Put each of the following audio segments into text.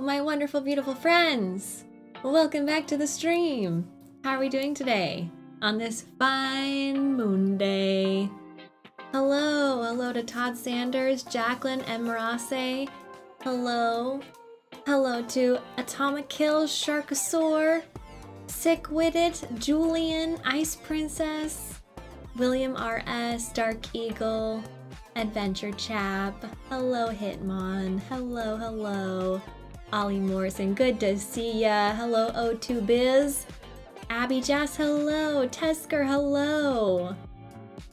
my wonderful, beautiful friends. Welcome back to the stream. How are we doing today on this fine moon day? Hello to Todd Sanders, Jacqueline Emerase. Hello to Atomic Kill, Sharkosaur, Sick-Witted, Julian, Ice Princess, William R.S., Dark Eagle, Adventure Chap. Hello, Hitmon. Hello. Ollie Morrison, good to see ya. Hello, O2Biz. Abby Jess, hello. Tesker, hello.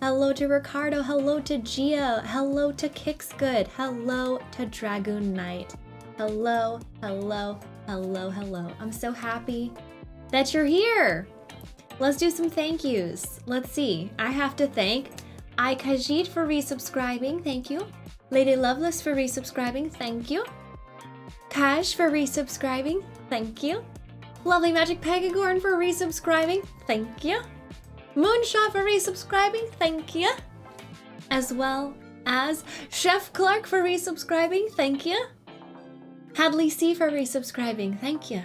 Hello to Ricardo. Hello to Gia. Hello to Kicks Good. Hello to Dragoon Knight. Hello. I'm so happy that you're here. Let's do some thank yous. Let's see. I have to thank Kajit for resubscribing, thank you. Lady Loveless for resubscribing, thank you. Kaj for resubscribing, thank you. Lovely Magic Pegagorn for resubscribing, thank you. Moonshot for resubscribing, thank you. As well as Chef Clark for resubscribing, thank you. Hadley C for resubscribing, thank you.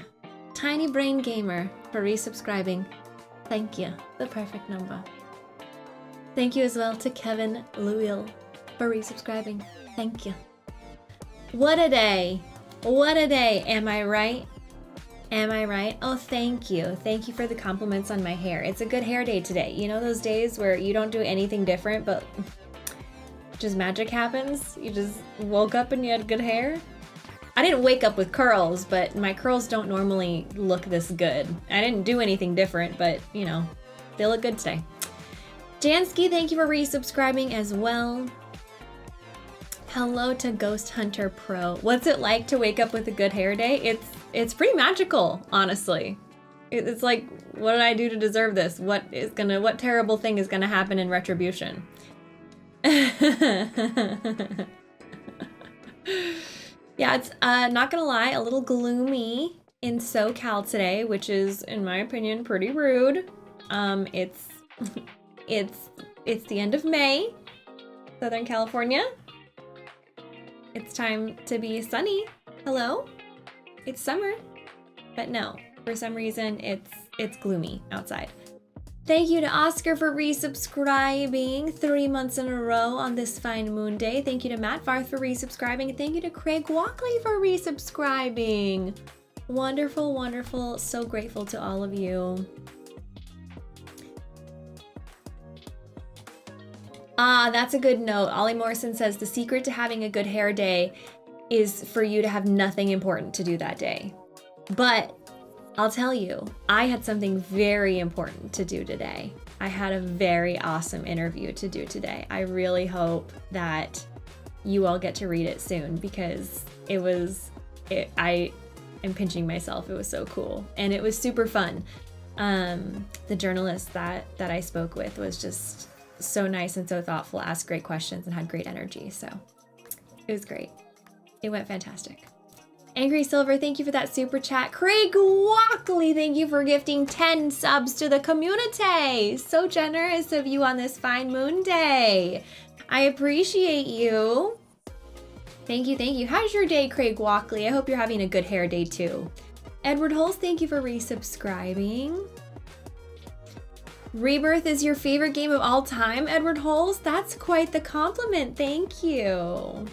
Tiny Brain Gamer for resubscribing, thank you. The perfect number. Thank you as well to Kevin Lewil for resubscribing. Thank you. What a day. What a day. Am I right? Am I right? Oh, thank you. Thank you for the compliments on my hair. It's a good hair day today. You know those days where you don't do anything different, but just magic happens? You just woke up and you had good hair? I didn't wake up with curls, but my curls don't normally look this good. I didn't do anything different, but you know, they look good today. Jansky, thank you for resubscribing as well. Hello to Ghost Hunter Pro. What's it like to wake up with a good hair day? It's pretty magical, honestly. It's like, what did I do to deserve this? What terrible thing is gonna happen in retribution? Yeah, it's not gonna lie, a little gloomy in SoCal today, which is, in my opinion, pretty rude. It's the end of May, Southern California. It's time to be sunny. Hello? It's summer. But no, for some reason it's gloomy outside. Thank you to Oscar for resubscribing 3 months in a row on this fine moon day. Thank you to Matt Farth for resubscribing. Thank you to Craig Walkley for resubscribing. Wonderful. So grateful to all of you. Ah, that's a good note. Ollie Morrison says the secret to having a good hair day is for you to have nothing important to do that day. But I'll tell you, I had something very important to do today. I had a very awesome interview to do today. I really hope that you all get to read it soon because I am pinching myself. It was so cool and it was super fun. The journalist that I spoke with was just so nice and so thoughtful, asked great questions and had great energy. So it was great. It went fantastic. Angry Silver, thank you for that super chat. Craig Walkley, thank you for gifting 10 subs to the community. So generous of you on this fine moon day. I appreciate you. Thank you. How's your day, Craig Walkley? I hope you're having a good hair day too. Edward Holst, thank you for resubscribing. Rebirth is your favorite game of all time, Edward Holst? That's quite the compliment, thank you.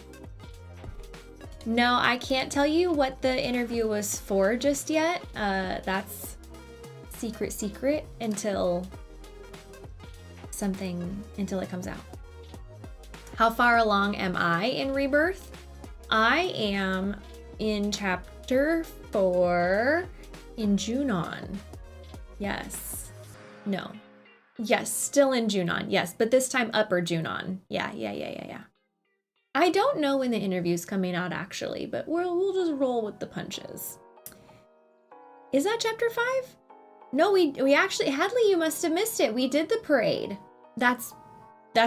No, I can't tell you what the interview was for just yet. That's secret until it comes out. How far along am I in Rebirth? I am in chapter 4 in Junon. Yes. No. Yes, still in Junon. Yes, but this time upper Junon. Yeah. I don't know when the interview's coming out actually, but we'll just roll with the punches. Is that chapter 5? No, we actually, Hadley, you must have missed it. We did the parade. That's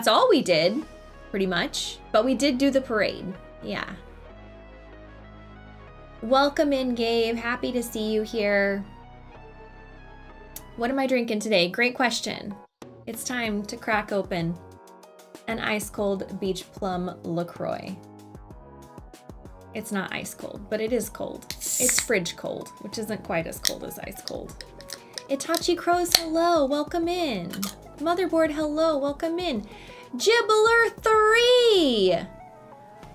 all we did, pretty much. But we did do the parade. Yeah. Welcome in, Gabe. Happy to see you here. What am I drinking today? Great question. It's time to crack open an ice cold Beach Plum LaCroix. It's not ice cold, but it is cold. It's fridge cold, which isn't quite as cold as ice cold. Itachi Crows, hello, welcome in. Motherboard, hello, welcome in. Gibbler 3!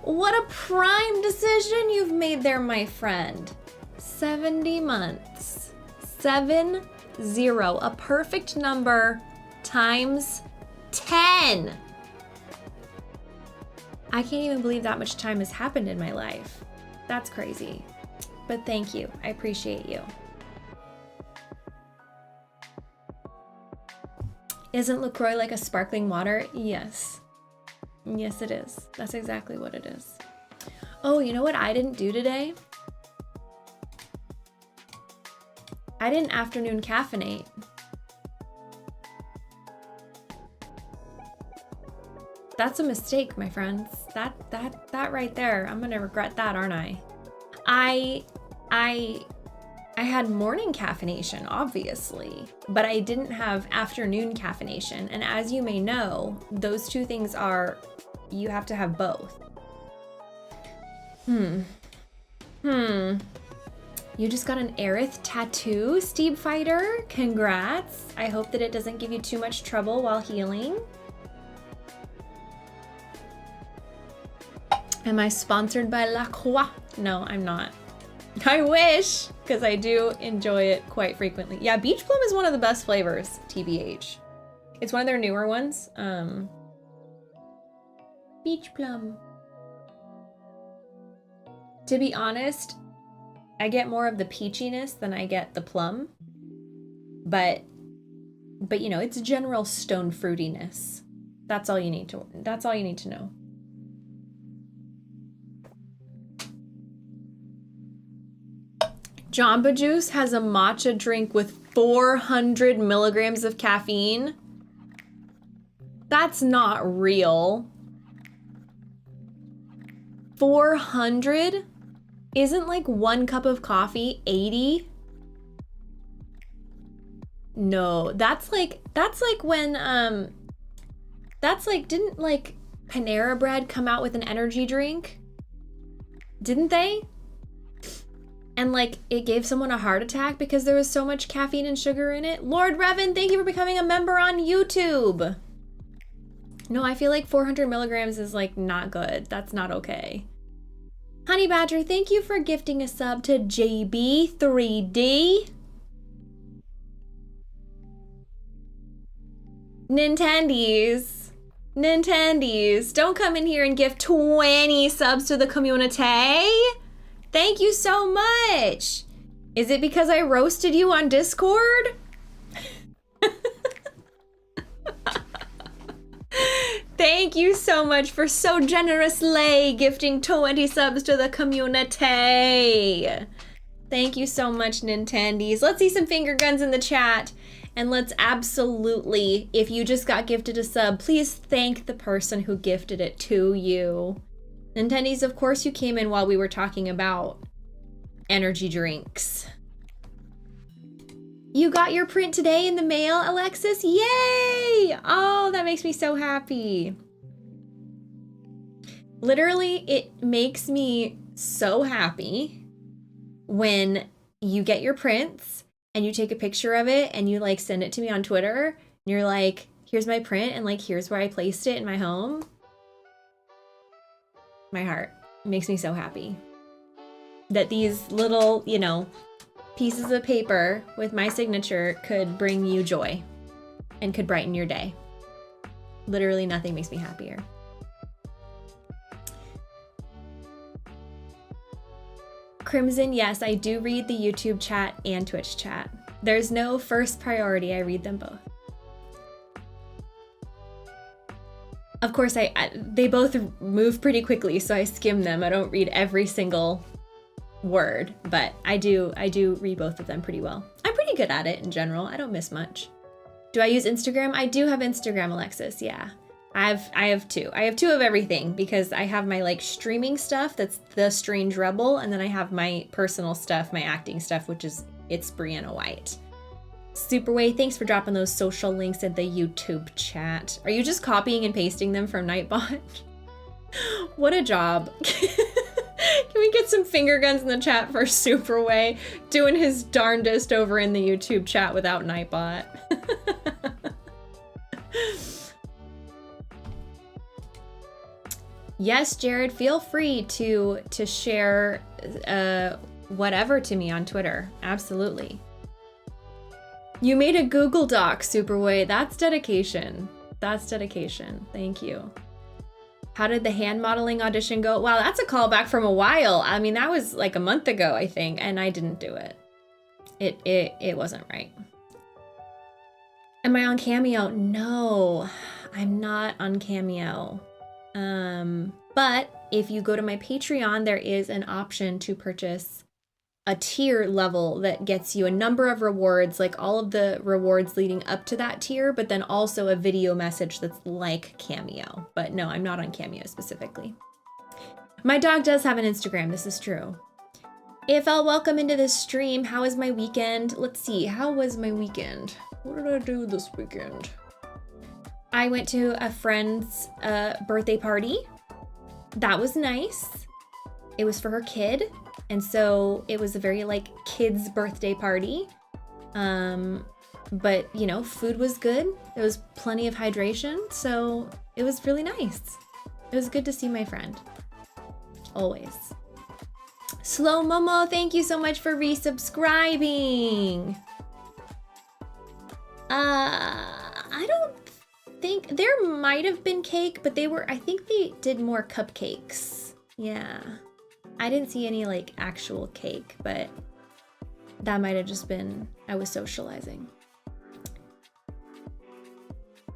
What a prime decision you've made there, my friend. 70 months. 7-0, a perfect number times 10. I can't even believe that much time has happened in my life. That's crazy. But thank you. I appreciate you. Isn't LaCroix like a sparkling water? Yes. Yes, it is. That's exactly what it is. Oh, you know what I didn't do today? I didn't afternoon caffeinate. That's a mistake, my friends. That right there, I'm gonna regret that, aren't I? I had morning caffeination, obviously, but I didn't have afternoon caffeination. And as you may know, those two things are, you have to have both. You just got an Aerith tattoo, Steve Fighter. Congrats. I hope that it doesn't give you too much trouble while healing. Am I sponsored by La Croix? No, I'm not. I wish, because I do enjoy it quite frequently. Yeah, Beach Plum is one of the best flavors, TBH. It's one of their newer ones. Beach Plum. To be honest, I get more of the peachiness than I get the plum. But you know, it's general stone fruitiness. That's all you need to know. Jamba Juice has a matcha drink with 400 milligrams of caffeine. That's not real. 400? Isn't like 1 cup of coffee 80? No, that's like when didn't like Panera Bread come out with an energy drink? Didn't they? And like it gave someone a heart attack because there was so much caffeine and sugar in it. Lord Revan, thank you for becoming a member on YouTube. No, I feel like 400 milligrams is like not good. That's not okay. Honey Badger, thank you for gifting a sub to JB3D. Nintendies, don't come in here and give 20 subs to the community. Thank you so much. Is it because I roasted you on Discord? Thank you so much for so generously gifting 20 subs to the community. Thank you so much, Nintendies. Let's see some finger guns in the chat. And let's absolutely, if you just got gifted a sub, please thank the person who gifted it to you. Nintendies, of course you came in while we were talking about energy drinks. You got your print today in the mail, Alexis? Yay! Oh, that makes me so happy. Literally, it makes me so happy when you get your prints and you take a picture of it and you like send it to me on Twitter and you're like, here's my print and like, here's where I placed it in my home. My heart makes me so happy that these little, you know, pieces of paper with my signature could bring you joy and could brighten your day. Literally nothing makes me happier. Crimson, yes, I do read the YouTube chat and Twitch chat. There's no first priority, I read them both. Of course, they both move pretty quickly, so I skim them. I don't read every single word, but I do read both of them pretty well. I'm pretty good at it in general. I don't miss much. Do I use Instagram? I do have Instagram, Alexis, yeah. I have two. I have two of everything because I have my like streaming stuff, that's The Strange Rebel, and then I have my personal stuff, my acting stuff, which is It's Brianna White. Superway, thanks for dropping those social links in the YouTube chat. Are you just copying and pasting them from Nightbot? What a job. Can we get some finger guns in the chat for Superway doing his darndest over in the YouTube chat without Nightbot? Yes, Jared, feel free to share whatever to me on Twitter. Absolutely. You made a Google Doc, Superway. That's dedication. That's dedication. Thank you. How did the hand modeling audition go? Wow, that's a callback from a while. I mean, that was like a month ago, I think, and I didn't do it. It wasn't right. Am I on Cameo? No, I'm not on Cameo. But if you go to my Patreon, there is an option to purchase a tier level that gets you a number of rewards, like all of the rewards leading up to that tier, but then also a video message that's like Cameo. But no, I'm not on Cameo specifically. My dog does have an Instagram, this is true. AFL, welcome into this stream. How was my weekend? Let's see, how was my weekend? What did I do this weekend? I went to a friend's birthday party. That was nice. It was for her kid. And so it was a very like kid's birthday party. But you know, food was good. There was plenty of hydration. So it was really nice. It was good to see my friend. Always. Slow Momo, thank you so much for resubscribing. I don't think there might have been cake, but I think they did more cupcakes. Yeah. I didn't see any like actual cake, but that might have just been, I was socializing.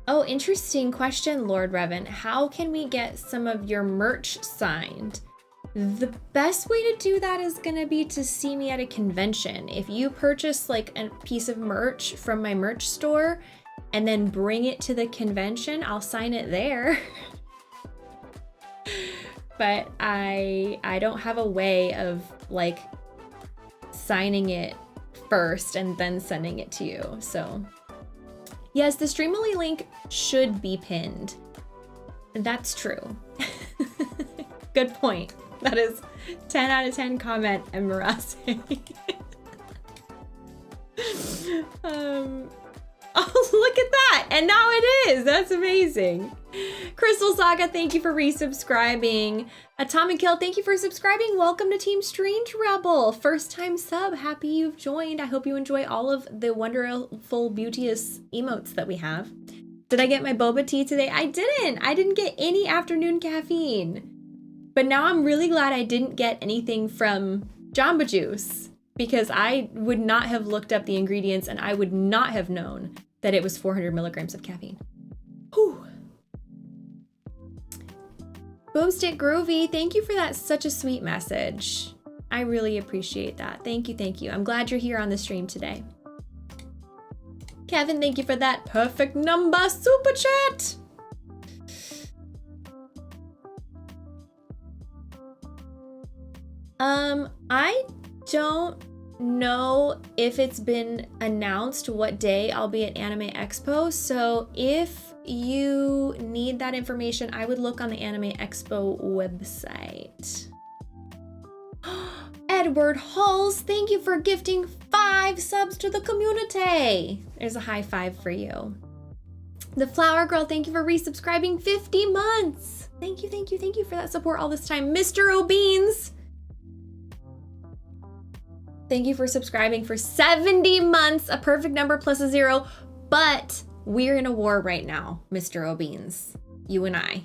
Oh, interesting question, Lord Revan. How can we get some of your merch signed? The best way to do that is gonna be to see me at a convention. If you purchase like a piece of merch from my merch store and then bring it to the convention, I'll sign it there. But I don't have a way of like signing it first and then sending it to you. So yes, the Streamily link should be pinned. That's true. Good point. That is 10 out of 10 comment, and Marase. Oh, look at that. And now it is. That's amazing. Crystal Saga, thank you for resubscribing. Atomic Kill, thank you for subscribing. Welcome to Team Strange Rebel. First time sub. Happy you've joined. I hope you enjoy all of the wonderful, beauteous emotes that we have. Did I get my boba tea today? I didn't. I didn't get any afternoon caffeine. But now I'm really glad I didn't get anything from Jamba Juice, because I would not have looked up the ingredients and I would not have known that it was 400 milligrams of caffeine. Whew. Boomstick Groovy, thank you for that. Such a sweet message. I really appreciate that. Thank you, thank you. I'm glad you're here on the stream today. Kevin, thank you for that perfect number super chat. I don't know if it's been announced what day I'll be at Anime Expo, so if you need that information, I would look on the Anime Expo website. Edward Hulls, thank you for gifting 5 subs to the community. There's a high five for you. The Flower Girl, thank you for resubscribing 50 months. Thank you, thank you, thank you for that support all this time. Mr. O'Beans, thank you for subscribing for 70 months, a perfect number plus a 0, but we're in a war right now, Mr. O'Beans, you and I.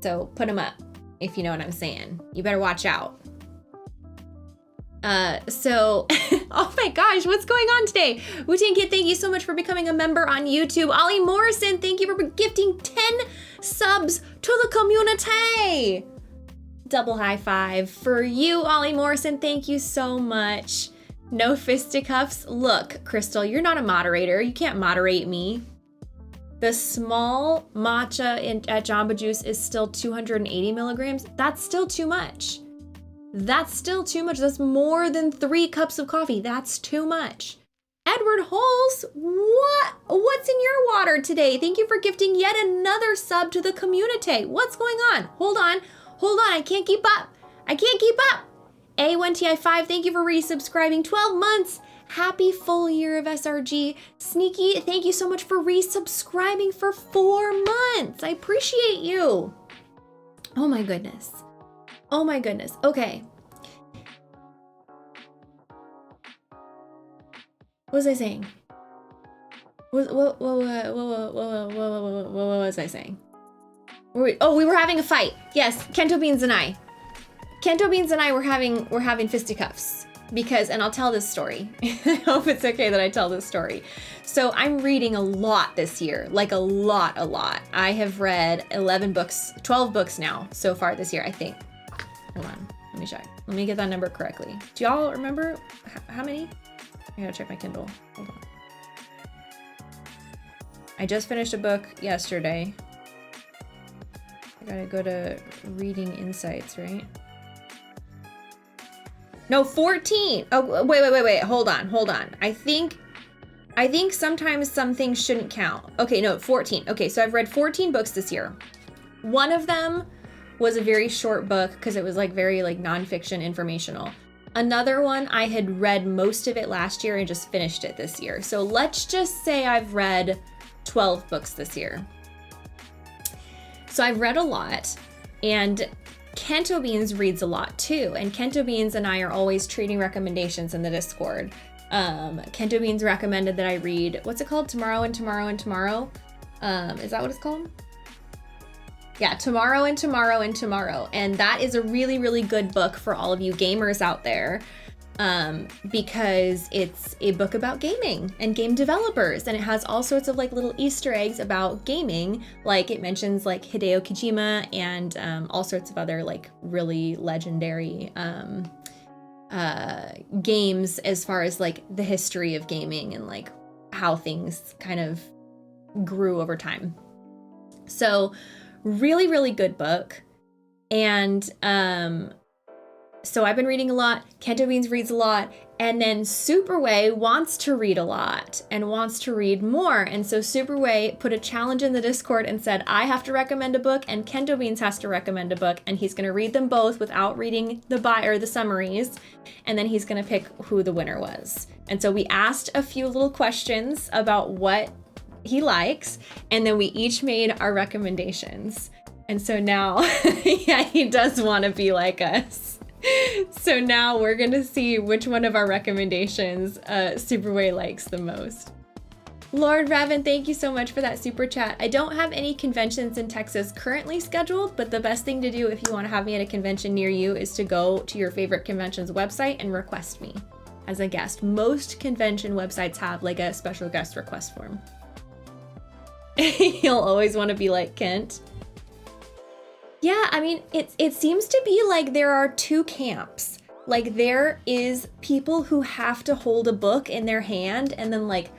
So put him up, if you know what I'm saying. You better watch out. Oh my gosh, what's going on today? Wu-Tang Kid, thank you so much for becoming a member on YouTube. Ollie Morrison, thank you for gifting 10 subs to the community. Double high five for you, Ollie Morrison. Thank you so much. No fisticuffs. Look, Crystal, you're not a moderator. You can't moderate me. The small matcha at Jamba Juice is still 280 milligrams. That's still too much. That's still too much. That's more than 3 cups of coffee. That's too much. Edward Holes, what's in your water today? Thank you for gifting yet another sub to the community. What's going on? Hold on. Hold on, I can't keep up. I can't keep up. A1TI5, thank you for resubscribing. 12 months. Happy full year of SRG. Sneaky, thank you so much for resubscribing for 4 months. I appreciate you. Oh my goodness. Oh my goodness. Okay. What was I saying? What was I saying? We were having a fight. Yes, Kento Beans and I. Kento Beans and I were having fisticuffs because, and I'll tell this story. I hope it's okay that I tell this story. So I'm reading a lot this year, like a lot. I have read 11 books, 12 books now so far this year, I think. Hold on, let me check. Let me get that number correctly. Do y'all remember how many? I gotta check my Kindle. Hold on. I just finished a book yesterday. I gotta go to reading insights, right? No, 14. Oh, wait. Hold on. I think sometimes some things shouldn't count. Okay, no, 14. Okay, so I've read 14 books this year. One of them was a very short book because it was like very like nonfiction informational. Another one, I had read most of it last year and just finished it this year. So let's just say I've read 12 books this year. So I've read a lot, and Kento Beans reads a lot too. And Kento Beans and I are always trading recommendations in the Discord. Kento Beans recommended that I read, what's it called? Tomorrow and Tomorrow and Tomorrow. Is that what it's called? Yeah, Tomorrow and Tomorrow and Tomorrow. And that is a really, really good book for all of you gamers out there. Because it's a book about gaming and game developers, and it has all sorts of like little Easter eggs about gaming. Like it mentions like Hideo Kojima and all sorts of other like really legendary games as far as like the history of gaming and like how things kind of grew over time. So really, really good book. And so I've been reading a lot, Kento Beans reads a lot, and then Superway wants to read a lot and wants to read more. And so Superway put a challenge in the Discord and said, I have to recommend a book and Kento Beans has to recommend a book, and he's going to read them both without reading the summaries, and then he's going to pick who the winner was. And so we asked a few little questions about what he likes, and then we each made our recommendations. And so now, yeah, he does want to be like us. So now we're gonna see which one of our recommendations Superway likes the most. Lord Raven, thank you so much for that super chat. I don't have any conventions in Texas currently scheduled, but the best thing to do if you want to have me at a convention near you is to go to your favorite convention's website and request me as a guest. Most convention websites have like a special guest request form. You'll always want to be like Kent. Yeah, I mean, it seems to be like there are two camps. Like there is people who have to hold a book in their hand and then like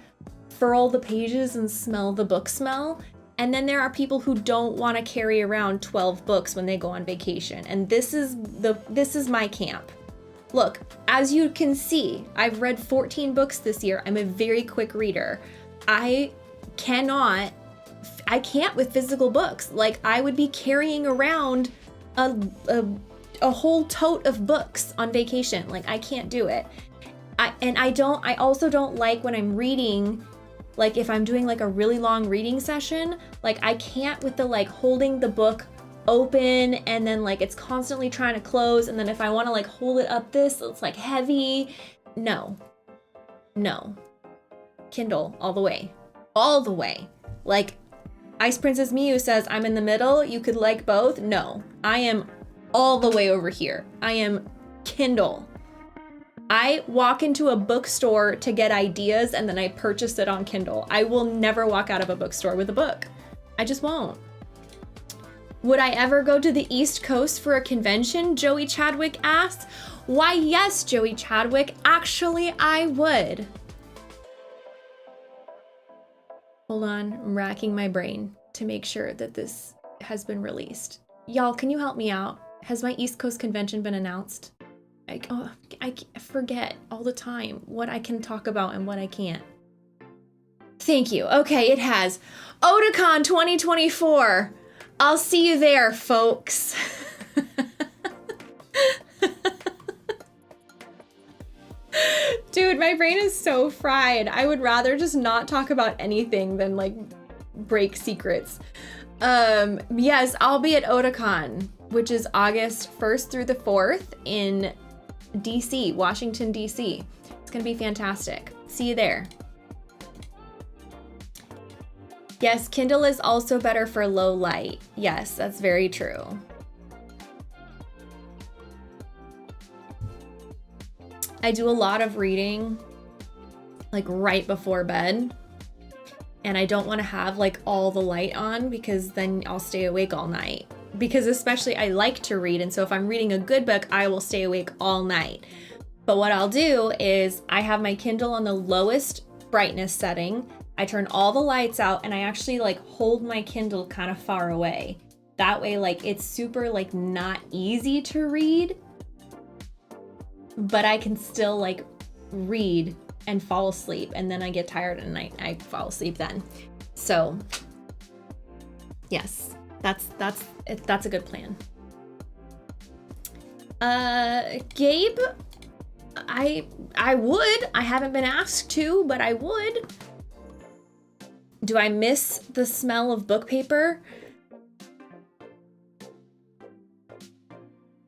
furl the pages and smell the book smell. And then there are people who don't want to carry around 12 books when they go on vacation. And this is my camp. Look, as you can see, I've read 14 books this year. I'm a very quick reader. I can't with physical books. Like I would be carrying around a whole tote of books on vacation. Like I can't do it. I also don't like when I'm reading, like if I'm doing like a really long reading session, like I can't with the like holding the book open and then like it's constantly trying to close, and then if I want to like hold it up this, it's like heavy. No. Kindle all the way. Like Ice Princess Miyu says, I'm in the middle. You could like both. No, I am all the way over here. I am Kindle. I walk into a bookstore to get ideas and then I purchase it on Kindle. I will never walk out of a bookstore with a book. I just won't. Would I ever go to the East Coast for a convention? Joey Chadwick asks. Why, yes, Joey Chadwick. Actually, I would. Hold on, I'm racking my brain to make sure that this has been released. Y'all, can you help me out? Has my East Coast convention been announced? I forget all the time what I can talk about and what I can't. Thank you. Okay, it has. Otakon 2024. I'll see you there, folks. Dude, my brain is so fried. I would rather just not talk about anything than like break secrets. Yes, I'll be at Otakon, which is August 1st through the 4th in DC, Washington, DC. It's gonna be fantastic. See you there. Yes, Kindle is also better for low light. Yes, that's very true. I do a lot of reading like right before bed, and I don't want to have like all the light on because then I'll stay awake all night. Because especially I like to read, and so if I'm reading a good book, I will stay awake all night. But what I'll do is I have my Kindle on the lowest brightness setting. I turn all the lights out, and I actually like hold my Kindle kind of far away. That way, like it's super like not easy to read, but I can still like read and fall asleep, and then I get tired and I fall asleep then. So yes, that's a good plan. Gabe, I would. I haven't been asked to, but I would. Do I miss the smell of book paper?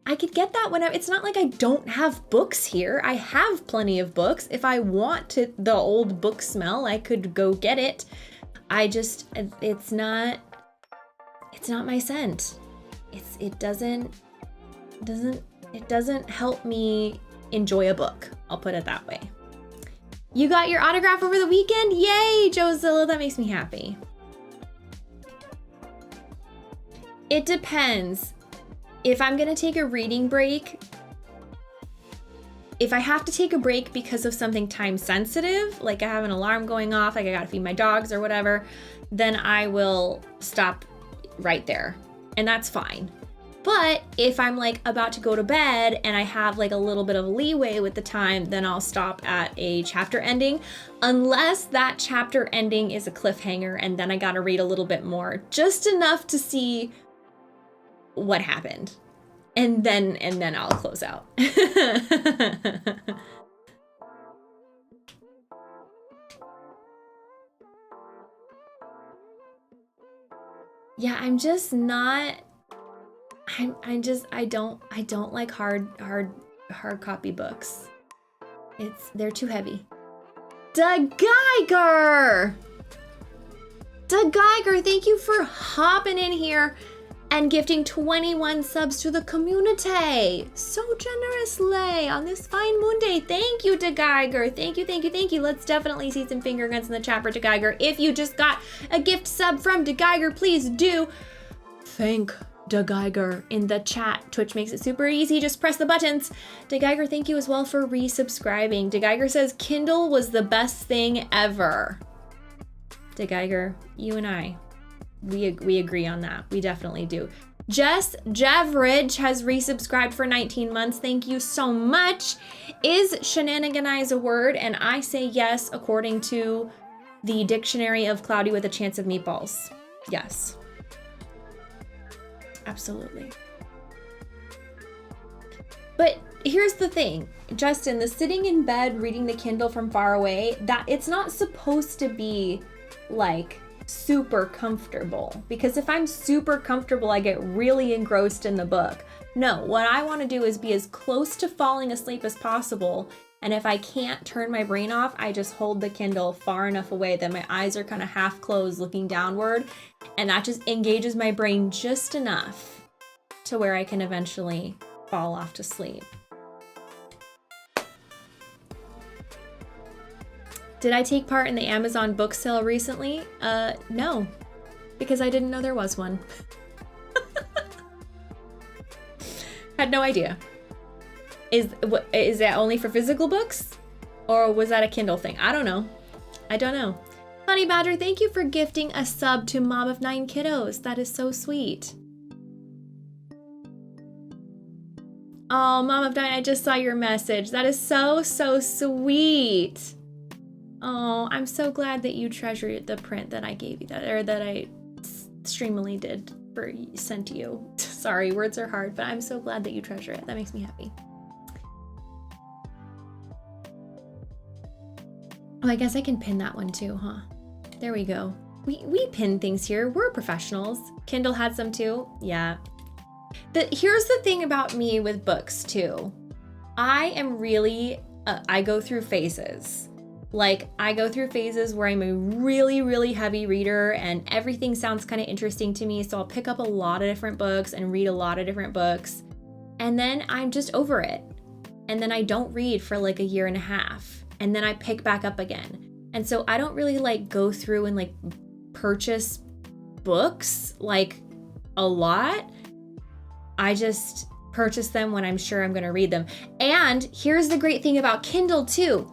I could get that whenever. It's not like I don't have books here. I have plenty of books. If I want the old book smell, I could go get it. It's not my scent. It doesn't help me enjoy a book. I'll put it that way. You got your autograph over the weekend? Yay, Jozilla, that makes me happy. It depends. If I'm gonna take a reading break, if I have to take a break because of something time sensitive, like I have an alarm going off, like I gotta feed my dogs or whatever, then I will stop right there, and that's fine. But if I'm like about to go to bed and I have like a little bit of leeway with the time, then I'll stop at a chapter ending, unless that chapter ending is a cliffhanger, and then I gotta read a little bit more, just enough to see what happened. And then I'll close out. Yeah, I'm just not. I don't like hard copy books. They're too heavy. Doug Geiger, thank you for hopping in here and gifting 21 subs to the community so generously on this fine moon day. Thank you, Doug Geiger. Thank you. Let's definitely see some finger guns in the chat for Doug Geiger. If you just got a gift sub from Doug Geiger, please do thank Doug Geiger in the chat. Twitch makes it super easy. Just press the buttons. Doug Geiger, thank you as well for resubscribing. Doug Geiger says Kindle was the best thing ever. Doug Geiger, you and I, we agree on that. We definitely do. Jess Javridge has resubscribed for 19 months. Thank you so much. Is shenaniganize a word? And I say yes, according to the dictionary of Cloudy with a Chance of Meatballs. Yes. Absolutely. But here's the thing, Justin, the sitting in bed reading the Kindle from far away, that it's not supposed to be like super comfortable, because if I'm super comfortable, I get really engrossed in the book. No, what I want to do is be as close to falling asleep as possible. And if I can't turn my brain off, I just hold the Kindle far enough away that my eyes are kind of half closed looking downward. And that just engages my brain just enough to where I can eventually fall off to sleep. Did I take part in the Amazon book sale recently? No, because I didn't know there was one. Had no idea. Is that only for physical books? Or was that a Kindle thing? I don't know. Honey Badger, thank you for gifting a sub to Mom of 9 Kiddos. That is so sweet. Oh, Mom of 9, I just saw your message. That is so sweet. Oh, I'm so glad that you treasure the print that I gave you, that I streamily sent to you. Sorry, words are hard, but I'm so glad that you treasure it. That makes me happy. Oh, I guess I can pin that one too, huh? There we go. We pin things here. We're professionals. Kindle had some too. Yeah. Here's the thing about me with books too. I am really, I go through phases. Like, I go through phases where I'm a really, really heavy reader and everything sounds kind of interesting to me. So I'll pick up a lot of different books and read a lot of different books. And then I'm just over it. And then I don't read for like a year and a half. And then I pick back up again. And so I don't really like go through and like purchase books like a lot. I just purchase them when I'm sure I'm going to read them. And here's the great thing about Kindle too.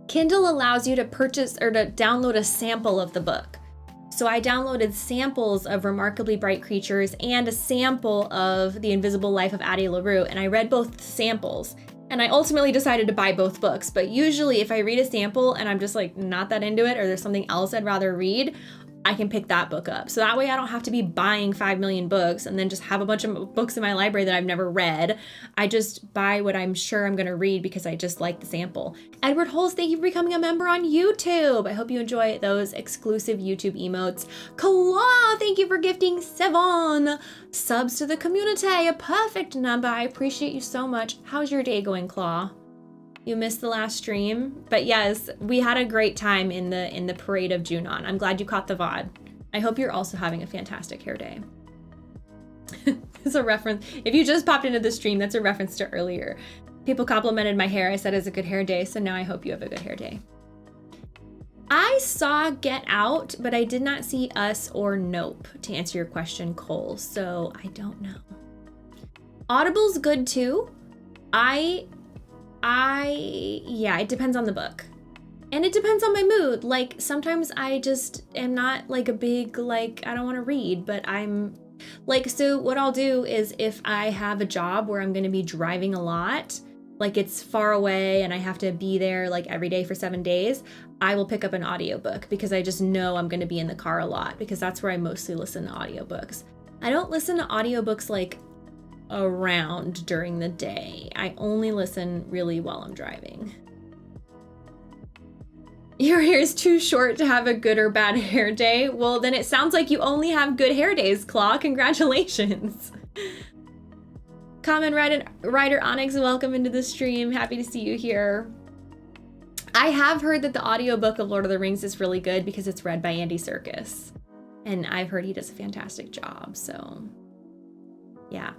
Kindle allows you to purchase or to download a sample of the book. So I downloaded samples of Remarkably Bright Creatures and a sample of The Invisible Life of Addie LaRue, and I read both samples. And I ultimately decided to buy both books. But usually if I read a sample and I'm just like not that into it, or there's something else I'd rather read, I can pick that book up. So that way I don't have to be buying 5 million books and then just have a bunch of books in my library that I've never read. I just buy what I'm sure I'm gonna read because I just like the sample. Edward Holes, thank you for becoming a member on YouTube. I hope you enjoy those exclusive YouTube emotes. Claw, thank you for gifting 7 subs to the community, a perfect number. I appreciate you so much. How's your day going, Claw? You missed the last stream, but yes, we had a great time in the parade of Junon. I'm glad you caught the VOD. I hope you're also having a fantastic hair day. It's a reference. If you just popped into the stream, that's a reference to earlier. People complimented my hair. I said it's a good hair day, so now I hope you have a good hair day. I saw Get Out, but I did not see Us or Nope, to answer your question, Cole, so I don't know. Audible's good too. Yeah, it depends on the book. And it depends on my mood. Like, sometimes I just am not like a big, like, I don't want to read, but I'm like, so what I'll do is if I have a job where I'm going to be driving a lot, like it's far away and I have to be there like every day for 7 days, I will pick up an audiobook because I just know I'm going to be in the car a lot because that's where I mostly listen to audiobooks. I don't listen to audiobooks like around during the day. I only listen really while I'm driving. Your hair is too short to have a good or bad hair day. Well, then it sounds like you only have good hair days, Claw. Congratulations. Common Rider Onyx, welcome into the stream. Happy to see you here. I have heard that the audiobook of Lord of the Rings is really good because it's read by Andy Serkis. And I've heard he does a fantastic job, so yeah.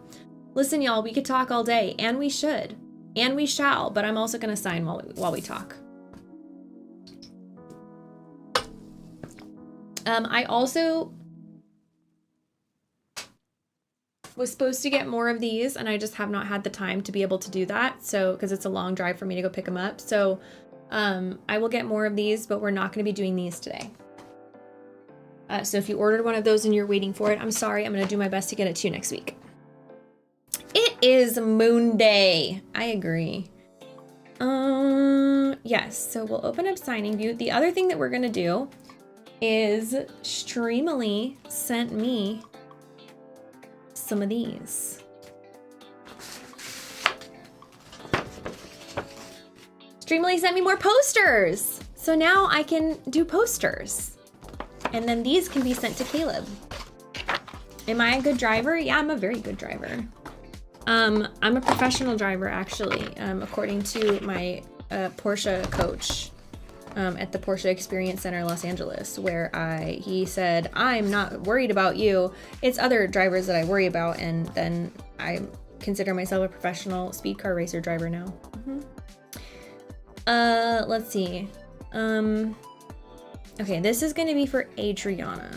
Listen, y'all, we could talk all day, and we should, and we shall, but I'm also gonna sign while we talk. I also was supposed to get more of these, and I just have not had the time to be able to do that, so, because it's a long drive for me to go pick them up, so I will get more of these, but we're not gonna be doing these today. So if you ordered one of those and you're waiting for it, I'm sorry, I'm gonna do my best to get it to you next week. It is Moon Day. I agree. Yes, so we'll open up Signing View. The other thing that we're gonna do is Streamily sent me some of these. Streamily sent me more posters. So now I can do posters. And then these can be sent to Caleb. Am I a good driver? Yeah, I'm a very good driver. I'm a professional driver, actually, according to my Porsche coach at the Porsche Experience Center in Los Angeles, where he said, I'm not worried about you. It's other drivers that I worry about, and then I consider myself a professional speed car racer driver now. Let's see. Okay, this is going to be for Adriana.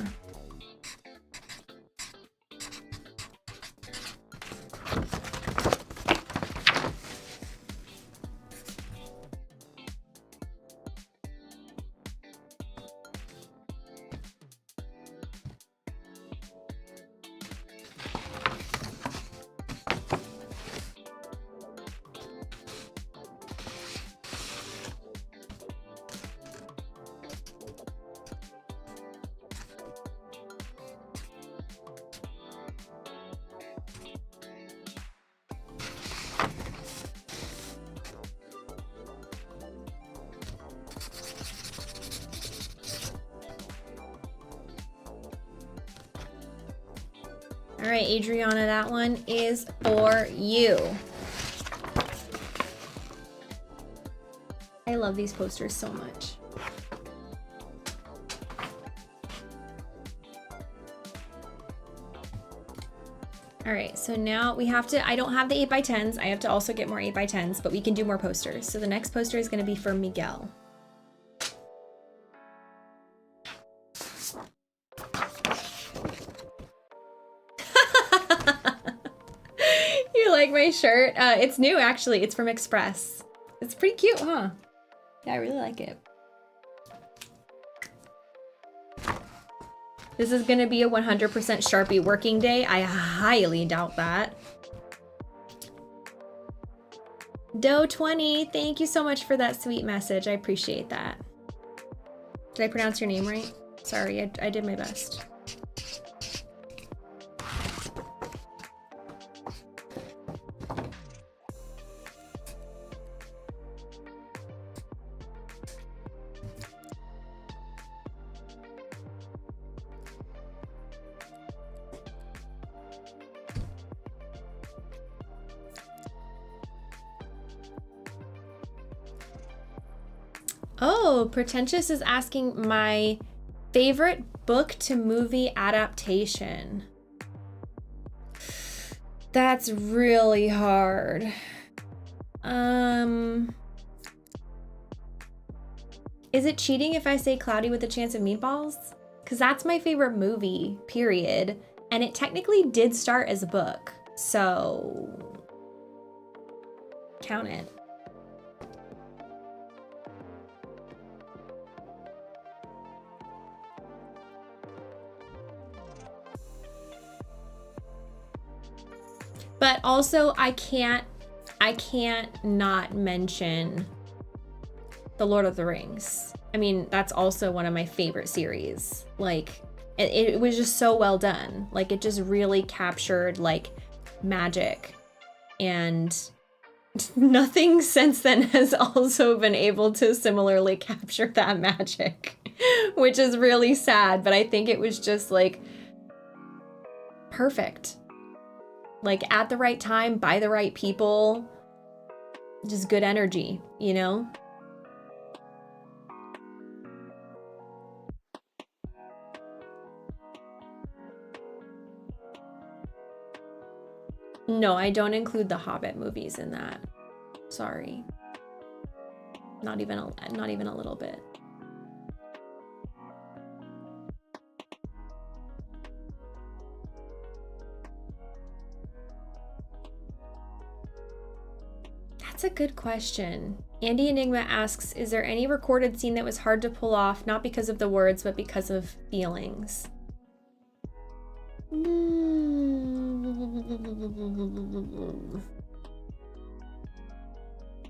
All right, Adriana, that one is for you. I love these posters so much. All right, so now we have to, I don't have the 8x10s. I have to also get more 8x10s, but we can do more posters. So the next poster is gonna be for Miguel. You like my shirt? It's new, actually. It's from Express. It's pretty cute, huh? Yeah, I really like it. This is gonna be a 100% Sharpie working day. I highly doubt that. Doe20, thank you so much for that sweet message. I appreciate that. Did I pronounce your name right? Sorry, I did my best. Oh, Pretentious is asking my favorite book to movie adaptation. That's really hard. Is it cheating if I say Cloudy with a Chance of Meatballs? Because that's my favorite movie, period. And it technically did start as a book, so count it. But also, I can't not mention The Lord of the Rings. I mean, that's also one of my favorite series. Like, it was just so well done. Like, it just really captured, like, magic. And nothing since then has also been able to similarly capture that magic, which is really sad. But I think it was just, like, perfect. Like, at the right time, by the right people, just good energy, you know? No, I don't include the Hobbit movies in that. Sorry. Not even a little bit. That's a good question. Andy Enigma asks, is there any recorded scene that was hard to pull off, not because of the words, but because of feelings?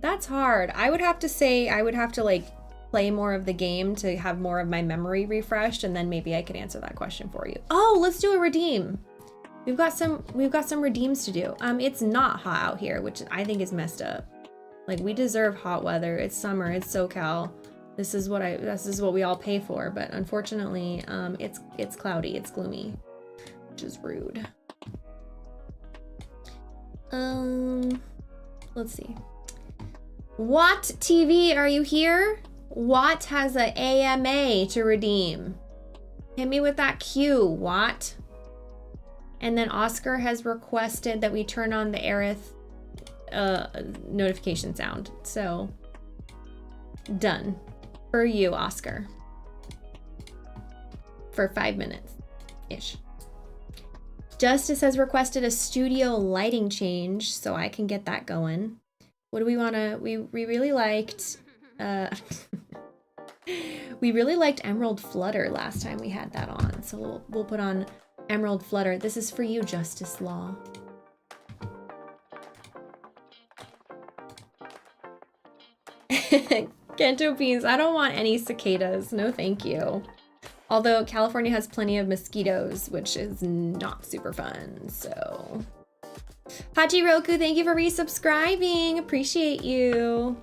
That's hard. I would have to say, I would have to like play more of the game to have more of my memory refreshed, and then maybe I could answer that question for you. Oh, let's do a redeem. We've got some redeems to do. It's not hot out here, which I think is messed up. Like, we deserve hot weather. It's summer, it's SoCal. This is what we all pay for, but unfortunately, it's cloudy, it's gloomy, which is rude. Let's see. Watt TV, are you here? Watt has a AMA to redeem. Hit me with that Q, Watt. And then Oscar has requested that we turn on the Aerith notification sound. So, done. For you, Oscar. For 5 minutes-ish. Justice has requested a studio lighting change, so I can get that going. What do we want to... We really liked... we really liked Emerald Flutter last time we had that on, so we'll put on Emerald Flutter. This is for you, Justice Law. Kento beans. I don't want any cicadas. No, thank you. Although California has plenty of mosquitoes, which is not super fun, so. Hachiroku, thank you for resubscribing. Appreciate you.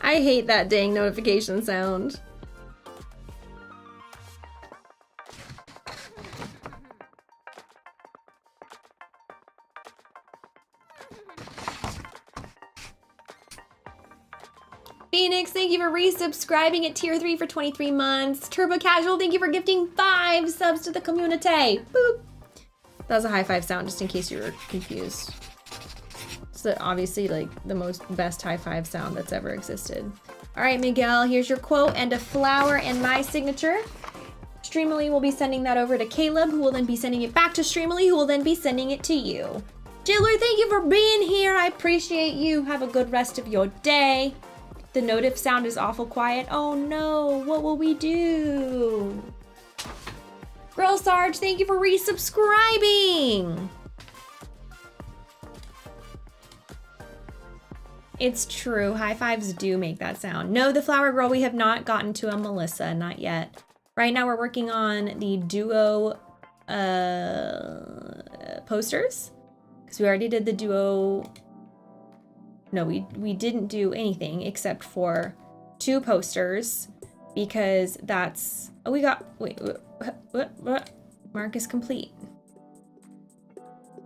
I hate that dang notification sound. Phoenix, thank you for resubscribing at tier 3 for 23 months. Turbo Casual, thank you for gifting 5 subs to the community. Boop. That was a high five sound, just in case you were confused. It's obviously like the best high five sound that's ever existed. All right, Miguel, here's your quote and a flower and my signature. Streamily will be sending that over to Caleb, who will then be sending it back to Streamily, who will then be sending it to you. Jiller, thank you for being here. I appreciate you. Have a good rest of your day. The notif sound is awful quiet. Oh no, what will we do? Girl Sarge, thank you for resubscribing. It's true, high fives do make that sound. No, the flower girl, we have not gotten to a Melissa, not yet. Right now we're working on the duo posters, because we already did the duo. No, we didn't do anything except for 2 posters, because that's, oh, we got, wait, what? Mark is complete.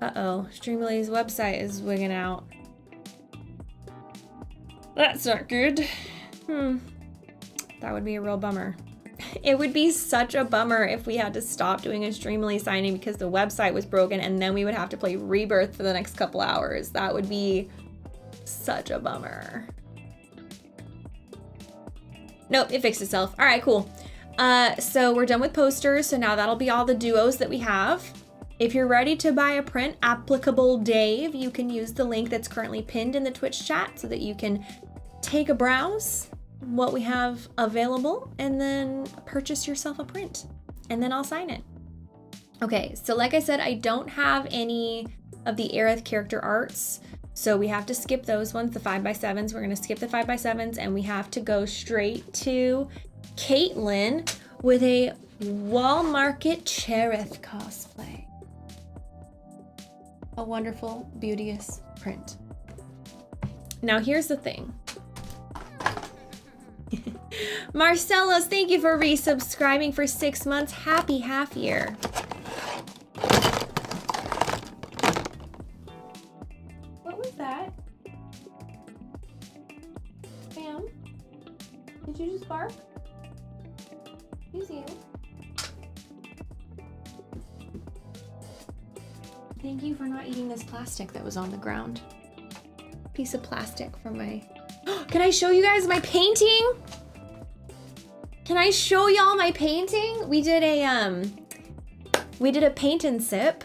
Uh-oh, Streamlily's website is wigging out. That's not good. That would be a real bummer. It would be such a bummer if we had to stop doing a Streamily signing because the website was broken, and then we would have to play Rebirth for the next couple hours. That would be such a bummer. Nope, it fixed itself. All right, cool. So we're done with posters. So now that'll be all the duos that we have. If you're ready to buy a print, Applicable Dave, you can use the link that's currently pinned in the Twitch chat so that you can take a browse what we have available and then purchase yourself a print, and then I'll sign it. Okay, so like I said, I don't have any of the Aerith character arts, so we have to skip those ones, the 5x7s. We're gonna skip the 5x7s, and we have to go straight to Caitlin with a Wall Market Cherith cosplay. A wonderful, beauteous print. Now here's the thing. Marcellus, thank you for resubscribing for 6 months. Happy half year. What was that? Ma'am? Did you just bark? Excuse you. Thank you for not eating this plastic that was on the ground. Piece of plastic from my... Can I show you guys my painting? Can I show y'all my painting? We did a paint and sip,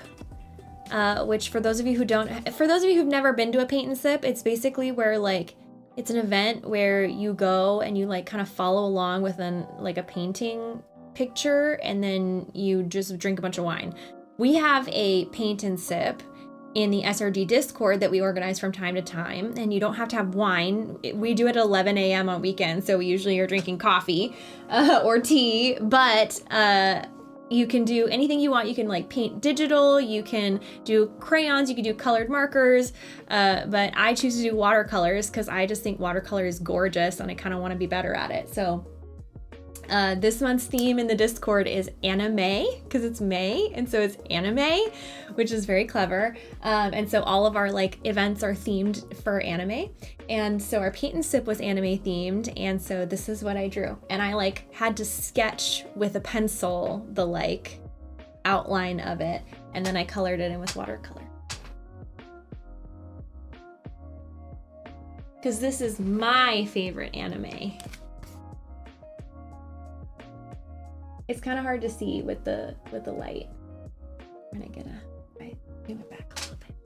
which for those of you who've never been to a paint and sip, it's basically where like, it's an event where you go and you like kind of follow along with like a painting picture, and then you just drink a bunch of wine. We have a paint and sip in the SRG Discord that we organize from time to time, and you don't have to have wine. We do it at 11 a.m. on weekends, so we usually are drinking coffee or tea, but you can do anything you want. You can like paint digital, you can do crayons, you can do colored markers, but I choose to do watercolors because I just think watercolor is gorgeous and I kind of want to be better at it. So this month's theme in the Discord is anime, because it's May, and so it's anime, which is very clever. And so all of our like events are themed for anime, and so our paint and sip was anime themed, and so this is what I drew. And I like had to sketch with a pencil the like outline of it, and then I colored it in with watercolor. Because this is my favorite anime. It's kind of hard to see with the light. I'm gonna get move it back a little bit.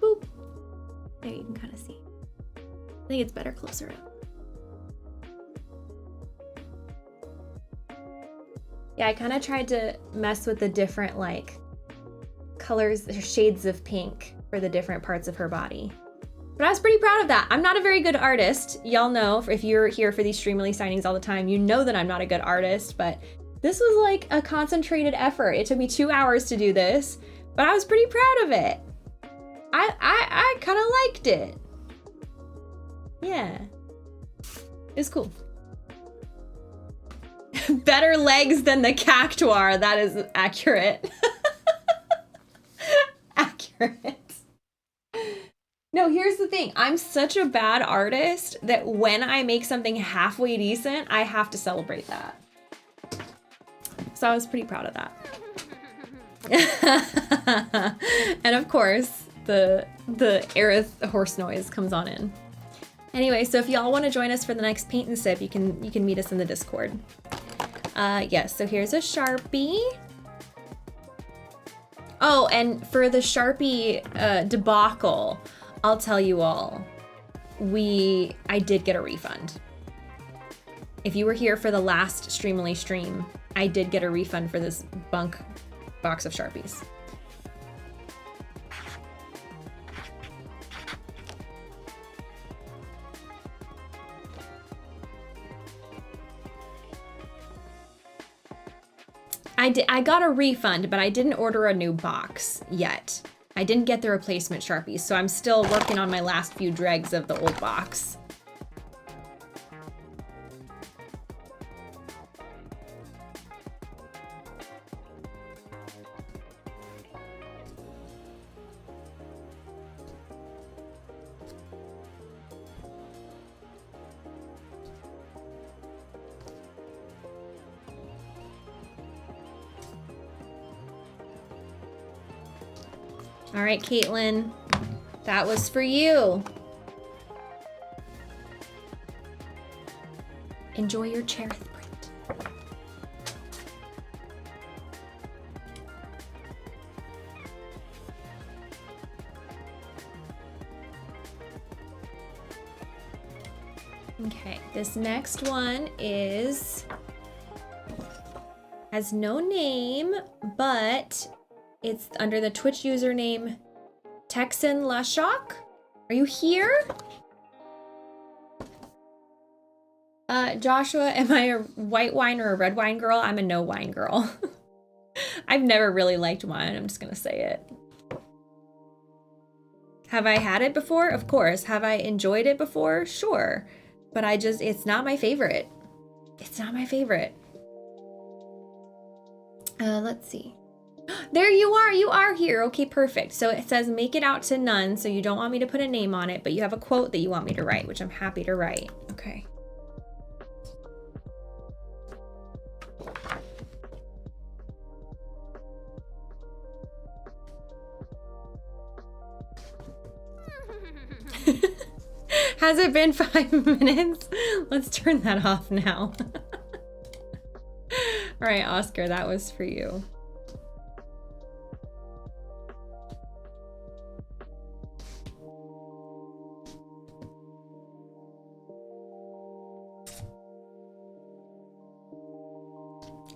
Boop. There, you can kind of see. I think it's better closer up. Yeah, I kind of tried to mess with the different like colors, shades of pink for the different parts of her body. But I was pretty proud of that. I'm not a very good artist. Y'all know, if you're here for these Streamily signings all the time, you know that I'm not a good artist, but this was like a concentrated effort. It took me 2 hours to do this, but I was pretty proud of it. I kind of liked it. Yeah. It's cool. Better legs than the cactuar. That is accurate. Accurate. No, here's the thing. I'm such a bad artist that when I make something halfway decent, I have to celebrate that. So I was pretty proud of that. And of course, the Aerith horse noise comes on in. Anyway, so if y'all want to join us for the next paint and sip, you can meet us in the Discord. Yes, so here's a Sharpie. Oh, and for the Sharpie debacle, I'll tell you all, I did get a refund. If you were here for the last Streamily stream, I did get a refund for this bunk box of Sharpies. I got a refund, but I didn't order a new box yet. I didn't get the replacement Sharpies, so I'm still working on my last few dregs of the old box. All right, Caitlin, that was for you. Enjoy your Cherith print. Okay, this next one has no name, but it's under the Twitch username Texan Lashok. Are you here? Joshua, am I a white wine or a red wine girl? I'm a no wine girl. I've never really liked wine, I'm just gonna say it. Have I had it before? Of course. Have I enjoyed it before? Sure. But it's not my favorite. It's not my favorite. Let's see. There you are here. Okay, perfect. So it says make it out to none, so you don't want me to put a name on it, but you have a quote that you want me to write, which I'm happy to write. Okay. Has it been 5 minutes? Let's turn that off now. All right, Oscar, that was for you.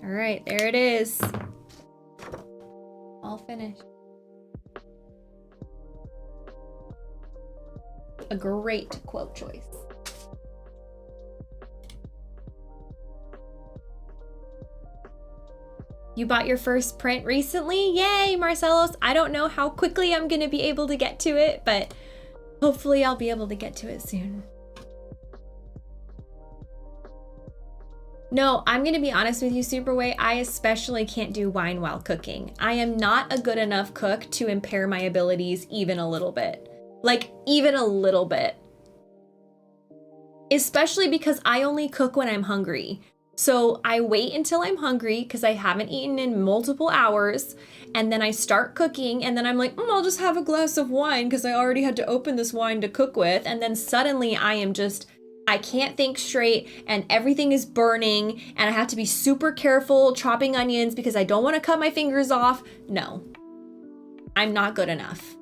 All right, there it is. All finished. A great quote choice. You bought your first print recently? Yay, Marcelos. I don't know how quickly I'm gonna be able to get to it, but hopefully I'll be able to get to it soon. No, I'm gonna be honest with you, Superway. I especially can't do wine while cooking. I am not a good enough cook to impair my abilities even a little bit. Like, even a little bit. Especially because I only cook when I'm hungry. So I wait until I'm hungry because I haven't eaten in multiple hours, and then I start cooking, and then I'm like, I'll just have a glass of wine because I already had to open this wine to cook with, and then suddenly I can't think straight, and everything is burning, and I have to be super careful chopping onions because I don't want to cut my fingers off. No, I'm not good enough.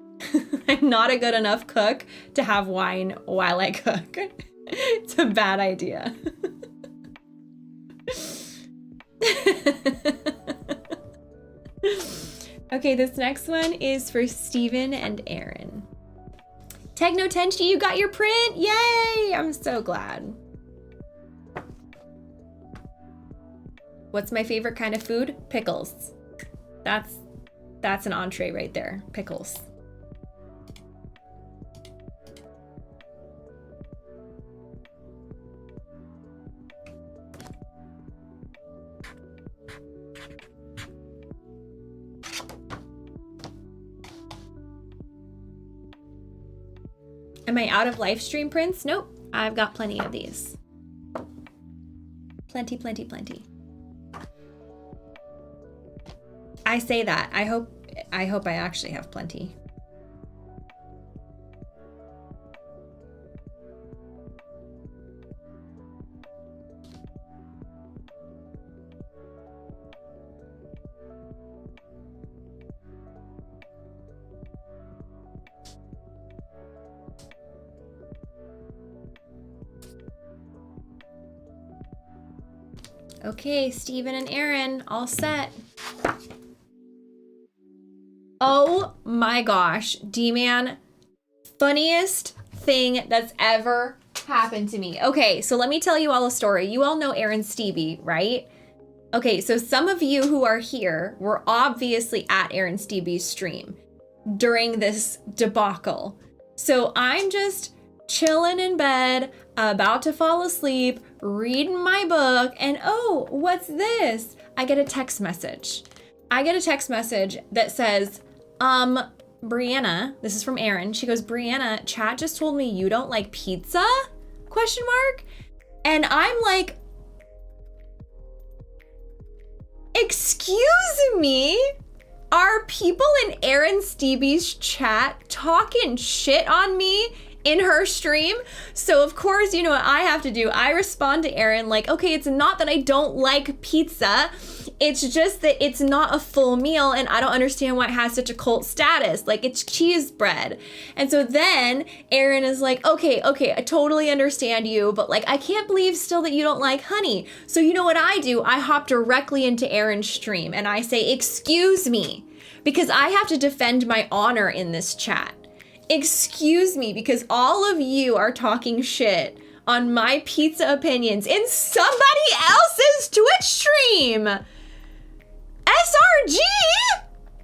I'm not a good enough cook to have wine while I cook. It's a bad idea. Okay, this next one is for Steven and Aaron. Techno Tenchi, you got your print! Yay! I'm so glad. What's my favorite kind of food? Pickles. That's an entree right there. Pickles. Am I out of live stream prints? Nope, I've got plenty of these. Plenty, plenty, plenty. I say that. I hope I actually have plenty. Okay, Steven and Aaron, all set. Oh my gosh, D-Man, funniest thing that's ever happened to me. Okay, so let me tell you all a story. You all know Aaron Stevie, right? Okay, so some of you who are here were obviously at Aaron Stevie's stream during this debacle. So I'm just chilling in bed, about to fall asleep, reading my book, and oh, what's this? I get a text message. I get a text message that says, Brianna, this is from Erin. She goes, Brianna, chat just told me you don't like pizza? ? And I'm like, excuse me? Are people in Aaron Stevie's chat talking shit on me in her stream? So of course, you know what I have to do? I respond to Aaron like, okay, it's not that I don't like pizza. It's just that it's not a full meal and I don't understand why it has such a cult status. Like, it's cheese bread. And so then Aaron is like, okay, I totally understand you, but like, I can't believe still that you don't like honey. So you know what I do? I hop directly into Aaron's stream and I say, excuse me, because I have to defend my honor in this chat. Excuse me, because all of you are talking shit on my pizza opinions in somebody else's Twitch stream. SRG?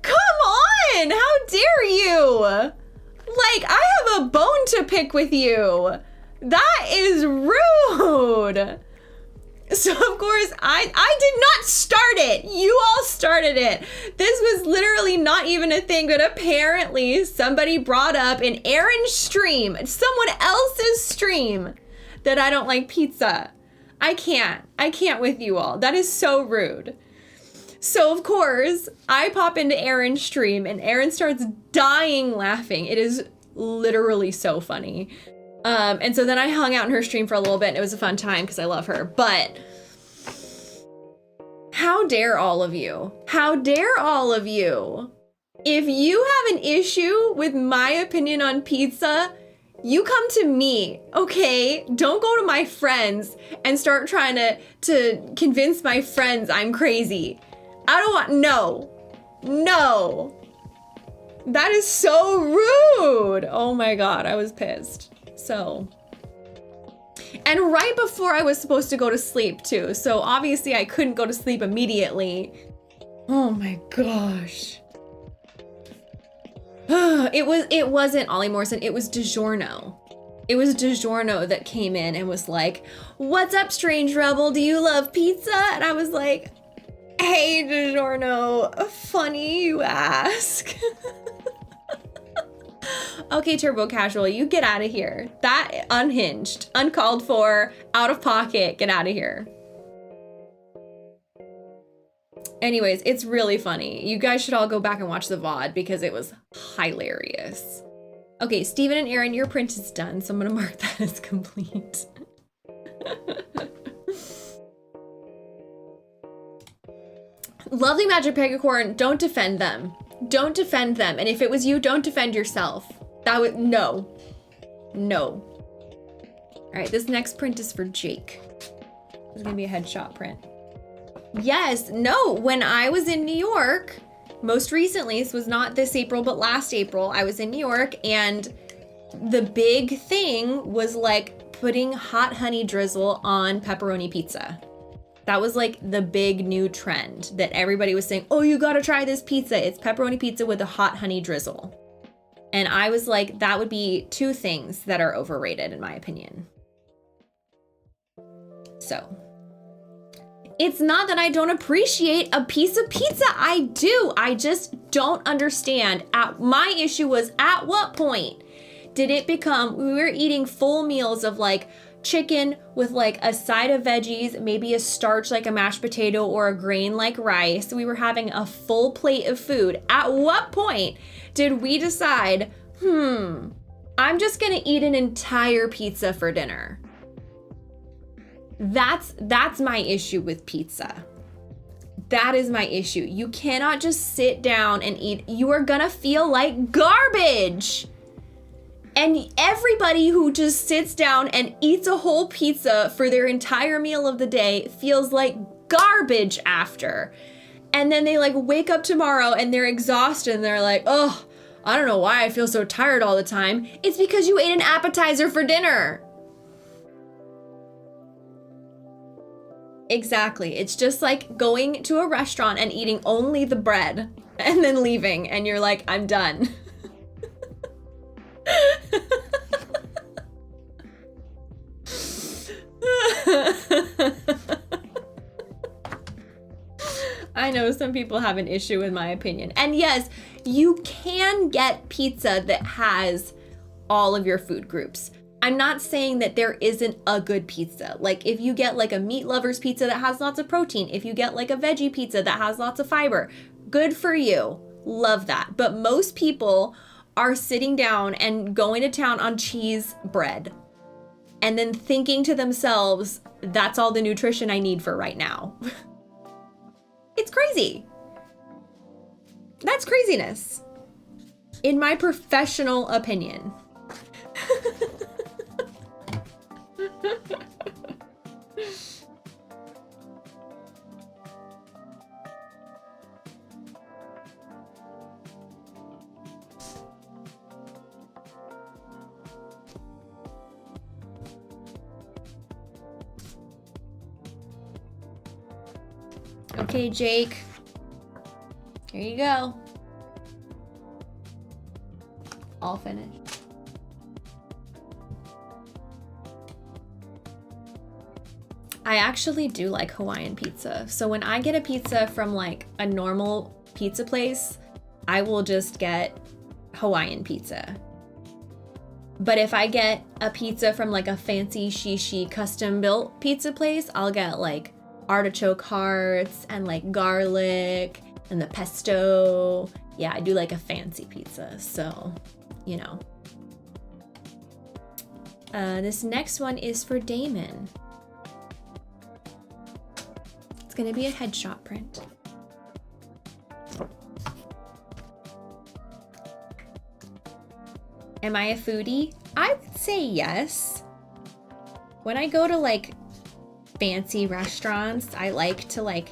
Come on, how dare you? Like, I have a bone to pick with you. That is rude. So of course, I did not start it. You all started it. This was literally not even a thing, but apparently somebody brought up in Aaron's stream, someone else's stream, that I don't like pizza. I can't with you all. That is so rude. So of course, I pop into Aaron's stream and Aaron starts dying laughing. It is literally so funny. And so then I hung out in her stream for a little bit and it was a fun time because I love her. But how dare all of you? How dare all of you? If you have an issue with my opinion on pizza, you come to me, okay? Don't go to my friends and start trying to convince my friends I'm crazy. I don't want, no. That is so rude. Oh my God, I was pissed. So, and right before I was supposed to go to sleep too. So obviously I couldn't go to sleep immediately. Oh my gosh. It wasn't Ollie Morrison, it was DiGiorno. It was DiGiorno that came in and was like, what's up, strange rebel? Do you love pizza? And I was like, hey, DiGiorno, funny you ask. Okay, Turbo Casual, you get out of here. That unhinged, uncalled for, out of pocket, get out of here. Anyways, it's really funny. You guys should all go back and watch the VOD because it was hilarious. Okay, Steven and Aaron, your print is done, so I'm gonna mark that as complete. Lovely Magic Pegacorn, don't defend them. Don't defend them. And if it was you, don't defend yourself. That would, no. All right, this next print is for Jake. This is gonna be a headshot print. Yes, no, when I was in New York, most recently, this was not this April, but last April, I was in New York and the big thing was like putting hot honey drizzle on pepperoni pizza. That was like the big new trend that everybody was saying, oh, you gotta try this pizza. It's pepperoni pizza with a hot honey drizzle. And I was like, that would be two things that are overrated in my opinion. So, it's not that I don't appreciate a piece of pizza. I do. I just don't understand. My issue was, at what point Did it become, we were eating full meals of like chicken with like a side of veggies, maybe a starch like a mashed potato or a grain like rice. We were having a full plate of food. At what point did we decide, I'm just gonna eat an entire pizza for dinner? That's my issue with pizza. That is my issue. You cannot just sit down and eat. You are gonna feel like garbage. And everybody who just sits down and eats a whole pizza for their entire meal of the day feels like garbage after. And then they like wake up tomorrow and they're exhausted and they're like, oh, I don't know why I feel so tired all the time. It's because you ate an appetizer for dinner. Exactly. It's just like going to a restaurant and eating only the bread and then leaving and you're like, I'm done. I know some people have an issue with my opinion. And yes, you can get pizza that has all of your food groups. I'm not saying that there isn't a good pizza. Like if you get like a meat lover's pizza that has lots of protein, if you get like a veggie pizza that has lots of fiber, good for you. Love that. But most people are sitting down and going to town on cheese bread and then thinking to themselves, that's all the nutrition I need for right now. It's crazy. That's craziness. In my professional opinion. Okay, Jake. Here you go. All finished. I actually do like Hawaiian pizza. So when I get a pizza from like a normal pizza place, I will just get Hawaiian pizza. But if I get a pizza from like a fancy shishi custom built pizza place, I'll get like artichoke hearts and like garlic and the pesto. Yeah, I do like a fancy pizza, so, you know. This next one is for Damon. It's gonna be a headshot print. Am I a foodie? I would say yes. When I go to like fancy restaurants, I like to like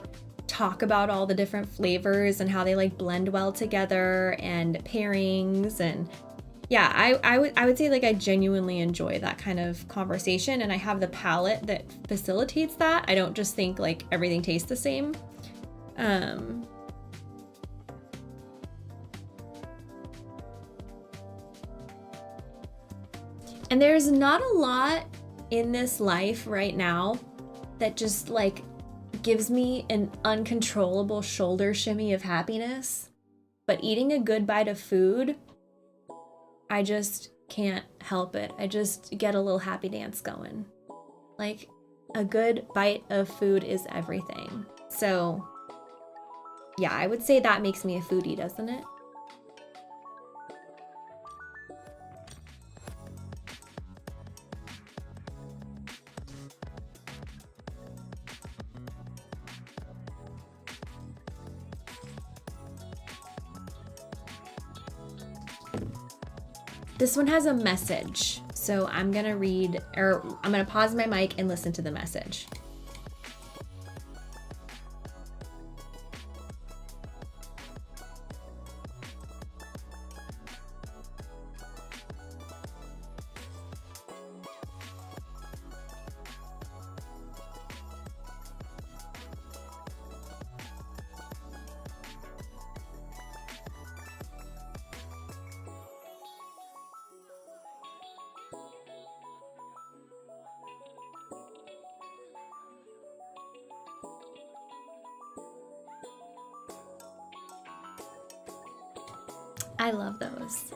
talk about all the different flavors and how they like blend well together and pairings, and yeah, I would say like I genuinely enjoy that kind of conversation, and I have the palate that facilitates that. I don't just think like everything tastes the same. And there's not a lot in this life right now that just like gives me an uncontrollable shoulder shimmy of happiness. But eating a good bite of food, I just can't help it. I just get a little happy dance going. Like a good bite of food is everything. So yeah, I would say that makes me a foodie, doesn't it? This one has a message, so I'm gonna read, or I'm gonna pause my mic and listen to the message. I love those.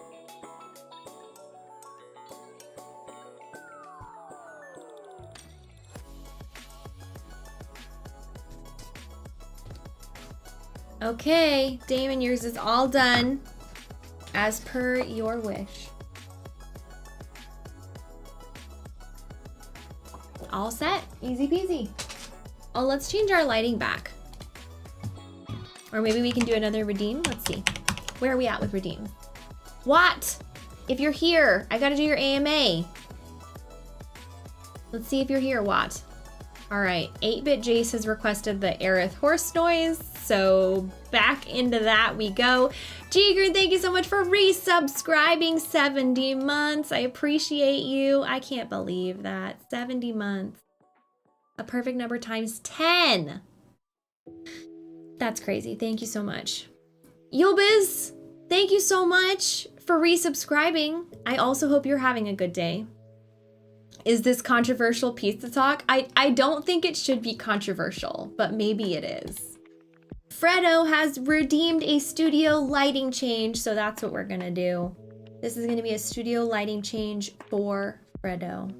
Okay, Damon, yours is all done as per your wish. All set, easy peasy. Oh, let's change our lighting back. Or maybe we can do another redeem. Let's see. Where are we at with redeem? What? If you're here, I gotta do your AMA. Let's see if you're here, Watt. All right, 8-Bit Jace has requested the Aerith horse noise, so back into that we go. Jigger, thank you so much for resubscribing 70 months. I appreciate you. I can't believe that, 70 months. A perfect number times 10. That's crazy, thank you so much. Yobiz, thank you so much for resubscribing. I also hope you're having a good day. Is this controversial pizza talk? I don't think it should be controversial, but maybe it is. Fredo has redeemed a studio lighting change, so that's what we're gonna do. This is gonna be a studio lighting change for Fredo.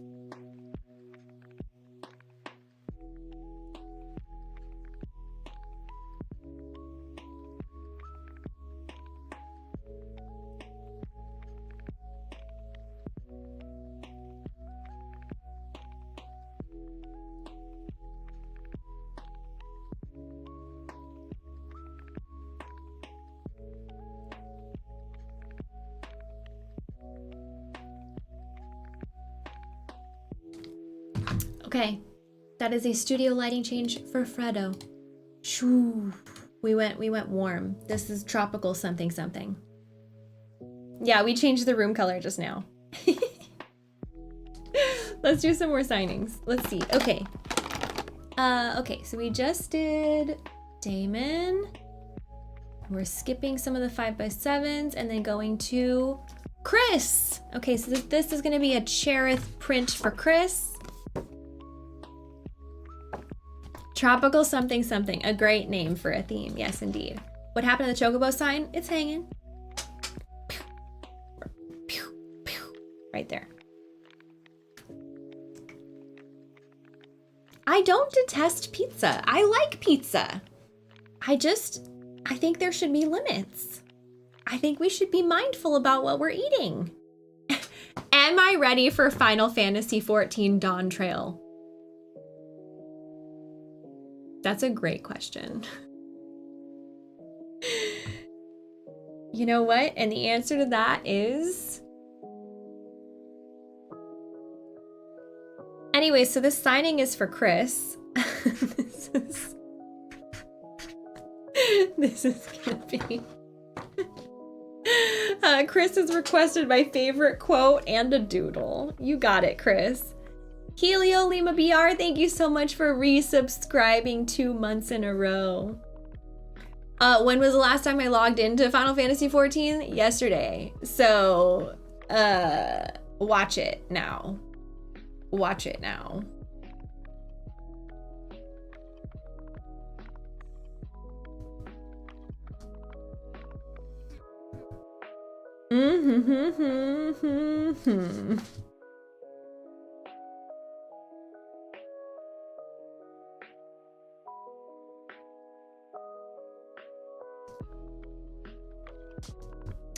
Okay, that is a studio lighting change for Fredo. Shoo. We went warm. This is tropical something something. Yeah, we changed the room color just now. Let's do some more signings. Let's see. Okay. Okay, so we just did Damon. We're skipping some of the 5x7s and then going to Chris. Okay, so this is gonna be a Cherith print for Chris. Tropical something something, a great name for a theme, yes indeed. What happened to the Chocobo sign? It's hanging. Right there. I don't detest pizza. I like pizza. I think there should be limits. I think we should be mindful about what we're eating. Am I ready for Final Fantasy XIV Dawn Trail? That's a great question. You know what? And the answer to that is... Anyway, so this signing is for Chris. This is gonna be... Chris has requested my favorite quote and a doodle. You got it, Chris. Helio Lima BR, thank you so much for resubscribing 2 months in a row. When was the last time I logged into Final Fantasy XIV? Yesterday. So, watch it now. Watch it now.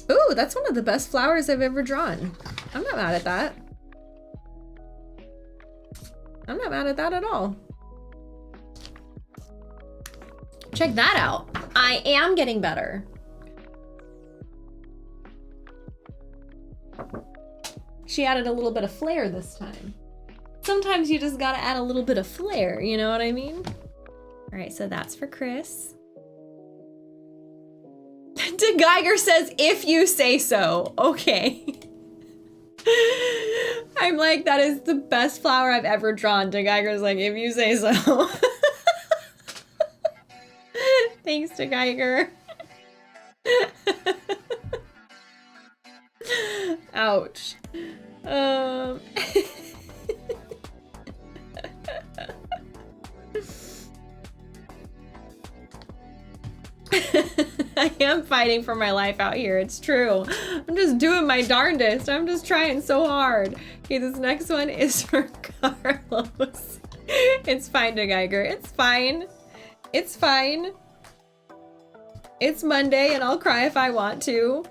Ooh, that's one of the best flowers I've ever drawn. I'm not mad at that. I'm not mad at that at all. Check that out. I am getting better. She added a little bit of flair this time. Sometimes you just gotta add a little bit of flair, you know what I mean? All right, so that's for Chris. De Geiger says, if you say so. Okay. I'm like, that is the best flower I've ever drawn. De Geiger's like, if you say so. Thanks, De Geiger. Ouch. I am fighting for my life out here, it's true. I'm just doing my darndest. I'm just trying so hard. Okay, this next one is for Carlos. It's fine, De Geiger. It's fine. It's fine. It's Monday and I'll cry if I want to.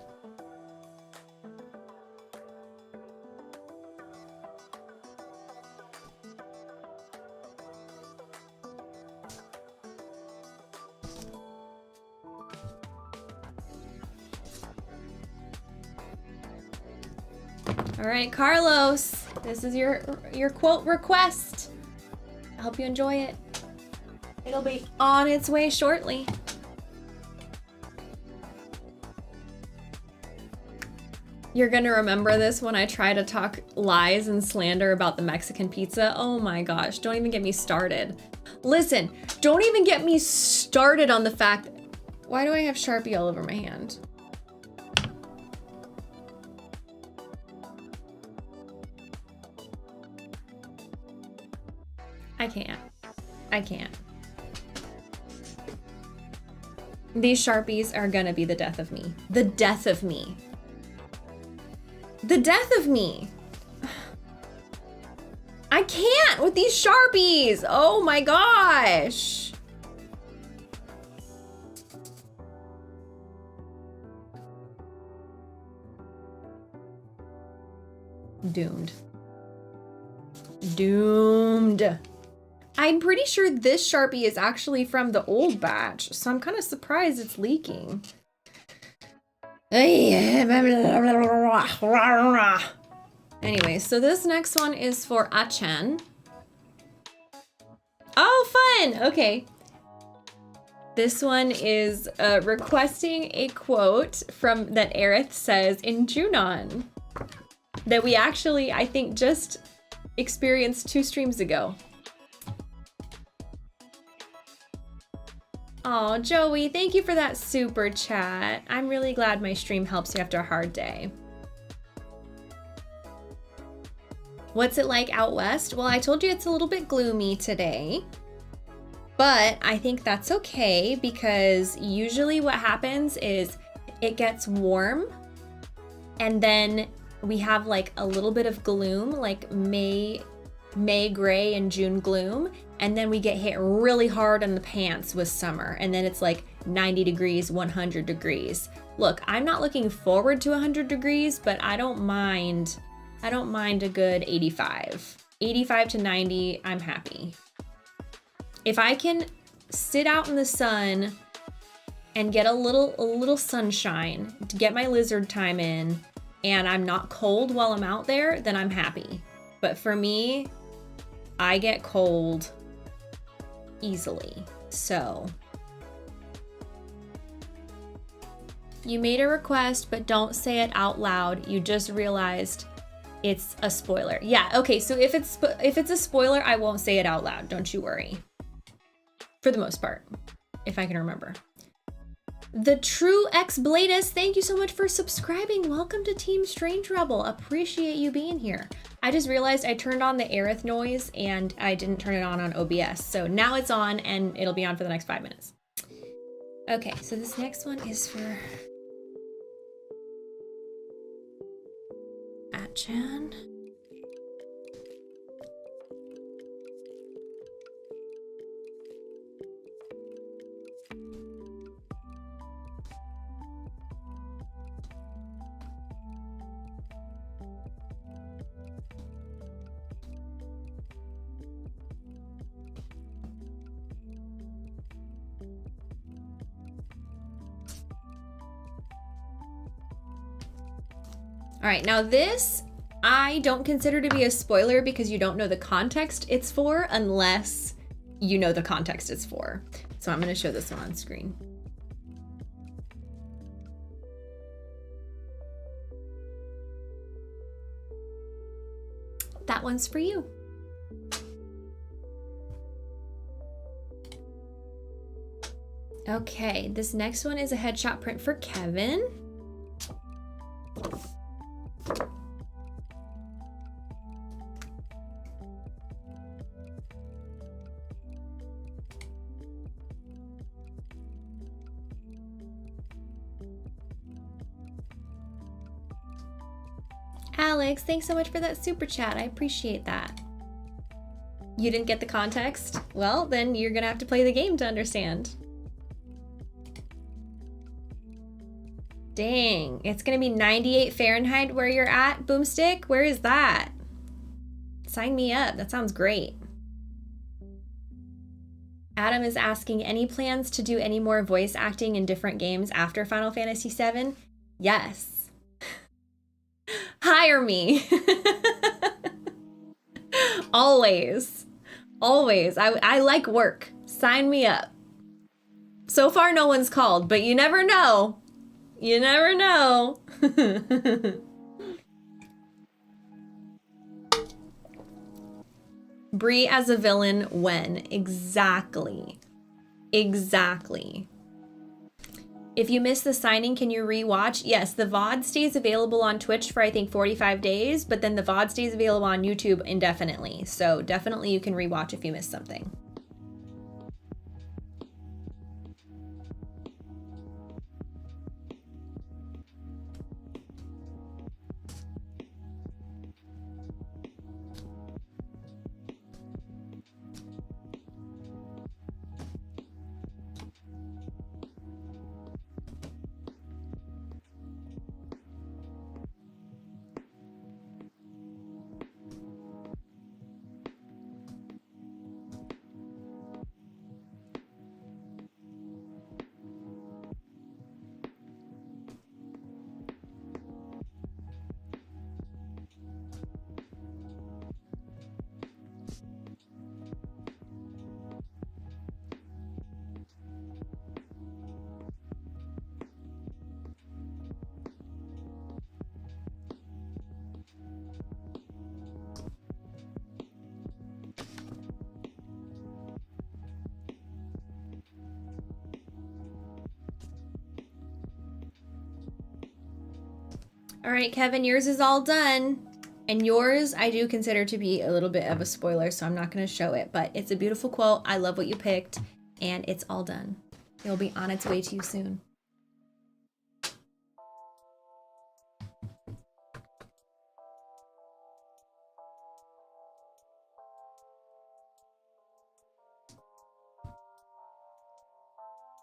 All right, Carlos, this is your quote request. I hope you enjoy it. It'll be on its way shortly. You're gonna remember this when I try to talk lies and slander about the Mexican pizza. Oh my gosh, don't even get me started. Listen, don't even get me started on the fact, why do I have Sharpie all over my hand? I can't. These Sharpies are gonna be the death of me. The death of me. The death of me. I can't with these Sharpies. Oh my gosh. Doomed. Doomed. I'm pretty sure this Sharpie is actually from the old batch, so I'm kind of surprised it's leaking. Anyway, so this next one is for Achan. Oh, fun! Okay. This one is requesting a quote from that Aerith says in Junon that we actually, I think, just experienced 2 streams ago. Oh, Joey, thank you for that super chat. I'm really glad my stream helps you after a hard day. What's it like out west? Well, I told you it's a little bit gloomy today, but I think that's okay because usually what happens is it gets warm and then we have like a little bit of gloom, like May gray and June gloom, and then we get hit really hard in the pants with summer, and then it's like 90 degrees, 100 degrees. Look, I'm not looking forward to 100 degrees, but I don't mind a good 85. 85 to 90, I'm happy. If I can sit out in the sun and get a little sunshine to get my lizard time in, and I'm not cold while I'm out there, then I'm happy. But for me, I get cold easily, so. You made a request, but don't say it out loud. You just realized it's a spoiler. Yeah, okay, so if it's a spoiler, I won't say it out loud, don't you worry. For the most part, if I can remember. The True X Bladus, thank you so much for subscribing. Welcome to Team Strange Rebel. Appreciate you being here. I just realized I turned on the Aerith noise and I didn't turn it on OBS. So now it's on and it'll be on for the next 5 minutes. Okay, so this next one is for Achan. All right, now this I don't consider to be a spoiler because you don't know the context it's for unless you know the context it's for. So I'm gonna show this one on screen. That one's for you. Okay, this next one is a headshot print for Kevin. Alex, thanks so much for that super chat. I appreciate that. You didn't get the context? Well, then you're gonna have to play the game to understand. Dang, it's gonna be 98 Fahrenheit where you're at, Boomstick? Where is that? Sign me up, that sounds great. Adam is asking, any plans to do any more voice acting in different games after Final Fantasy VII? Yes. Hire me. Always. Always. I like work. Sign me up. So far, no one's called, but you never know. You never know. Bree as a villain when? Exactly. Exactly. If you miss the signing, can you rewatch? Yes, the VOD stays available on Twitch for I think 45 days, but then the VOD stays available on YouTube indefinitely. So definitely you can rewatch if you miss something. All right, Kevin, yours is all done. And yours, I do consider to be a little bit of a spoiler, so I'm not going to show it. But it's a beautiful quote. I love what you picked. And it's all done. It'll be on its way to you soon.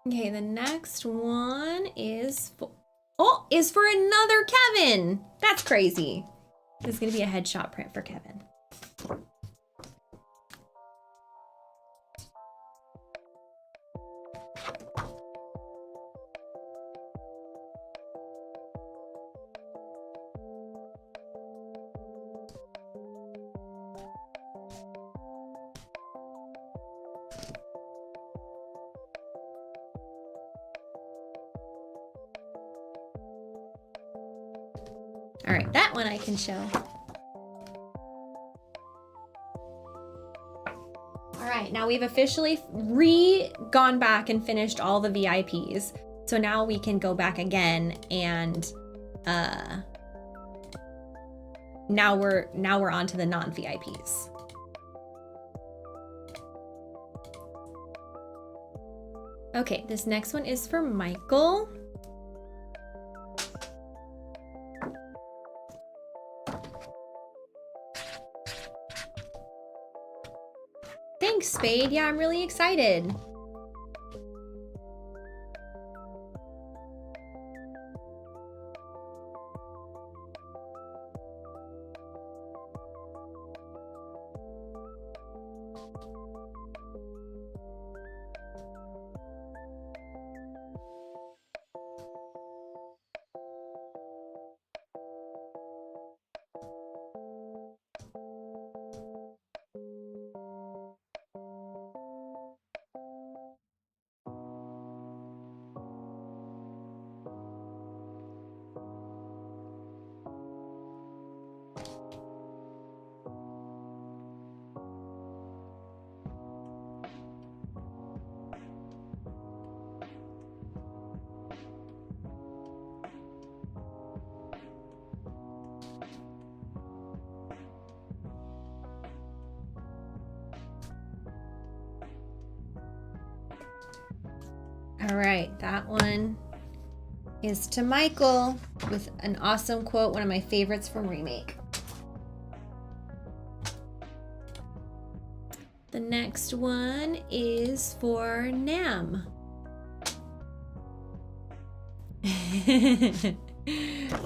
Okay, the next one is for another Kevin. That's crazy. This is gonna be a headshot print for Kevin. All right, that one I can show. All right, now we've officially gone back and finished all the VIPs. So now we can go back again and now we're on to the non-VIPs. Okay, this next one is for Michael. Thanks, Spade. Yeah, I'm really excited. All right, that one is to Michael with an awesome quote, one of my favorites from Remake. The next one is for Nam.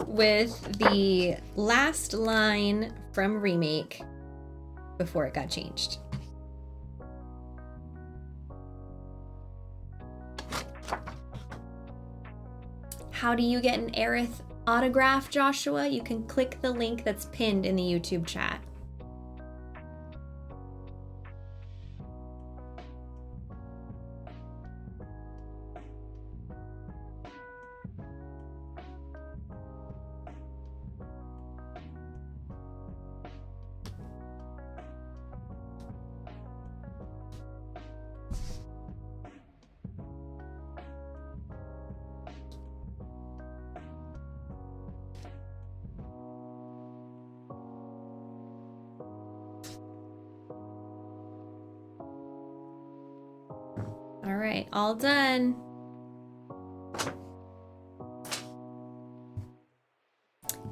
with the last line from Remake before it got changed. How do you get an Aerith autograph, Joshua? You can click the link that's pinned in the YouTube chat. All right, all done.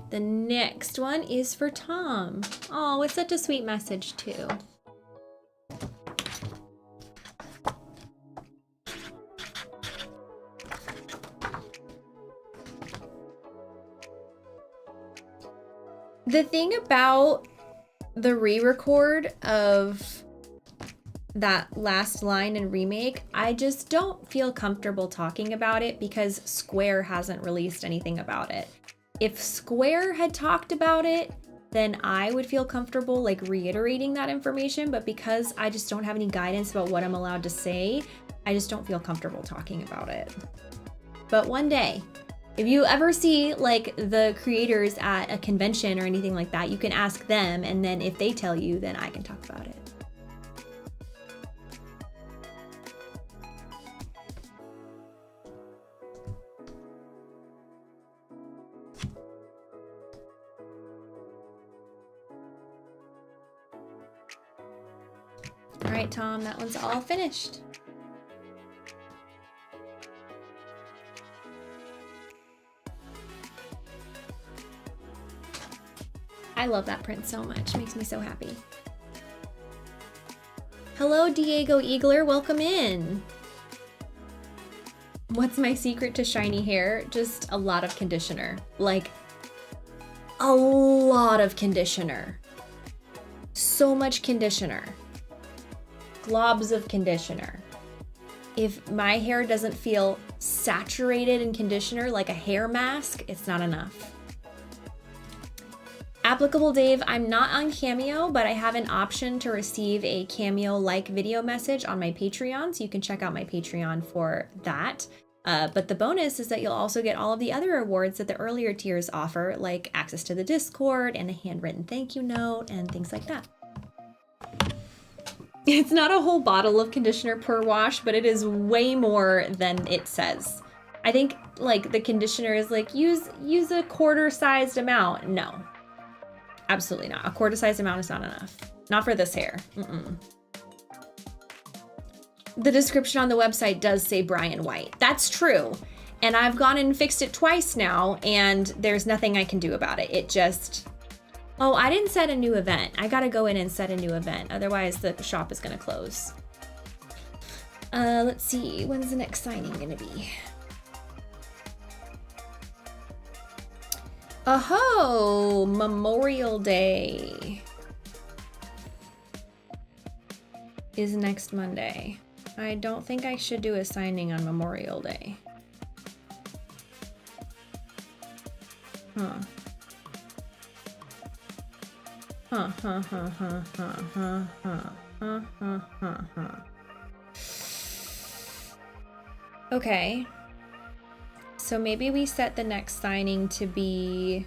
The next one is for Tom. Oh, it's such a sweet message too. The thing about the re-record of that last line in Remake, I just don't feel comfortable talking about it because Square hasn't released anything about it. If Square had talked about it, then I would feel comfortable like reiterating that information, but because I just don't have any guidance about what I'm allowed to say, I just don't feel comfortable talking about it. But one day, if you ever see like the creators at a convention or anything like that, you can ask them, and then if they tell you, then I can talk about it. All right, Tom, that one's all finished. I love that print so much. It makes me so happy. Hello, Diego Eagler. Welcome in. What's my secret to shiny hair? Just a lot of conditioner. Like, a lot of conditioner. So much conditioner. Globs of conditioner. If my hair doesn't feel saturated in conditioner like a hair mask, it's not enough. Applicable Dave, I'm not on Cameo, but I have an option to receive a Cameo-like video message on my Patreon, so you can check out my Patreon for that. But the bonus is that you'll also get all of the other rewards that the earlier tiers offer, like access to the Discord and a handwritten thank you note and things like that. It's not a whole bottle of conditioner per wash, but it is way more than it says. I think like the conditioner is like, use a quarter-sized amount. No, absolutely not. A quarter-sized amount is not enough. Not for this hair. The description on the website does say Brian White. That's true. And I've gone and fixed it twice now, and there's nothing I can do about it. It just... Oh, I didn't set a new event. I gotta go in and set a new event. Otherwise, the shop is gonna close. Let's see. When's the next signing gonna be? Oh, Memorial Day is next Monday. I don't think I should do a signing on Memorial Day. Huh. Okay. So maybe we set the next signing to be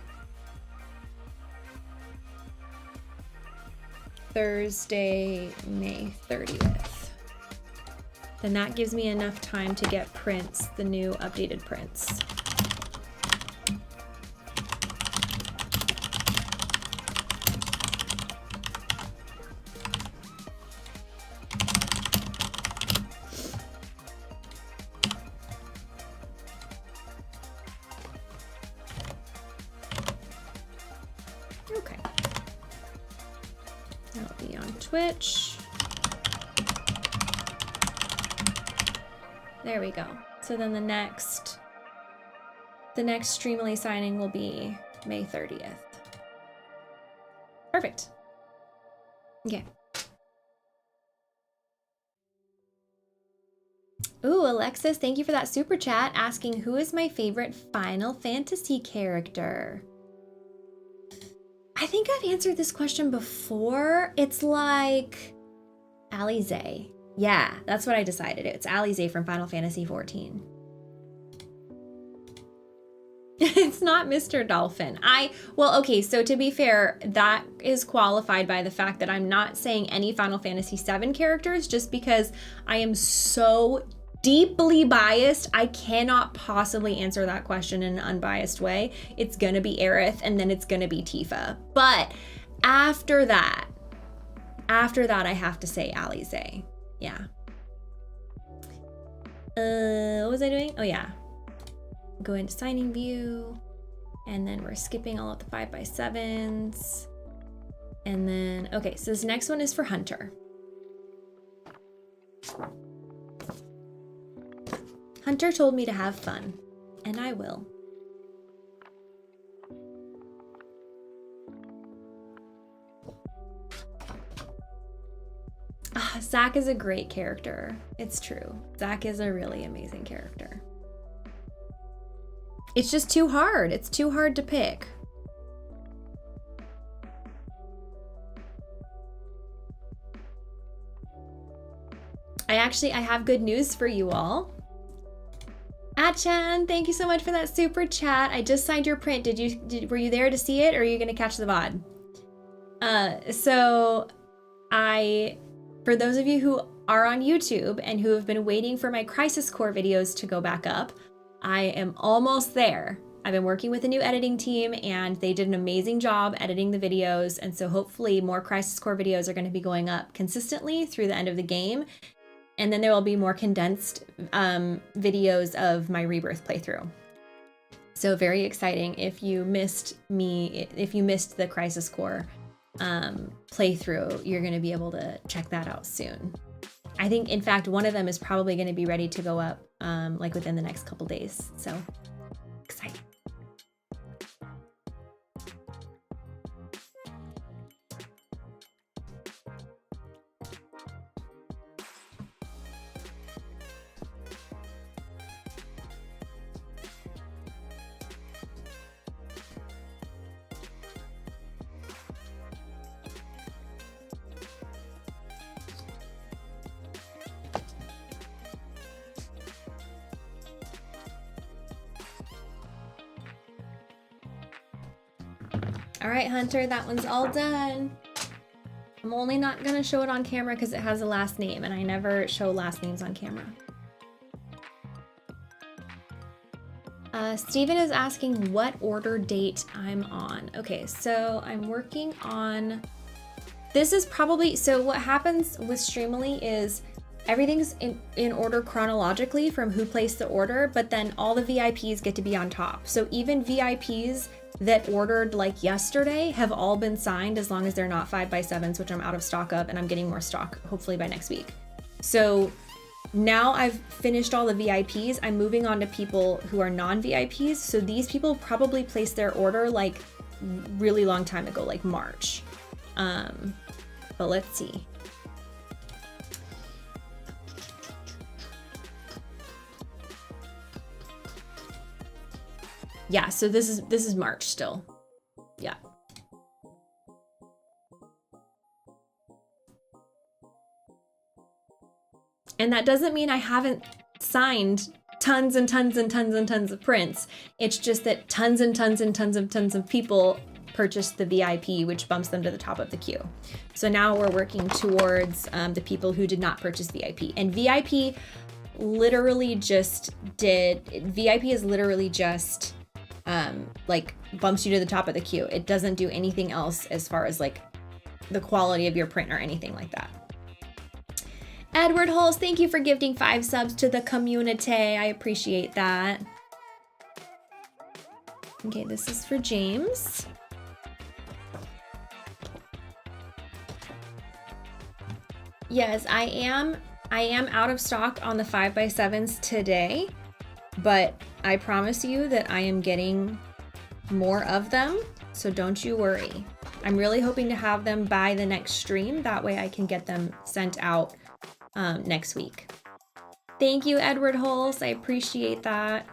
Thursday, May 30th. Then that gives me enough time to get prints, the new updated prints. Okay. That'll be on Twitch. There we go. So then the next The next Streamily signing will be May 30th. Perfect. Okay. Ooh, Alexis, thank you for that super chat asking who is my favorite Final Fantasy character. I think I've answered this question before. It's like Alize. Yeah, that's what I decided. It's Alize from Final Fantasy XIV. It's not Mr. Dolphin. Well, okay, so to be fair, that is qualified by the fact that I'm not saying any Final Fantasy VII characters just because I am so deeply biased. I cannot possibly answer that question in an unbiased way. It's gonna be Aerith and then it's gonna be Tifa. But after that, I have to say Alize. Yeah. What was I doing? Oh yeah. Go into signing view, and then we're skipping all of the 5x7s. And then, okay, so this next one is for Hunter. Hunter told me to have fun, and I will. Zack is a great character. It's true. Zack is a really amazing character. It's just too hard. It's too hard to pick. I have good news for you all. Achan, thank you so much for that super chat. I just signed your print. Were you there to see it, or are you gonna catch the VOD? For those of you who are on YouTube and who have been waiting for my Crisis Core videos to go back up, I am almost there. I've been working with a new editing team and they did an amazing job editing the videos. And so hopefully more Crisis Core videos are going to be going up consistently through the end of the game. And then there will be more condensed videos of my Rebirth playthrough. So very exciting. If you missed the Crisis Core playthrough, you're going to be able to check that out soon. I think, in fact, one of them is probably going to be ready to go up like within the next couple days. So exciting. All right, Hunter, that one's all done. I'm only not gonna show it on camera because it has a last name and I never show last names on camera. Steven is asking what order date I'm on. Okay, so I'm working on, this is probably, so what happens with Streamily is everything's in order chronologically from who placed the order, but then all the VIPs get to be on top. So even VIPs that ordered like yesterday have all been signed as long as they're not 5x7s, which I'm out of stock of, and I'm getting more stock hopefully by next week. So now I've finished all the VIPs, I'm moving on to people who are non-VIPs. So these people probably placed their order like really long time ago, like March. But let's see. Yeah, so this is March still. Yeah. And that doesn't mean I haven't signed tons and tons and tons and tons of prints. It's just that tons and tons and tons of people purchased the VIP, which bumps them to the top of the queue. So now we're working towards the people who did not purchase VIP. And VIP literally just VIP is literally just like bumps you to the top of the queue. It doesn't do anything else as far as like the quality of your print or anything like that. Edward Hulse, thank you for gifting 5 subs to the community. I appreciate that. Okay, this is for James. Yes, I am out of stock on the 5x7s today, but I promise you that I am getting more of them, so don't you worry. I'm really hoping to have them by the next stream. That way I can get them sent out next week. Thank you, Edward Hulse. I appreciate that.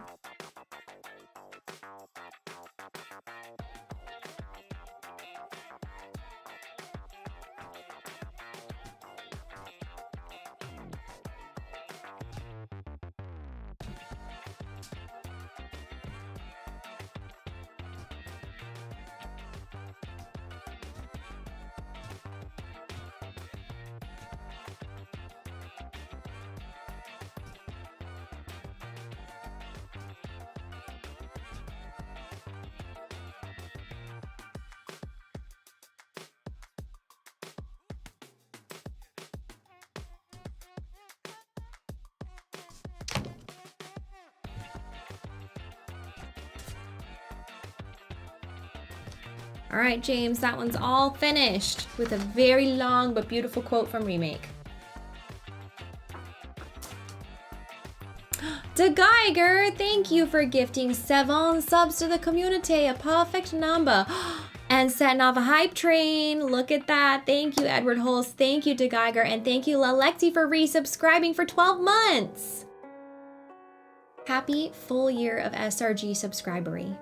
All right, James, that one's all finished with a very long but beautiful quote from Remake. De Geiger, thank you for gifting 7 subs to the community, a perfect number. And setting off a hype train. Look at that. Thank you, Edward Hulse. Thank you, De Geiger. And thank you, Lalexi, for resubscribing for 12 months. Happy full year of SRG subscribery.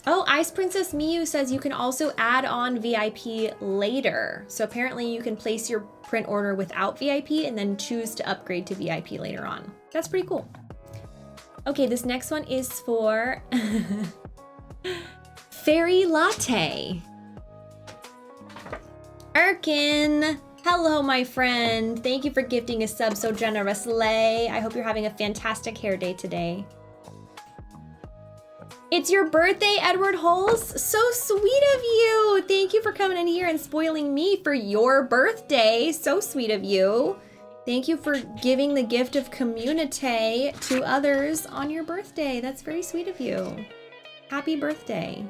Oh, Ice Princess Miyu says you can also add on VIP later. So apparently you can place your print order without VIP and then choose to upgrade to VIP later on. That's pretty cool. Okay, this next one is for Fairy Latte. Erkin, hello my friend. Thank you for gifting a sub so generously. I hope you're having a fantastic hair day today. It's your birthday, Edward Hulse. So sweet of you. Thank you for coming in here and spoiling me for your birthday. So sweet of you. Thank you for giving the gift of community to others on your birthday. That's very sweet of you. Happy birthday.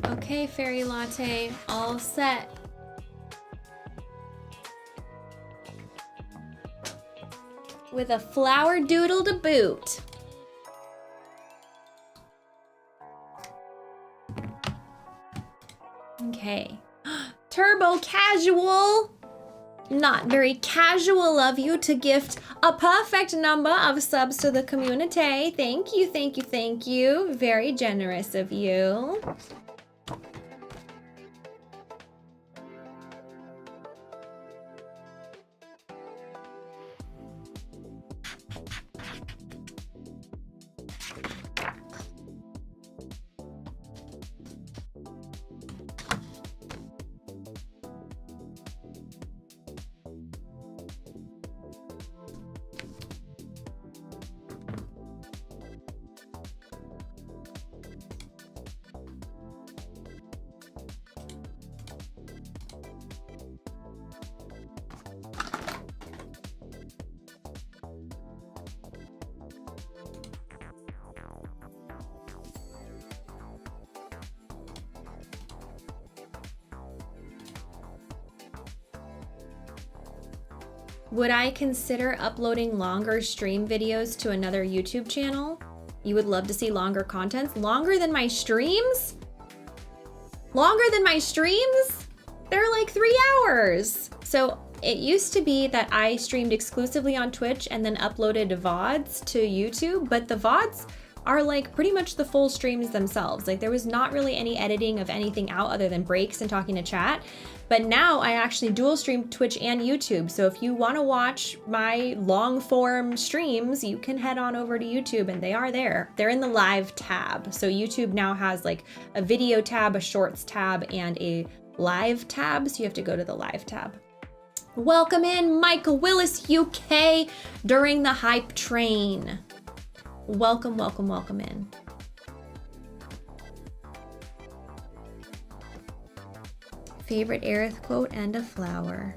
Okay, Fairy Latte, all set. With a flower doodle to boot. Okay. Turbo Casual! Not very casual of you to gift a perfect number of subs to the community. Thank you, thank you, thank you. Very generous of you. Would I consider uploading longer stream videos to another YouTube channel? You would love to see longer content? Longer than my streams? Longer than my streams? They're like 3 hours. So it used to be that I streamed exclusively on Twitch and then uploaded VODs to YouTube, but the VODs are like pretty much the full streams themselves. Like there was not really any editing of anything out other than breaks and talking to chat. But now I actually dual stream Twitch and YouTube. So if you want to watch my long form streams, you can head on over to YouTube and they are there. They're in the live tab. So YouTube now has like a video tab, a shorts tab, and a live tab. So you have to go to the live tab. Welcome in Michael Willis, UK, during the hype train. Welcome, welcome, welcome in. Favorite Aerith quote and a flower.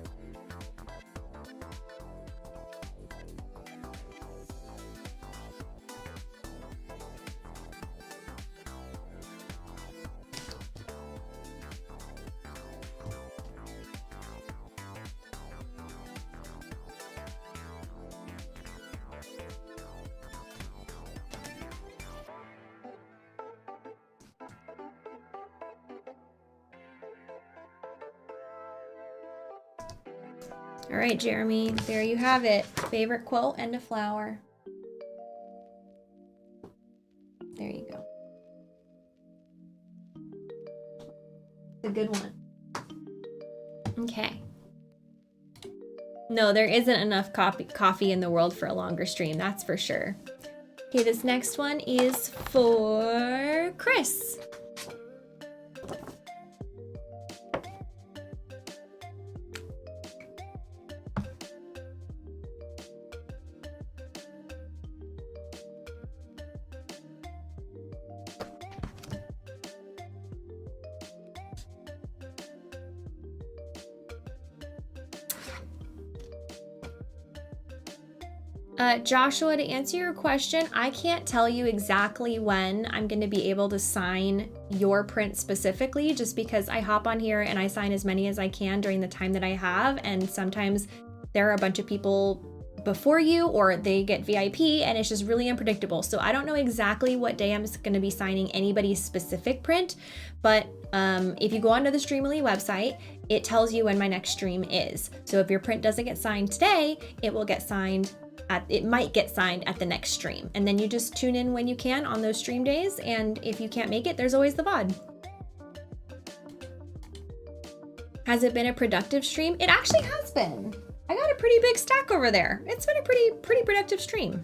All right, Jeremy, there you have it. Favorite quote and a flower. There you go. It's a good one. Okay. No, there isn't enough coffee in the world for a longer stream, that's for sure. Okay, this next one is for Chris. Joshua, to answer your question, I can't tell you exactly when I'm going to be able to sign your print specifically, just because I hop on here and I sign as many as I can during the time that I have, and sometimes there are a bunch of people before you or they get VIP and it's just really unpredictable. So I don't know exactly what day I'm going to be signing anybody's specific print, but if you go onto the Streamily website, it tells you when my next stream is. So if your print doesn't get signed today, it will get signed it might get signed at the next stream. And then you just tune in when you can on those stream days. And if you can't make it, there's always the VOD. Has it been a productive stream? It actually has been. I got a pretty big stack over there. It's been a pretty productive stream.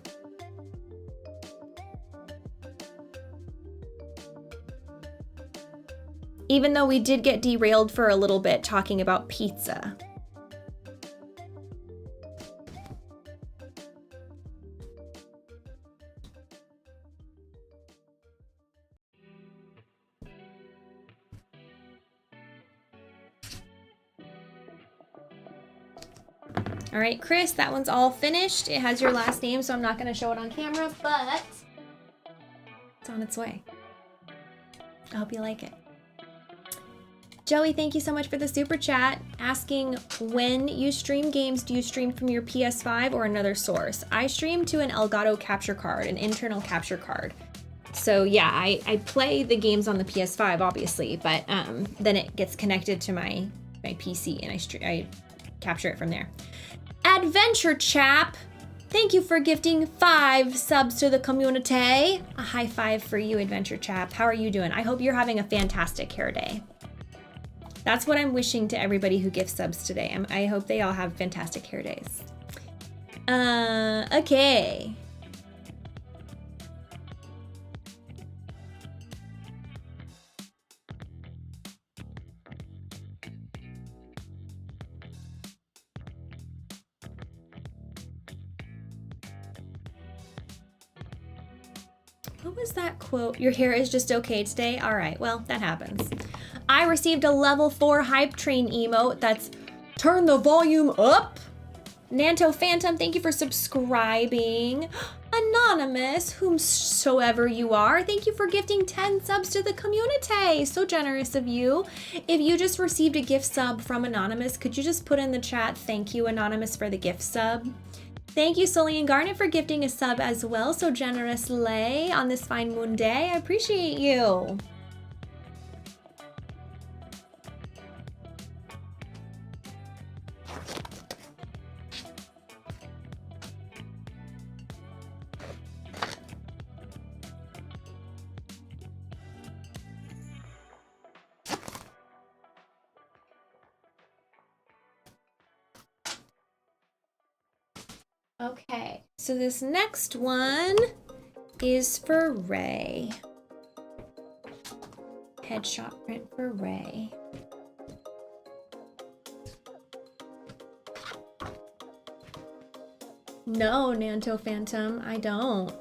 Even though we did get derailed for a little bit talking about pizza. All right, Chris, that one's all finished. It has your last name, so I'm not gonna show it on camera, but it's on its way. I hope you like it. Joey, thank you so much for the super chat. Asking, when you stream games, do you stream from your PS5 or another source? I stream to an Elgato capture card, an internal capture card. So yeah, I play the games on the PS5, obviously, but then it gets connected to my PC and I capture it from there. Adventure Chap, thank you for gifting 5 subs to the community. A high five for you, Adventure Chap. How are you doing? I hope you're having a fantastic hair day. That's what I'm wishing to everybody who gifts subs today. I hope they all have fantastic hair days. Okay. What was that quote? Your hair is just okay today? All right, well, that happens. I received a level 4 hype train emote that's turn the volume up. Nanto Phantom, thank you for subscribing. Anonymous, whomsoever you are, thank you for gifting 10 subs to the community. So generous of you. If you just received a gift sub from Anonymous, could you just put in the chat, thank you, Anonymous, for the gift sub? Thank you, Celine Garnet, for gifting a sub as well. So generously on this fine moon day. I appreciate you. Okay, so this next one is for Ray. Headshot print for Ray. No, Nanto Phantom, I don't.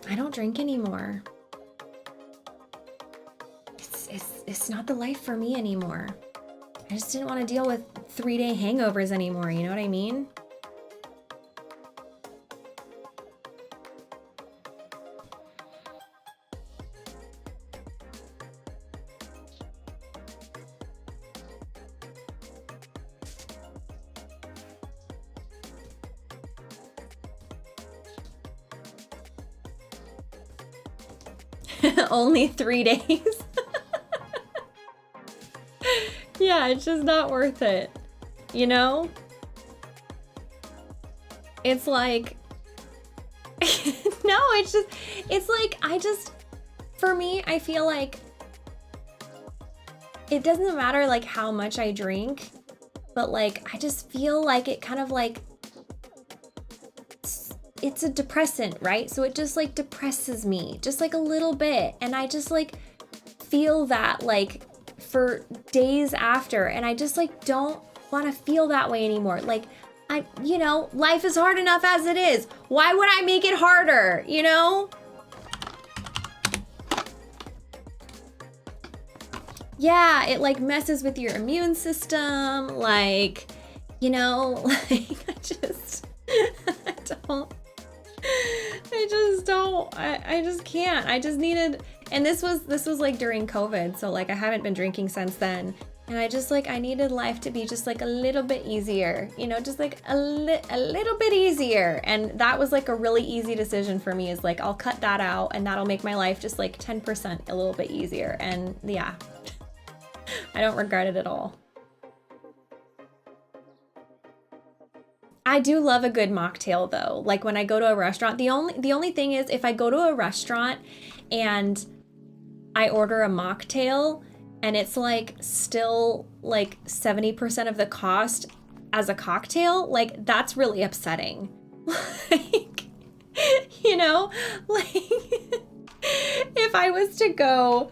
I don't drink anymore. It's not the life for me anymore. I just didn't want to deal with 3-day hangovers anymore, you know what I mean? Only 3 days. Yeah, it's just not worth it. You know? It's like, no, it's like, for me, I feel like it doesn't matter like how much I drink, but like, I just feel like it kind of like, it's a depressant, right? So it just like depresses me just like a little bit. And I just like feel that like for days after, and I just like don't want to feel that way anymore. Like you know, life is hard enough as it is. Why would I make it harder, you know? Yeah, it like messes with your immune system. Like, you know, like I just can't. I just needed, and this was like during COVID, so like I haven't been drinking since then, and I needed life to be just like a little bit easier, you know, just like a little bit easier. And that was like a really easy decision for me, is like I'll cut that out and that'll make my life just like 10% a little bit easier. And yeah, I don't regret it at all. I do love a good mocktail though. Like when I go to a restaurant, the only thing is if I go to a restaurant and I order a mocktail and it's like still like 70% of the cost as a cocktail, like that's really upsetting. Like, you know, like if I was to go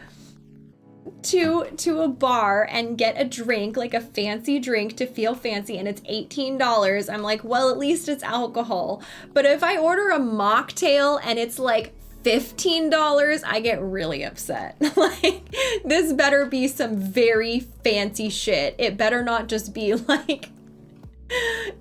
to a bar and get a drink, like a fancy drink to feel fancy, and it's $18, I'm like, well, at least it's alcohol. But if I order a mocktail and it's like $15, I get really upset. Like, this better be some very fancy shit. It better not just be like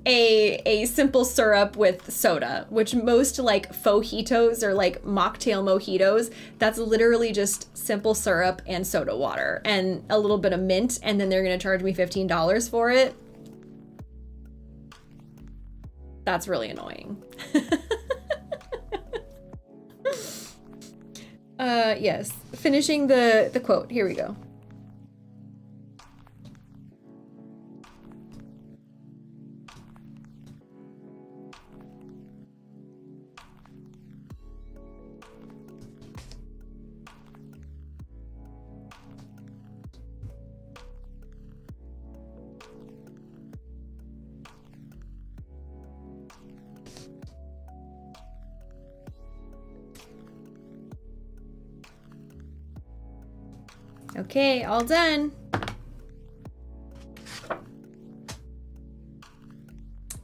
a simple syrup with soda, which most like mojitos or like mocktail mojitos, that's literally just simple syrup and soda water and a little bit of mint, and then they're gonna charge me $15 for it. That's really annoying. Yes, finishing the quote, here we go. Okay, all done.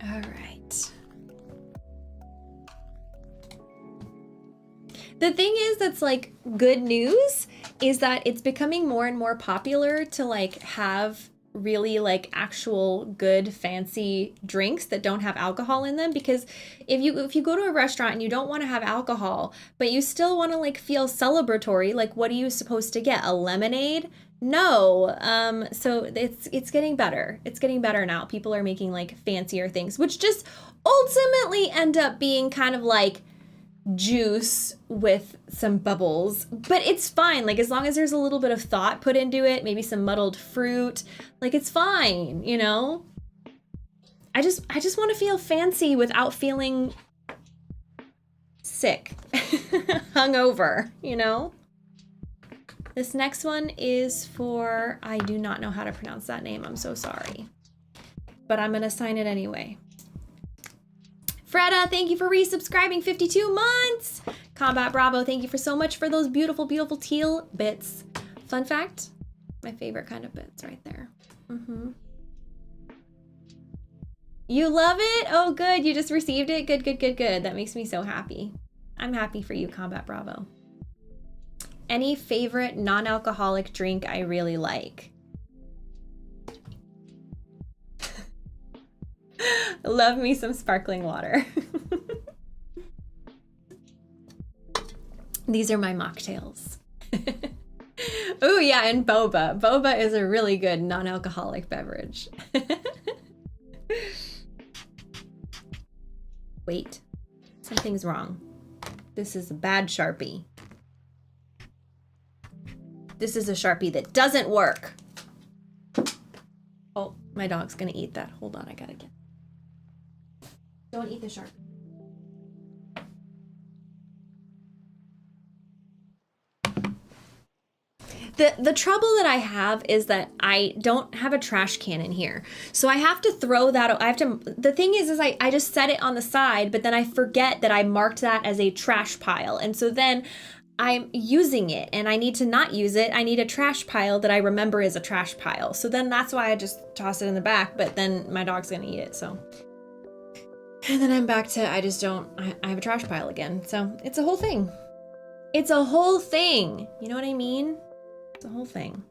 All right. The thing is that's like good news is that it's becoming more and more popular to like have really like actual good fancy drinks that don't have alcohol in them, because if you go to a restaurant and you don't want to have alcohol but you still want to like feel celebratory, like what are you supposed to get? A lemonade? No. So it's getting better. It's getting better now. People are making like fancier things, which just ultimately end up being kind of like juice with some bubbles, but it's fine. Like as long as there's a little bit of thought put into it, maybe some muddled fruit, like it's fine, you know? I just want to feel fancy without feeling sick, hungover, you know? This next one is for, I do not know how to pronounce that name. I'm so sorry, but I'm going to sign it anyway. Freda, thank you for resubscribing 52 months. Combat Bravo, thank you for so much for those beautiful, beautiful teal bits. Fun fact, my favorite kind of bits right there. You love it? Oh, good. You just received it? Good, good, good, good. That makes me so happy. I'm happy for you, Combat Bravo. Any favorite non-alcoholic drink I really like? Love me some sparkling water. These are my mocktails. Oh yeah, and boba. Boba is a really good non-alcoholic beverage. Wait, something's wrong. This is a bad Sharpie. This is a Sharpie that doesn't work. Oh, my dog's gonna eat that. Hold on, I gotta get. Don't eat the Sharpie. The trouble that I have is that I don't have a trash can in here. So I have to throw that, the thing is I just set it on the side, but then I forget that I marked that as a trash pile. And so then I'm using it and I need to not use it. I need a trash pile that I remember is a trash pile. So then that's why I just toss it in the back, but then my dog's gonna eat it, so. And then I'm back to, I have a trash pile again. So it's a whole thing. It's a whole thing. You know what I mean? It's a whole thing.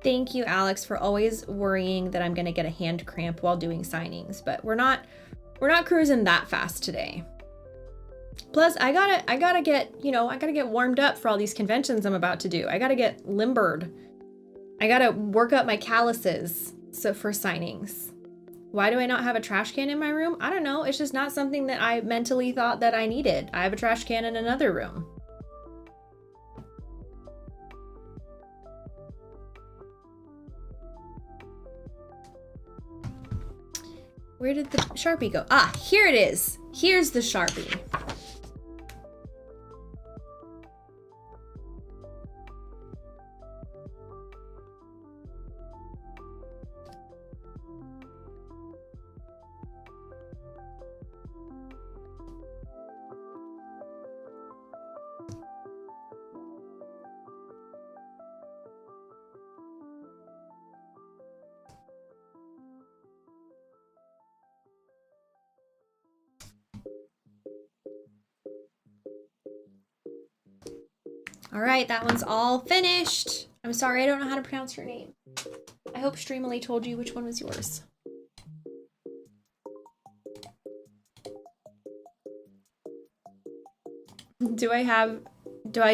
Thank you, Alex, for always worrying that I'm gonna get a hand cramp while doing signings, but we're not cruising that fast today. Plus, I gotta get warmed up for all these conventions I'm about to do. I gotta get limbered. I gotta work up my calluses for signings. Why do I not have a trash can in my room? I don't know. It's just not something that I mentally thought that I needed. I have a trash can in another room. Where did the Sharpie go? Ah, here it is. Here's the Sharpie. All right, that one's all finished. I'm sorry, I don't know how to pronounce your name. I hope Streamily told you which one was yours. Do I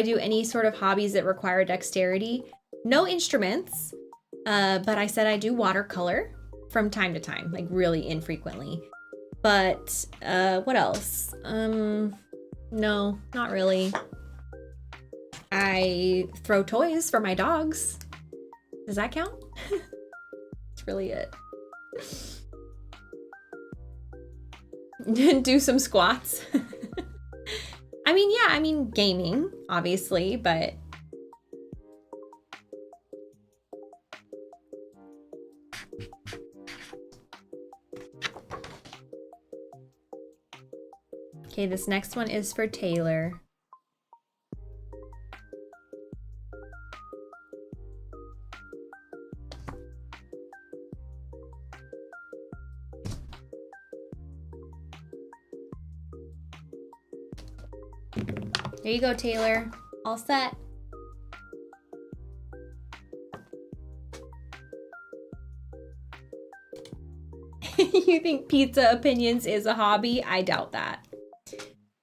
do any sort of hobbies that require dexterity? No instruments, but I said I do watercolor from time to time, like really infrequently. But what else? No, not really. I throw toys for my dogs. Does that count? That's really it. Do some squats. I mean gaming, obviously, but okay, this next one is for Taylor. There you go, Taylor. All set. You think pizza opinions is a hobby? I doubt that.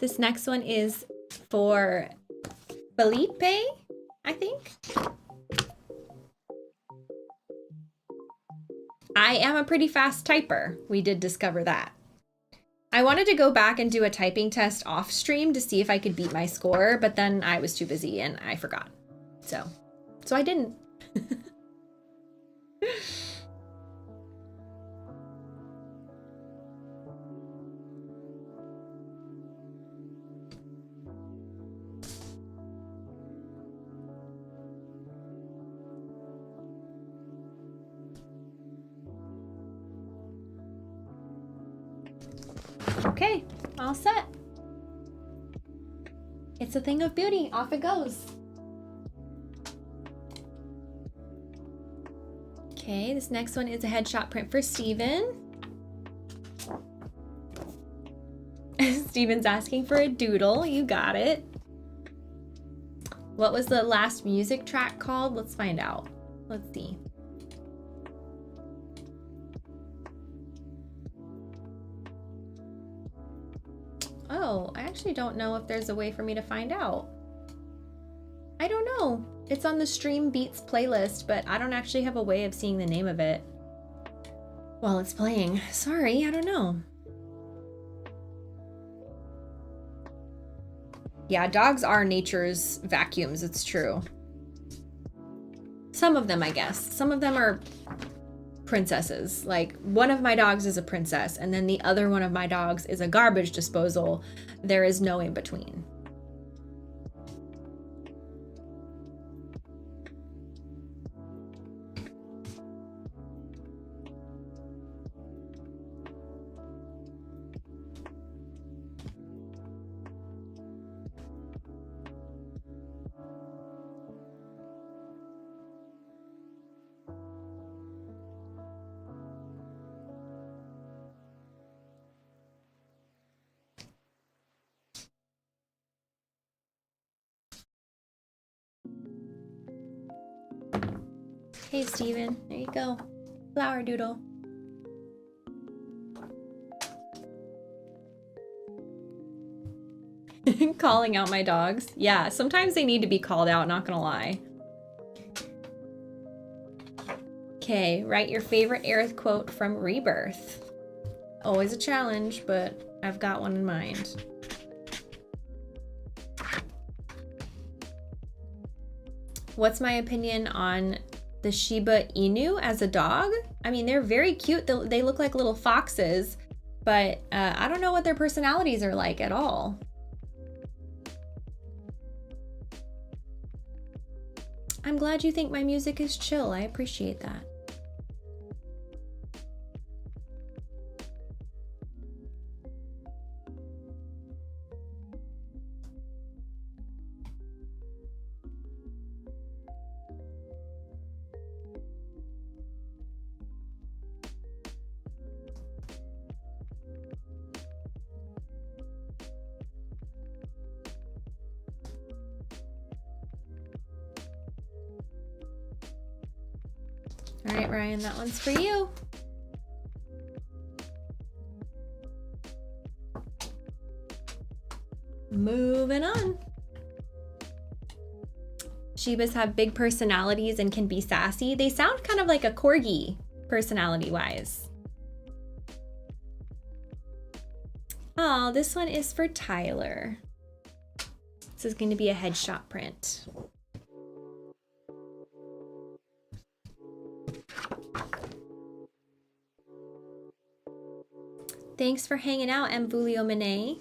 This next one is for Felipe, I think. I am a pretty fast typer. We did discover that. I wanted to go back and do a typing test off stream to see if I could beat my score, but then I was too busy and I forgot. So I didn't. Okay, all set. It's a thing of beauty. Off it goes. Okay, this next one is a headshot print for Steven. Steven's asking for a doodle. You got it. What was the last music track called? Let's find out. Let's see. Oh, I actually don't know if there's a way for me to find out. I don't know. It's on the Stream Beats playlist, but I don't actually have a way of seeing the name of it while it's playing. Sorry, I don't know. Yeah, dogs are nature's vacuums, it's true. Some of them, I guess. Some of them are princesses. Like, one of my dogs is a princess, and then the other one of my dogs is a garbage disposal. There is no in between. Hey, Steven, there you go. Flower doodle. Calling out my dogs. Yeah, sometimes they need to be called out, not gonna lie. Okay, write your favorite Aerith quote from Rebirth. Always a challenge, but I've got one in mind. What's my opinion on the Shiba Inu as a dog? I mean, they're very cute. They look like little foxes, but I don't know what their personalities are like at all. I'm glad you think my music is chill. I appreciate that. All right, Ryan, that one's for you. Moving on. Shibas have big personalities and can be sassy. They sound kind of like a corgi, personality-wise. Oh, this one is for Tyler. This is going to be a headshot print. Thanks for hanging out, Mbulio Mene.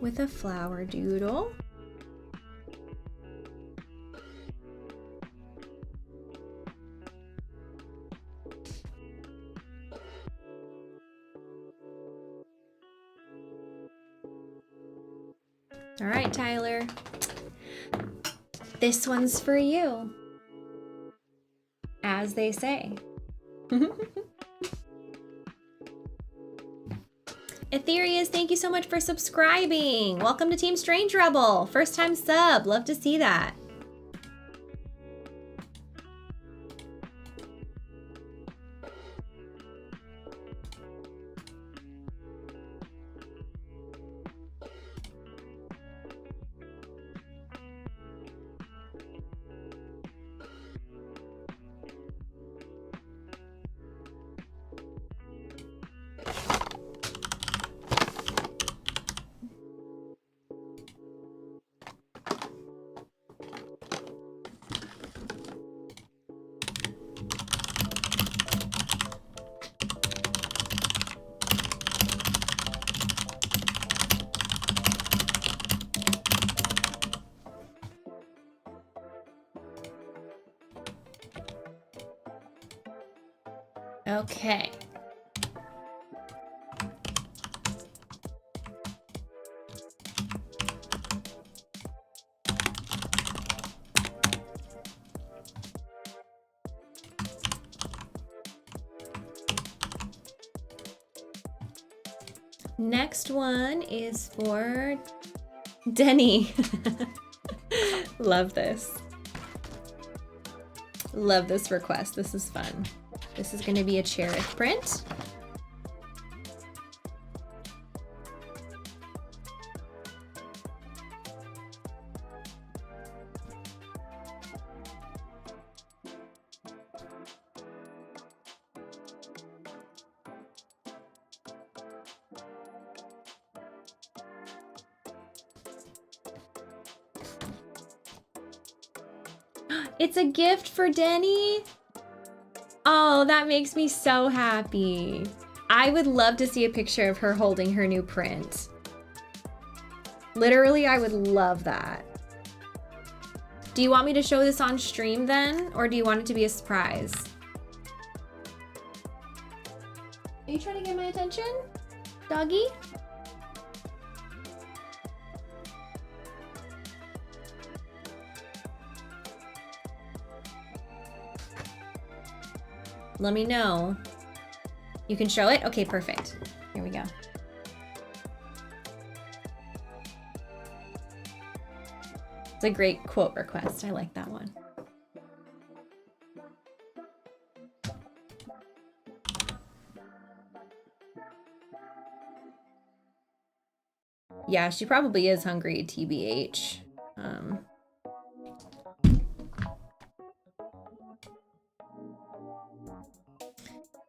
With a flower doodle. All right, Tyler. This one's for you. As they say. Ethereus, thank you so much for subscribing. Welcome to Team Strange Rebel. First time sub. Love to see that. Okay. Next one is for Denny. Love this. Love this request. This is fun. This is going to be a Cherith print. It's a gift for Denny. Oh, that makes me so happy. I would love to see a picture of her holding her new print. Literally, I would love that. Do you want me to show this on stream then? Or do you want it to be a surprise? Are you trying to get my attention, doggy? Let me know. You can show it? Okay, perfect. Here we go. It's a great quote request. I like that one. Yeah, she probably is hungry, TBH.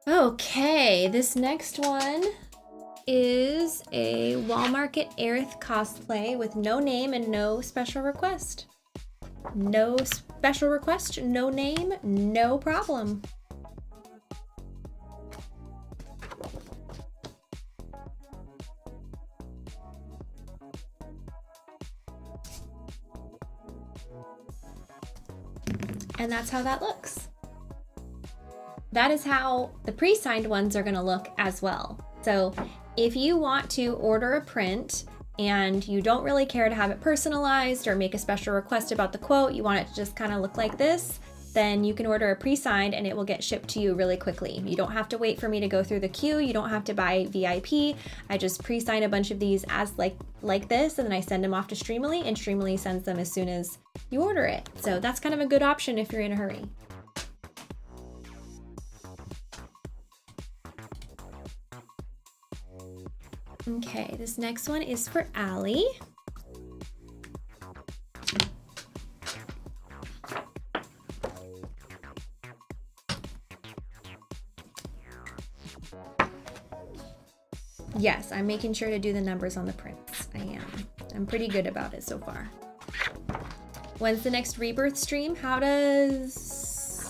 Okay, this next one is a Wall Market Aerith cosplay with no name and no special request. No special request, no name, no problem. And that's how that looks. That is how the pre-signed ones are gonna look as well. So if you want to order a print and you don't really care to have it personalized or make a special request about the quote, you want it to just kind of look like this, then you can order a pre-signed and it will get shipped to you really quickly. You don't have to wait for me to go through the queue. You don't have to buy VIP. I just pre-sign a bunch of these as like this, and then I send them off to Streamily, and Streamily sends them as soon as you order it. So that's kind of a good option if you're in a hurry. Okay, this next one is for Allie. Yes, I'm making sure to do the numbers on the prints. I am. I'm pretty good about it so far. When's the next Rebirth stream? How does...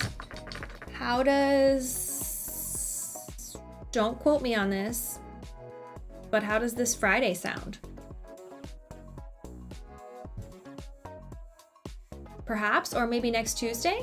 Don't quote me on this. But how does this Friday sound? Perhaps, or maybe next Tuesday?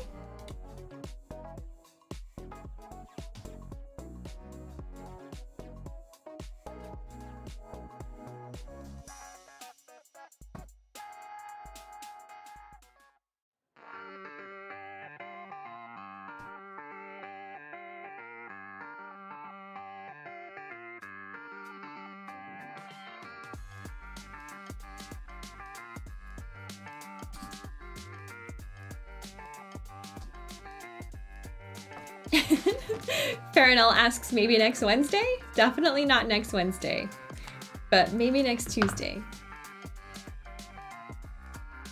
Farinel asks maybe next Wednesday? Definitely not next Wednesday, but maybe next Tuesday.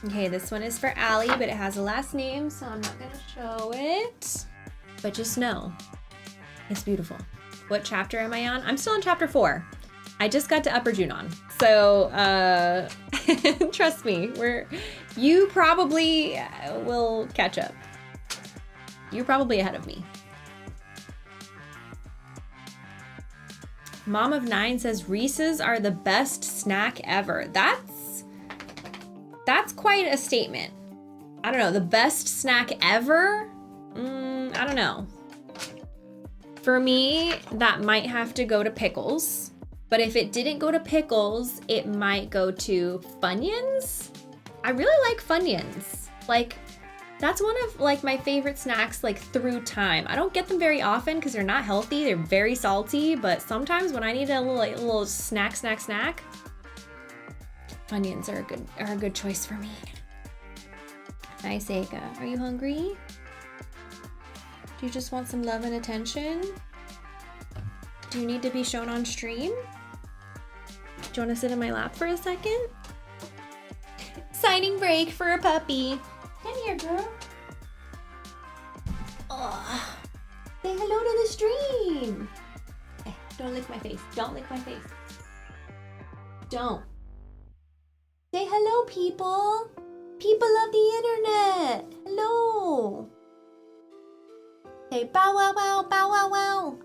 Okay, this one is for Allie, but it has a last name, so I'm not gonna show it. But just know, it's beautiful. What chapter am I on? I'm still in chapter 4. I just got to Upper Junon. So, trust me, you probably will catch up. You're probably ahead of me. Mom of 9 says Reese's are the best snack ever. That's quite a statement. I don't know, the best snack ever? I don't know. For me, that might have to go to pickles. But if it didn't go to pickles, it might go to Funyuns. I really like Funyuns. Like, that's one of like my favorite snacks like through time. I don't get them very often because they're not healthy. They're very salty, but sometimes when I need a little snack, Funyuns are a good choice for me. Nice, Aka. Are you hungry? Do you just want some love and attention? Do you need to be shown on stream? Do you want to sit in my lap for a second? Signing break for a puppy. Come here, girl. Oh, say hello to the stream. Hey, don't lick my face. Don't lick my face. Don't. Say hello, people. People of the internet. Hello. Say bow wow wow, bow wow wow.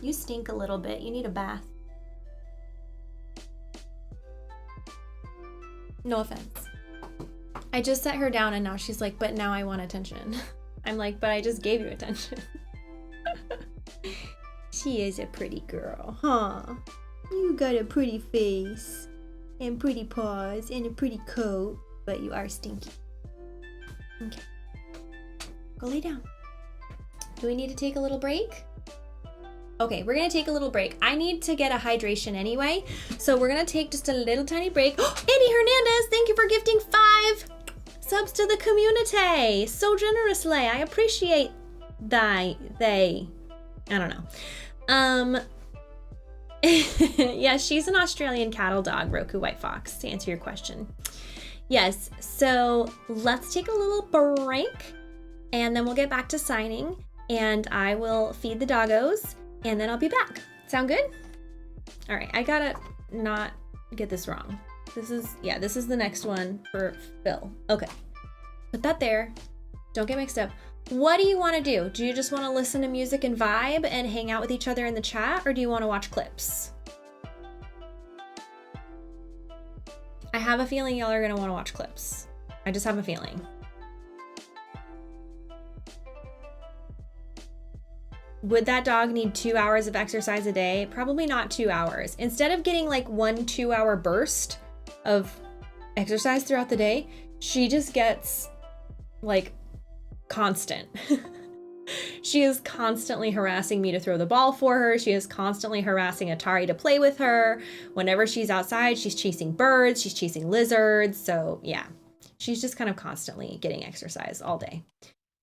You stink a little bit. You need a bath. No offense. I just set her down and now she's like, but now I want attention. I'm like, but I just gave you attention. She is a pretty girl, huh? You got a pretty face and pretty paws and a pretty coat, but you are stinky. Okay. Go lay down. Do we need to take a little break? Okay, we're gonna take a little break. I need to get a hydration anyway, so we're gonna take just a little tiny break. Andy Hernandez, thank you for gifting 5 subs to the community so generously. I appreciate I don't know. Yeah, she's an Australian cattle dog, Roku White Fox, to answer your question. Yes, so let's take a little break and then we'll get back to signing and I will feed the doggos and then I'll be back. Sound good? All right, I gotta not get this wrong. This is the next one for Phil. Okay, put that there. Don't get mixed up. What do you want to do? Do you just want to listen to music and vibe and hang out with each other in the chat, or do you want to watch clips? I have a feeling y'all are going to want to watch clips. I just have a feeling. Would that dog need 2 hours of exercise a day? Probably not 2 hours. Instead of getting like 1 2-hour burst of exercise throughout the day, she just gets like constant. She is constantly harassing me to throw the ball for her. She is constantly harassing Atari to play with her. Whenever she's outside, she's chasing birds, she's chasing lizards. So yeah, she's just kind of constantly getting exercise all day.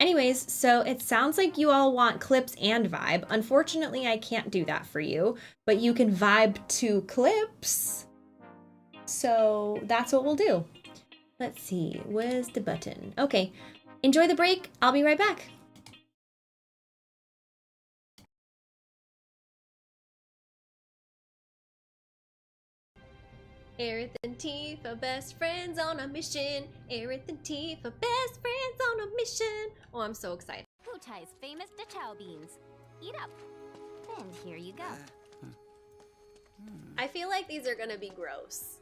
Anyways, so it sounds like you all want clips and vibe. Unfortunately, I can't do that for you, but you can vibe to clips. So that's what we'll do. Let's see, where's the button? Okay, enjoy the break. I'll be right back. Aerith and Tifa, best friends on a mission. Aerith and Tifa, best friends on a mission. Oh, I'm so excited. Hutai's famous cacao beans. Eat up. And here you go. I feel like these are gonna be gross.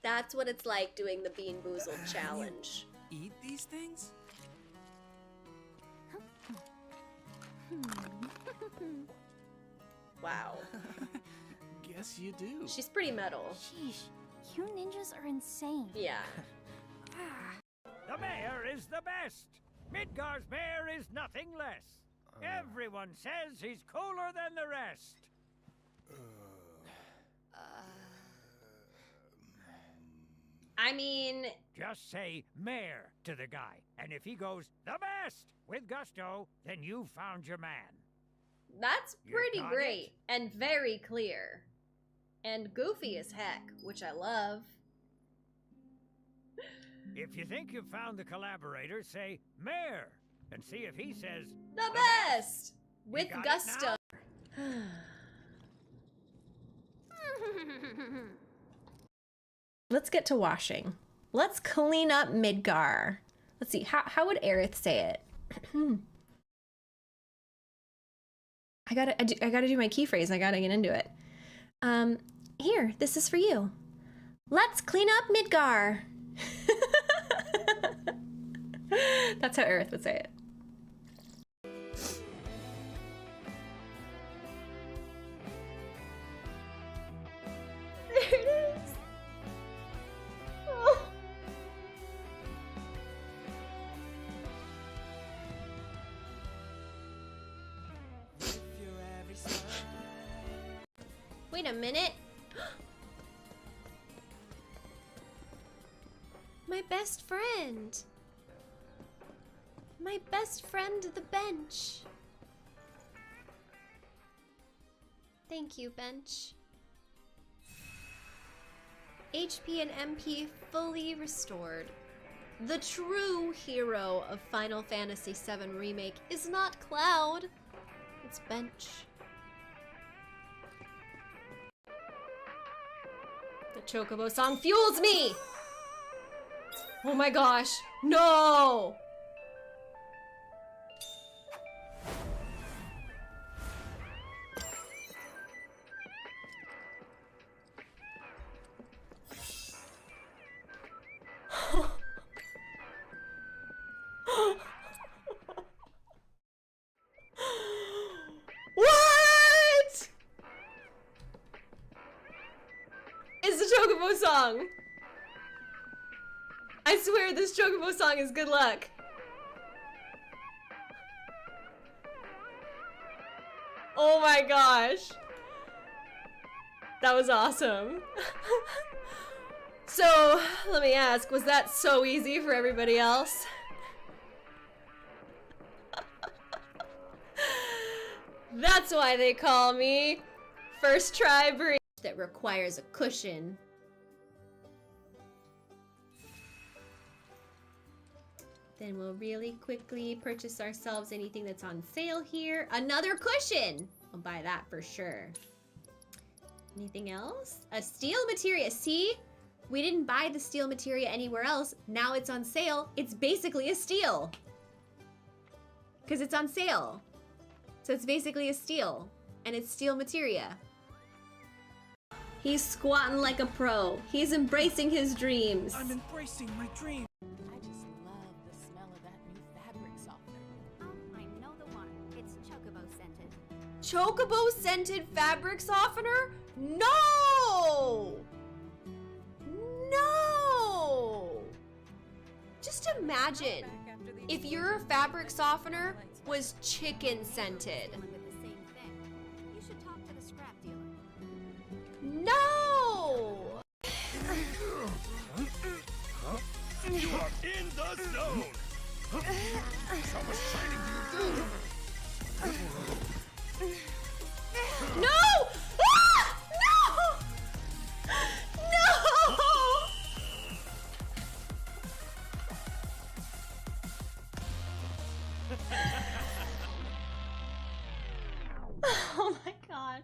That's what it's like doing the Bean Boozled challenge. Eat these things? Wow. Guess you do. She's pretty metal. Sheesh, you ninjas are insane. Yeah. The mayor is the best. Midgar's mayor is nothing less. Everyone says he's cooler than the rest. I mean, Just say mayor to the guy, and if he goes the best with gusto, then you found your man. that's You pretty got great it. and very clear. And goofy as heck, which I love. If you think you've found the collaborator, say mayor, and see if he says The best! With got it gusto. Let's get to washing. Let's clean up Midgar. Let's see, how would Aerith say it? I gotta do my key phrase. I gotta get into it. Here, this is for you. Let's clean up Midgar. That's how Aerith would say it. There it is. Oh. Wait a minute. My best friend. My best friend, the bench. Thank you, bench. HP and MP fully restored. The true hero of Final Fantasy VII Remake is not Cloud, it's Bench. The Chocobo song fuels me! Oh my gosh, no! What? It's the Chocobo song. I swear this Chocobo song is good luck. Oh my gosh. That was awesome. So, let me ask, was that so easy for everybody else? That's why they call me First Try Breeze. That requires a cushion. Then we'll really quickly purchase ourselves anything that's on sale here. Another cushion! I'll buy that for sure. Anything else? A steel materia. See? We didn't buy the steel materia anywhere else. Now it's on sale. It's basically a steal. Because it's on sale. So it's basically a steal. And it's steel materia. He's squatting like a pro. He's embracing his dreams. I'm embracing my dream. I just love the smell of that new fabric softener. Oh, I know the one. It's chocobo scented. Chocobo scented fabric softener? No! No! Just imagine if your fabric softener was chicken scented. With the same thing. You should talk to the scrap dealer. No! You are in the zone. How much training do you do? No! Ah! No! No! Oh my god.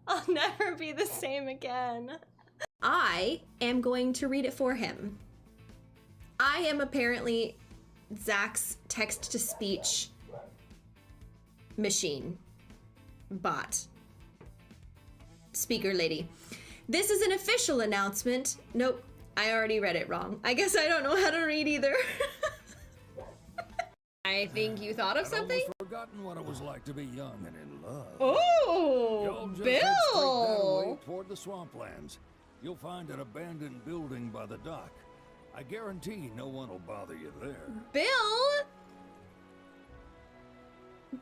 I'll never be the same again. I am going to read it for him. I am apparently Zach's text-to-speech machine. Bot. Speaker lady. This is an official announcement. Nope, I already read it wrong. I guess I don't know how to read either. I think you thought of something? I'd almost forgotten what it was like to be young and in love. Oh, Y'all just head straight that Bill! way toward the swamplands. You'll find an abandoned building by the dock. I guarantee no one will bother you there. Bill?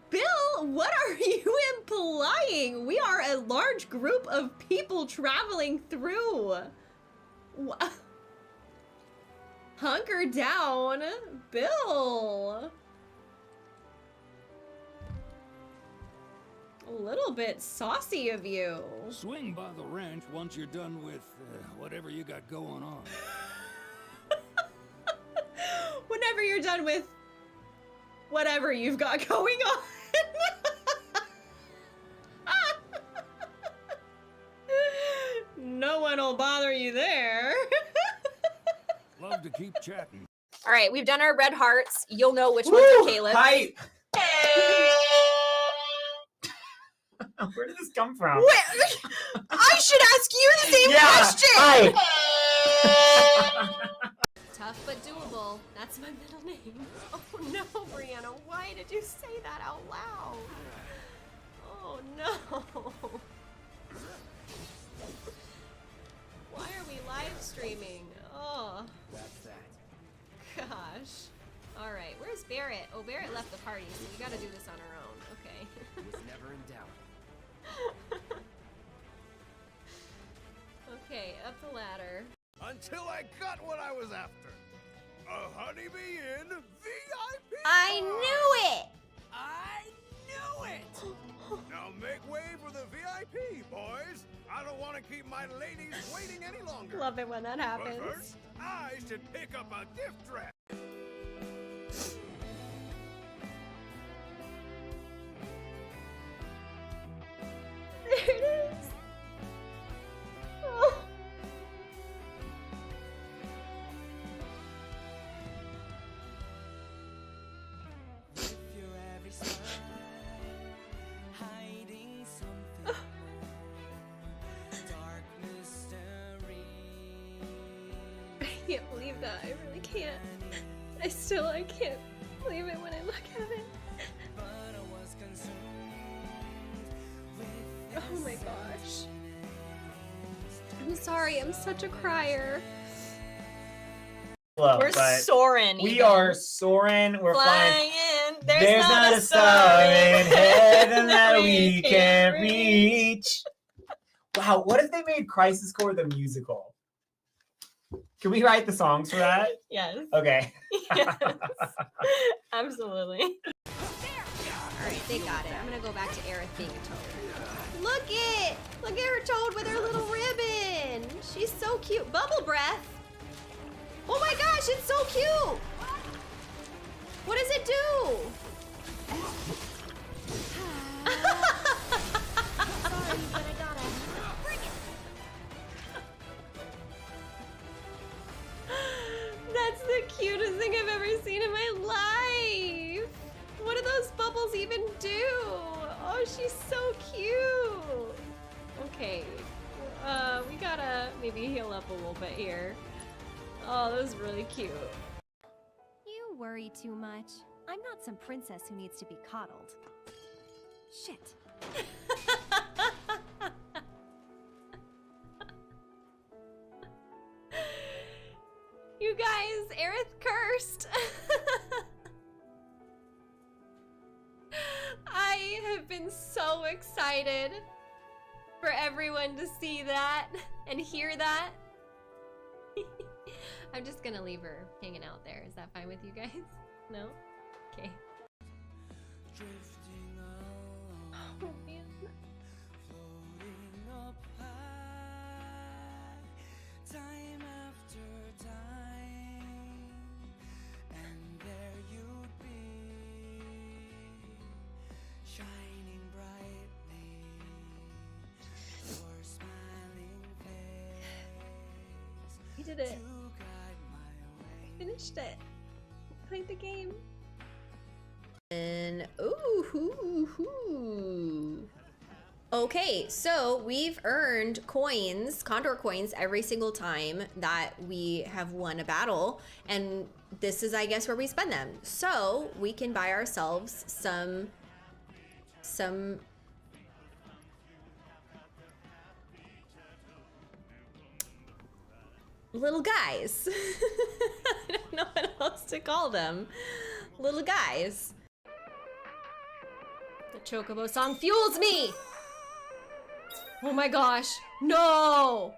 Bill, what are you implying? We are a large group of people traveling through. Hunker down, Bill. A little bit saucy of you. Swing by the ranch once you're done with whatever you got going on. Whenever you're done with whatever you've got going on. No one will bother you there. Love to keep chatting. All right, we've done our red hearts. You'll know which ones are Caleb. Hype! Where did this come from? I should ask you the same question. Hi. Tough but doable. That's my middle name. Oh no, Brianna, why did you say that out loud? Oh no. Why are we live streaming? Oh. That's that. Gosh. Alright, where's Barrett? Oh, Barrett left the party, so we gotta do this on our own. Okay. Was never in doubt. Okay, up the ladder. Until I got what I was after. A honeybee in VIP. I knew it! I knew it! Now make way for the VIP, boys. I don't want to keep my ladies waiting any longer. Love it when that But happens. first, I should pick up a gift wrap. There it is. Oh. I can't believe that. I really can't. I can't believe it when I look at it. Oh my gosh. I'm sorry, I'm such a crier. Low, We're but soaring. we even. are soaring. We're flying. flying. There's not a star in heaven that we can't reach. Wow, what if they made Crisis Core the musical? Can we write the songs for that? Yes. Okay. Yes. Absolutely. Alright, they got it. I'm gonna go back to Aerith being a toad. Look at her toad with her little ribbon! She's so cute. Bubble breath! Oh my gosh, it's so cute! What does it do? Sorry, but I gotta bring it. That's the cutest thing I've ever seen in my life! What do those bubbles even do? Oh, she's so cute! Okay, we gotta maybe heal up a little bit here. Oh, that was really cute. You worry too much. I'm not some princess who needs to be coddled. Shit. You guys, Aerith cursed! I have been so excited for everyone to see that and hear that. I'm just gonna leave her hanging out there. Is that fine with you guys? No? Okay. Oh man. Time after time, and there you'd be, shining brightly, your smiling face. He did it. To guide my way. Finished it. Played the game. And okay, so we've earned coins, Condor coins, every single time that we have won a battle, and this is, I guess, where we spend them. So we can buy ourselves some little guys. I don't know what else to call them. Little guys. The Chocobo song fuels me! Oh my gosh. No!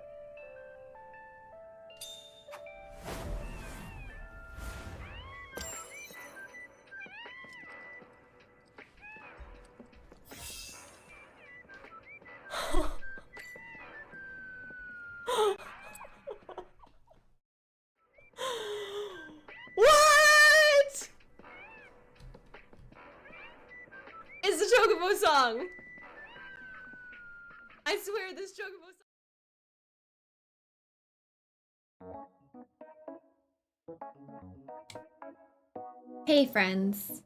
What? It's the Chocobo song. I swear this Chocobo song. Hey friends,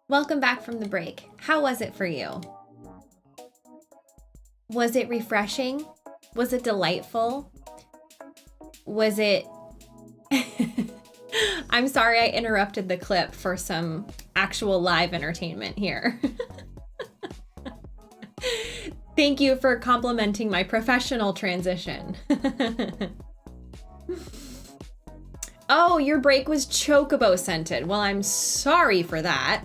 welcome back from the break. How was it for you? Was it refreshing? Was it delightful? Was it... I'm sorry I interrupted the clip for some actual live entertainment here. Thank you for complimenting my professional transition. Oh, your break was chocobo scented. Well, I'm sorry for that.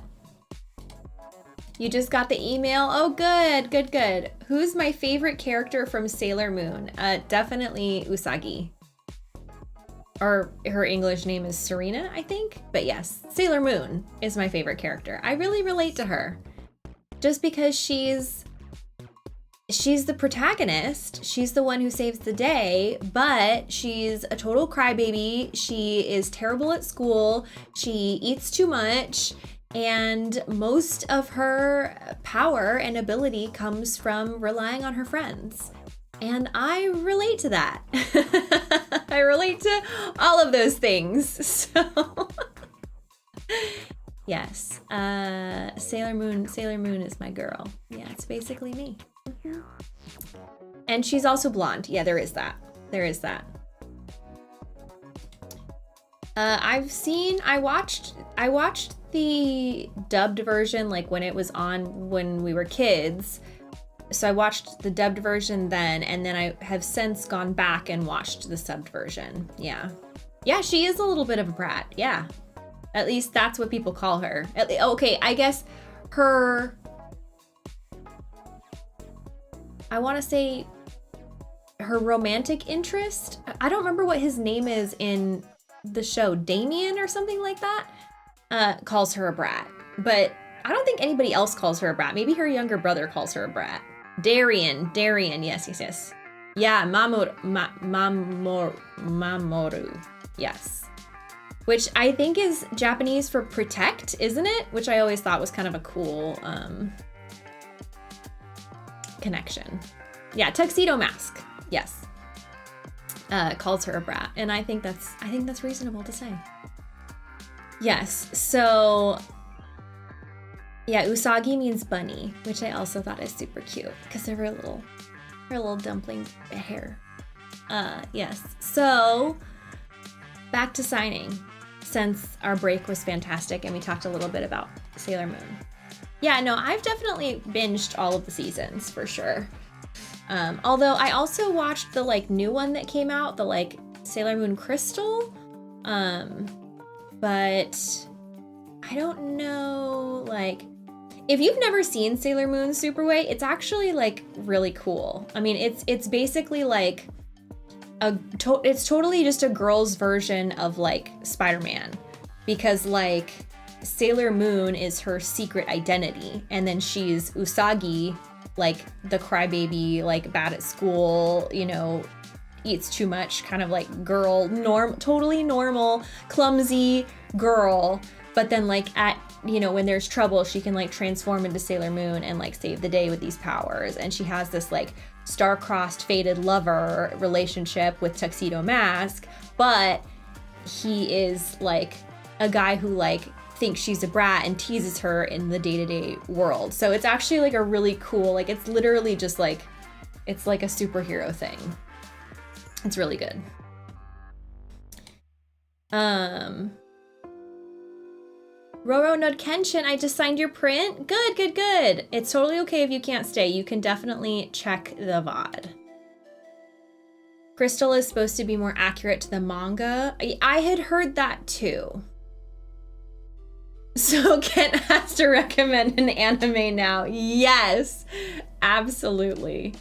You just got the email? Oh, good, good, good. Who's my favorite character from Sailor Moon? Definitely Usagi. Or her English name is Serena, I think. But yes, Sailor Moon is my favorite character. I really relate to her. Just because she's the protagonist. She's the one who saves the day, but she's a total crybaby. She is terrible at school. She eats too much. And most of her power and ability comes from relying on her friends. And I relate to that. I relate to all of those things. So yes, Sailor Moon is my girl. Yeah, it's basically me. Mm-hmm. And she's also blonde. Yeah, there is that. There is that. I watched the dubbed version like when it was on when we were kids. So I watched the dubbed version then, and then I have since gone back and watched the subbed version. Yeah. Yeah, she is a little bit of a brat. Yeah. At least that's what people call her. Okay, I guess her... I want to say her romantic interest. I don't remember what his name is in the show. Damien or something like that? Calls her a brat. But I don't think anybody else calls her a brat. Maybe her younger brother calls her a brat. Darian, yes. Yeah, Mamoru, yes. Which I think is Japanese for protect, isn't it? Which I always thought was kind of a cool connection. Yeah, Tuxedo Mask, yes. Calls her a brat, and I think that's reasonable to say. Yes, so... yeah, Usagi means bunny, which I also thought is super cute because of her little dumpling hair. Yes. So back to signing, since our break was fantastic and we talked a little bit about Sailor Moon. Yeah, no, I've definitely binged all of the seasons for sure. Although I also watched the like new one that came out, the like Sailor Moon Crystal. But I don't know, like, if you've never seen Sailor Moon Superway, it's actually like really cool. I mean, it's basically like it's totally just a girl's version of like Spider-Man, because like Sailor Moon is her secret identity, and then she's Usagi, like the crybaby, like bad at school, you know, eats too much, kind of like girl, totally normal, clumsy girl. But then like you know, when there's trouble, she can like transform into Sailor Moon and like save the day with these powers. And she has this like star-crossed fated lover relationship with Tuxedo Mask, but he is like a guy who like thinks she's a brat and teases her in the day-to-day world. So it's actually like a really cool, like it's literally just like, it's like a superhero thing. It's really good. Roro Node Kenshin, I just signed your print. Good, good, good. It's totally okay if you can't stay. You can definitely check the VOD. Crystal is supposed to be more accurate to the manga. I had heard that too. So Kent has to recommend an anime now. Yes, absolutely.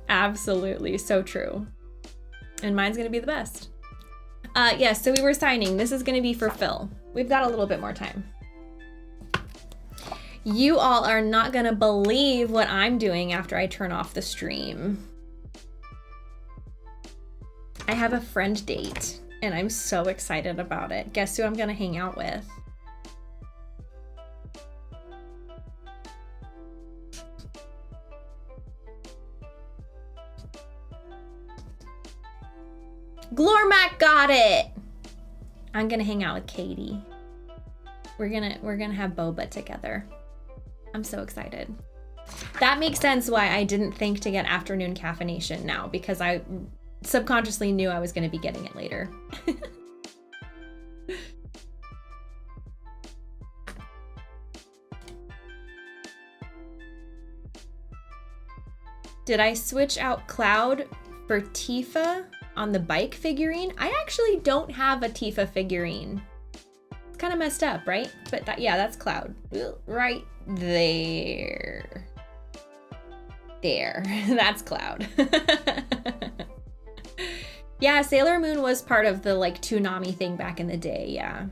Absolutely, so true. And mine's gonna be the best. Yes, so we were signing. This is gonna be for Phil. We've got a little bit more time. You all are not gonna believe what I'm doing after I turn off the stream. I have a friend date, and I'm so excited about it. Guess who I'm gonna hang out with? Glormac got it! I'm gonna hang out with Katie. We're gonna have boba together. I'm so excited. That makes sense why I didn't think to get afternoon caffeination now, because I subconsciously knew I was going to be getting it later. Did I switch out Cloud for Tifa on the bike figurine? I actually don't have a Tifa figurine. It's kind of messed up, right? But that, yeah, that's Cloud. Right there. There. That's Cloud. Yeah, Sailor Moon was part of the like Toonami thing back in the day, yeah.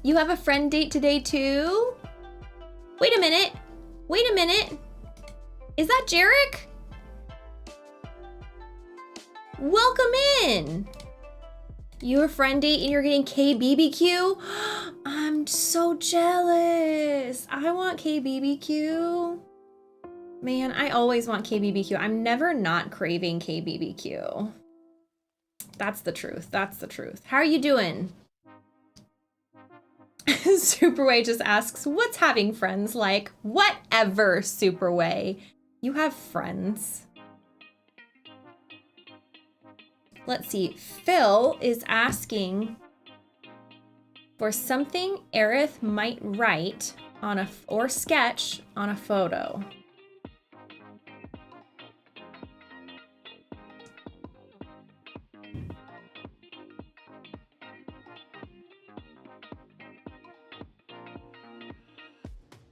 You have a friend date today too? Wait a minute. Wait a minute. Is that Jarek? Welcome in. You're a friend date and you're getting KBBQ? I'm so jealous. I want KBBQ. Man, I always want KBBQ. I'm never not craving KBBQ. That's the truth. That's the truth. How are you doing? Superway just asks, what's having friends like? Whatever, Superway. You have friends. Let's see. Phil is asking for something Aerith might write on or sketch on a photo.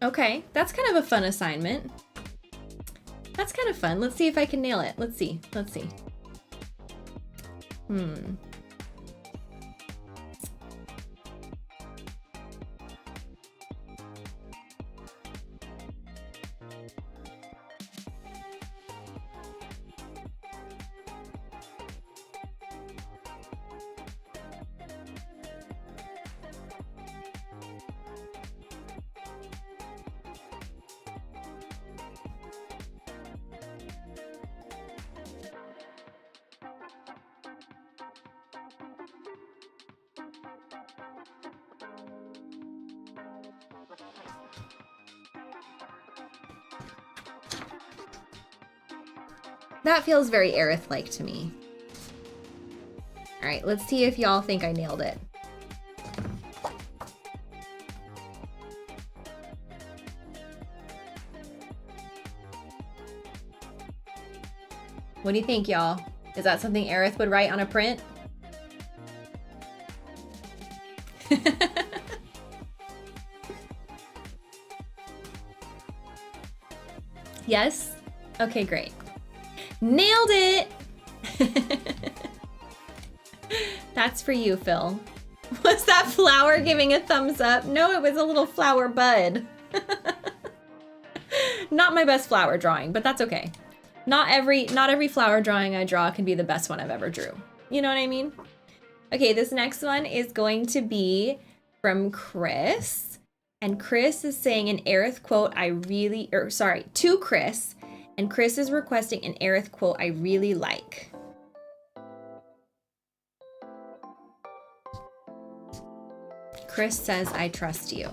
Okay, that's kind of a fun assignment. That's kind of fun. Let's see if I can nail it. Let's see. Let's see. That feels very Aerith-like to me. All right, let's see if y'all think I nailed it. What do you think, y'all? Is that something Aerith would write on a print? Yes? Okay, great. Nailed it! That's for you, Phil. Was that flower giving a thumbs up? No, it was a little flower bud. Not my best flower drawing, but that's okay. Not every flower drawing I draw can be the best one I've ever drew. You know what I mean? Okay, this next one is going to be from Chris. And Chris is saying an Aerith quote to Chris. And Chris is requesting an Aerith quote I really like. Chris says, I trust you.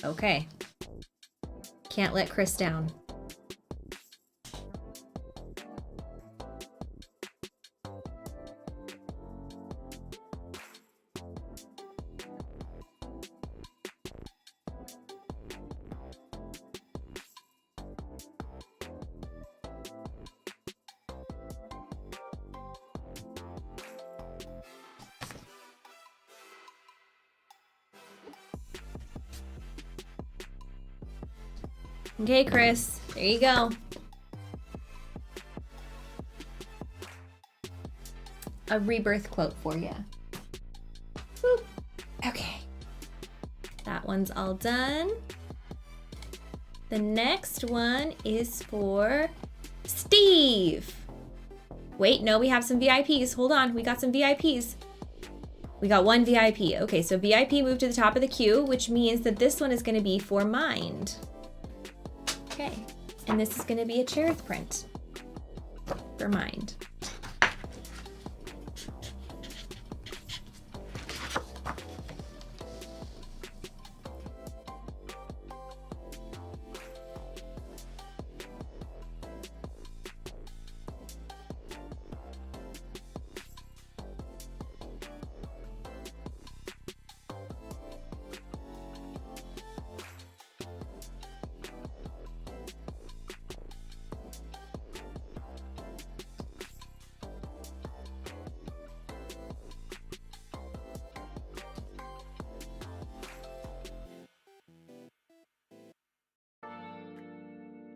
Okay. Can't let Chris down. Okay, Chris, there you go. A Rebirth quote for you. Boop. Okay. That one's all done. The next one is for Steve. Wait, no, we have some VIPs. Hold on, we got some VIPs. We got one VIP. Okay, so VIP moved to the top of the queue, which means that this one is going to be for Mind. Okay, and this is going to be a Cherith print for Mind.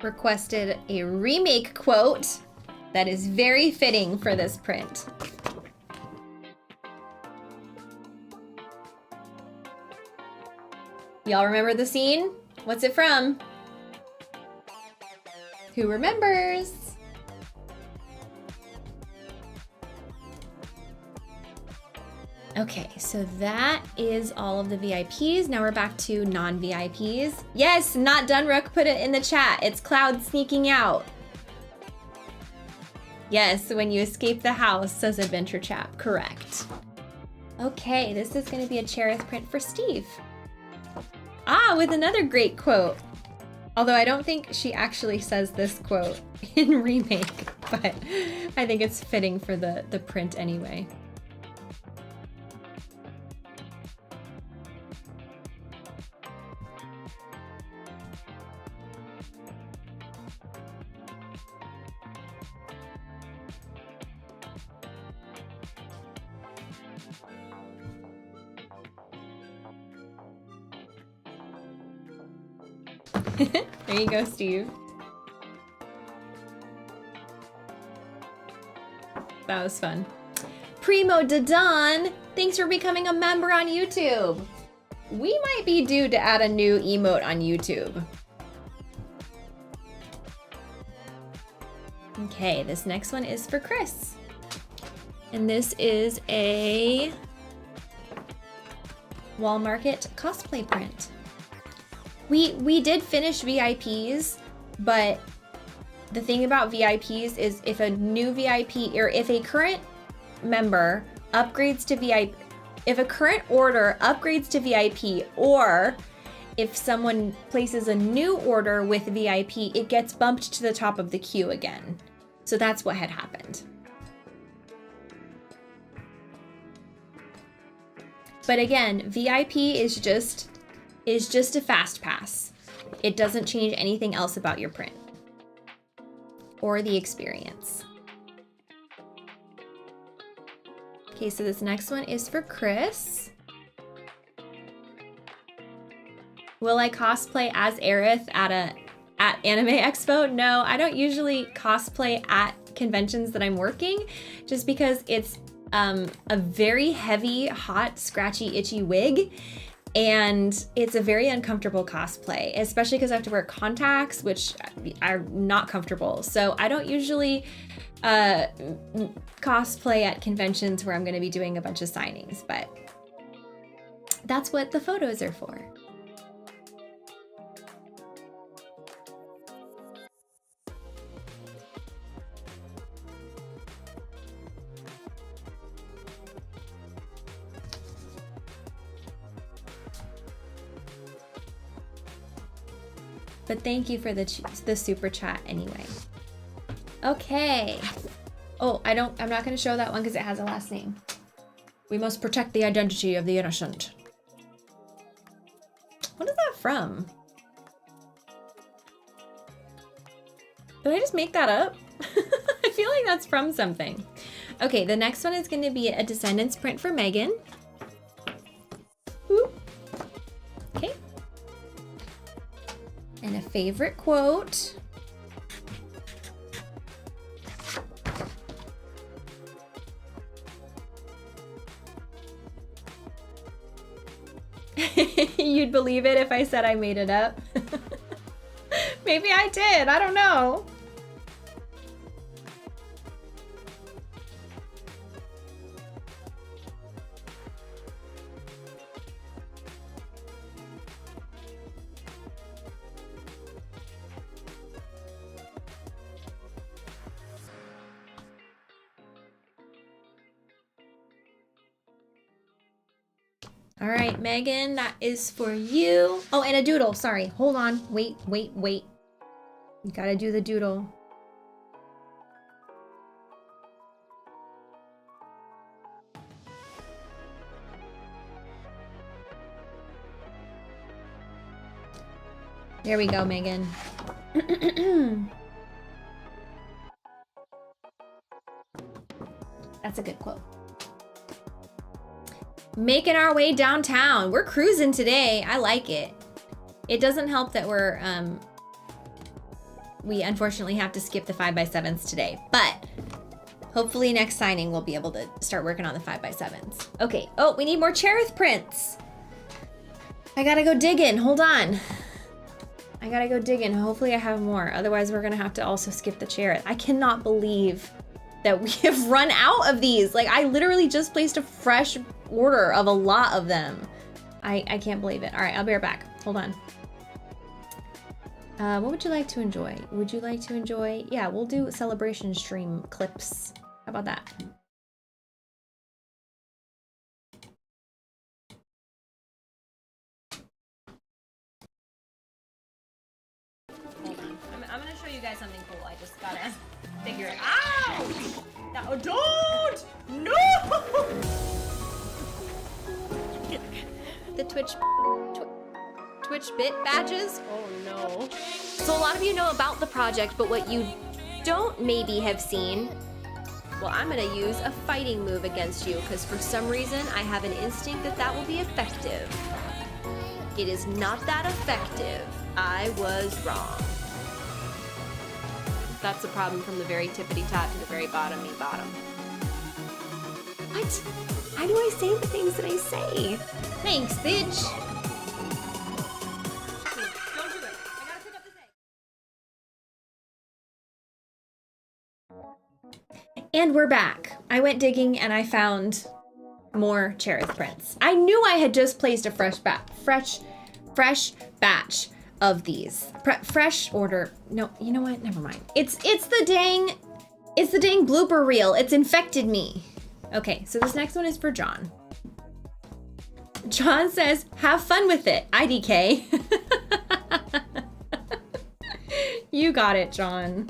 requested a remake quote that is very fitting for this print. Y'all remember the scene? What's it from? Who remembers? Okay, so that is all of the VIPs. Now we're back to non-VIPs. Yes, not done, Rook put it in the chat. It's Cloud sneaking out. Yes, when you escape the house, says Adventure Chap. Correct. Okay, this is going to be a Cherith print for Steve. Ah, with another great quote. Although I don't think she actually says this quote in remake, but I think it's fitting for the print anyway. There you go, Steve. That was fun. Primo Dadon, thanks for becoming a member on YouTube. We might be due to add a new emote on YouTube. Okay, this next one is for Chris. And this is a Wall Market cosplay print. We did finish VIPs, but the thing about VIPs is if a new VIP or if a current member upgrades to VIP, if a current order upgrades to VIP, or if someone places a new order with VIP, it gets bumped to the top of the queue again. So that's what had happened. But again, VIP is just a fast pass. It doesn't change anything else about your print or the experience. Okay, so this next one is for Chris. Will I cosplay as Aerith at Anime Expo? No, I don't usually cosplay at conventions that I'm working, just because it's a very heavy, hot, scratchy, itchy wig. And it's a very uncomfortable cosplay, especially because I have to wear contacts, which are not comfortable. So I don't usually cosplay at conventions where I'm going to be doing a bunch of signings, but that's what the photos are for. But thank you for the super chat anyway. Okay. Oh, I'm not going to show that one because it has a last name. We must protect the identity of the innocent. What is that from? Did I just make that up? I feel like that's from something. Okay, the next one is going to be a Descendants print for Megan. Ooh. Okay. And a favorite quote. You'd believe it if I said I made it up. Maybe I did, I don't know. All right, Megan, that is for you. Oh, and a doodle, sorry. Hold on, wait. You gotta do the doodle. There we go, Megan. That's a good quote. Making our way downtown. We're cruising today. I like it. It doesn't help that we're we unfortunately have to skip the 5x7s today, but hopefully next signing we'll be able to start working on the 5x7s. Okay, oh, we need more Cherith prints. I gotta go digging, hold on. I gotta go digging, hopefully I have more. Otherwise we're gonna have to also skip the Cherith. I cannot believe that we have run out of these. Like, I literally just placed a fresh order of a lot of them. I can't believe it. All right, I'll be right back. Hold on. What would you like to enjoy? Would you like to enjoy? Yeah, we'll do celebration stream clips. How about that? Hold on. I'm gonna show you guys something cool. I just gotta figure it out. No, don't! No! The Twitch bit badges? Oh no. So a lot of you know about the project, but what you don't maybe have seen, well, I'm gonna use a fighting move against you because for some reason I have an instinct that that will be effective. It is not that effective. I was wrong. That's the problem from the very tippity top to the very bottomy bottom. What? How do I say the things that I say? Thanks, bitch. Don't do it. I gotta pick up this egg. And we're back. I went digging and I found more Cherith prints. I knew I had just placed a fresh batch of these. Fresh order. No, you know what? Never mind. It's the dang blooper reel. It's infected me. Okay, so this next one is for John. John says, have fun with it, IDK. You got it, John.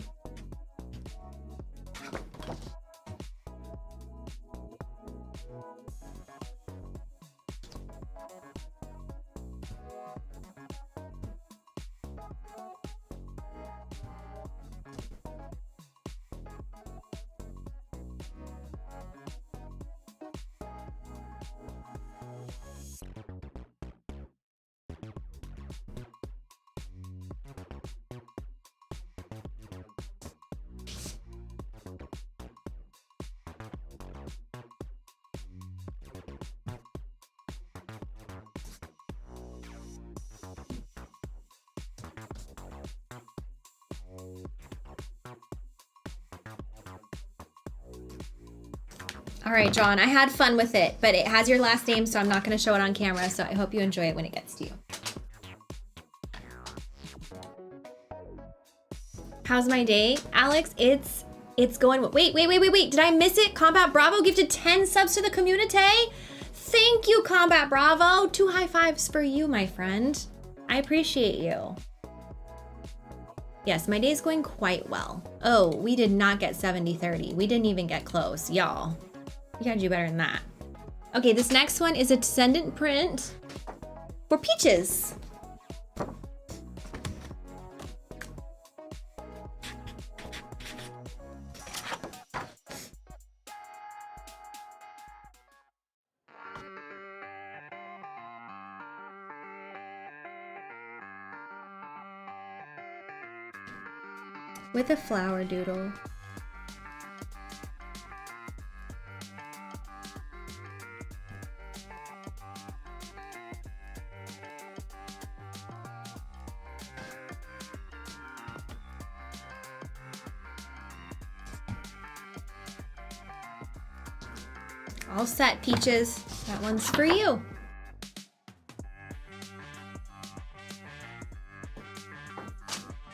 All right, John, I had fun with it, but it has your last name, so I'm not going to show it on camera, so I hope you enjoy it when it gets to you. How's my day? Alex, it's going... Wait. Did I miss it? Combat Bravo gifted 10 subs to the community. Thank you, Combat Bravo. 2 high fives for you, my friend. I appreciate you. Yes, my day is going quite well. Oh, we did not get 70-30. We didn't even get close, y'all. You gotta do better than that. Okay, this next one is a descendant print for Peaches. With a flower doodle. All set, Peaches. That one's for you.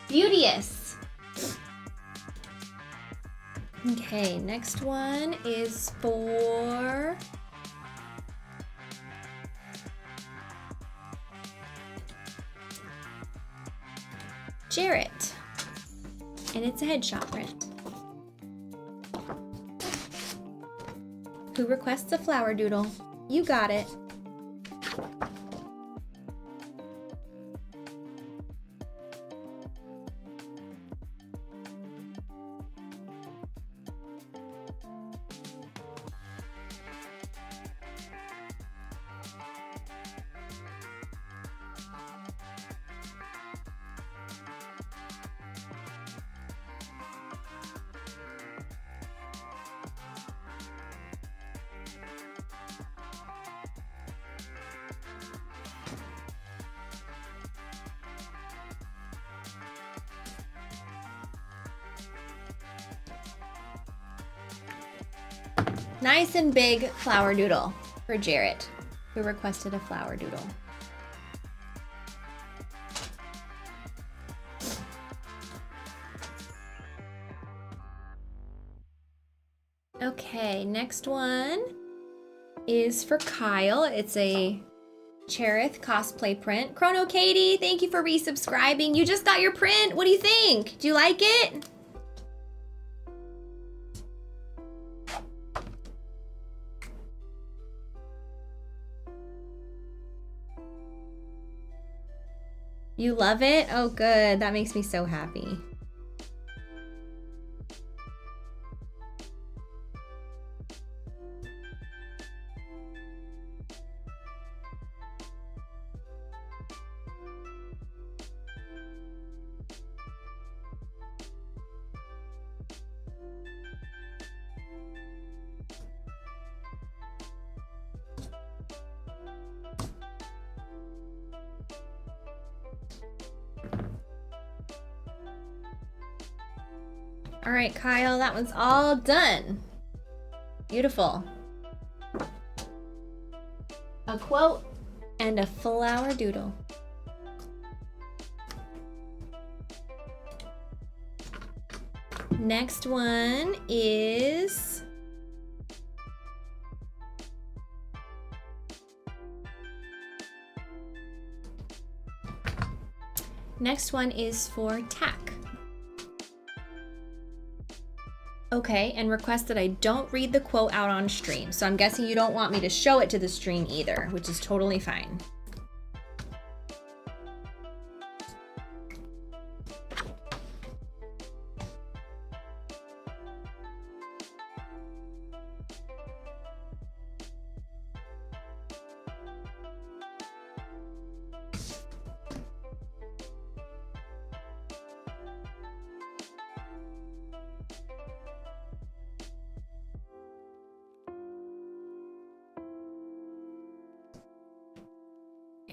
Beauteous. Okay, next one is for Jarrett. And it's a headshot print. Who requests a flower doodle? You got it. Nice and big flower doodle for Jarrett, who requested a flower doodle. Okay, next one is for Kyle. It's a Cherith cosplay print. Chrono Katie, thank you for resubscribing. You just got your print. What do you think? Do you like it? You love it? Oh, good. That makes me so happy. All right, Kyle, that one's all done. Beautiful. A quote and a flower doodle. Next one is for Tack. Okay, and request that I don't read the quote out on stream. So I'm guessing you don't want me to show it to the stream either, which is totally fine.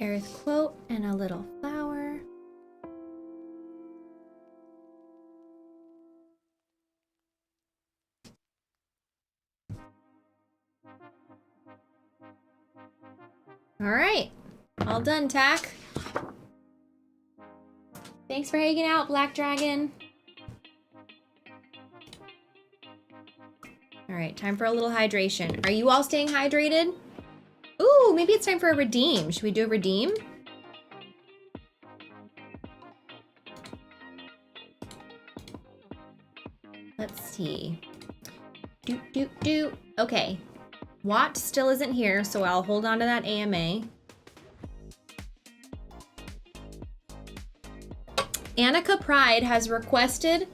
Aerith quote and a little flower. All right, all done, Tack. Thanks for hanging out, Black Dragon. All right, time for a little hydration. Are you all staying hydrated? Ooh, maybe it's time for a redeem. Should we do a redeem? Let's see. Okay. Watt still isn't here, so I'll hold on to that AMA. Annika Pride has requested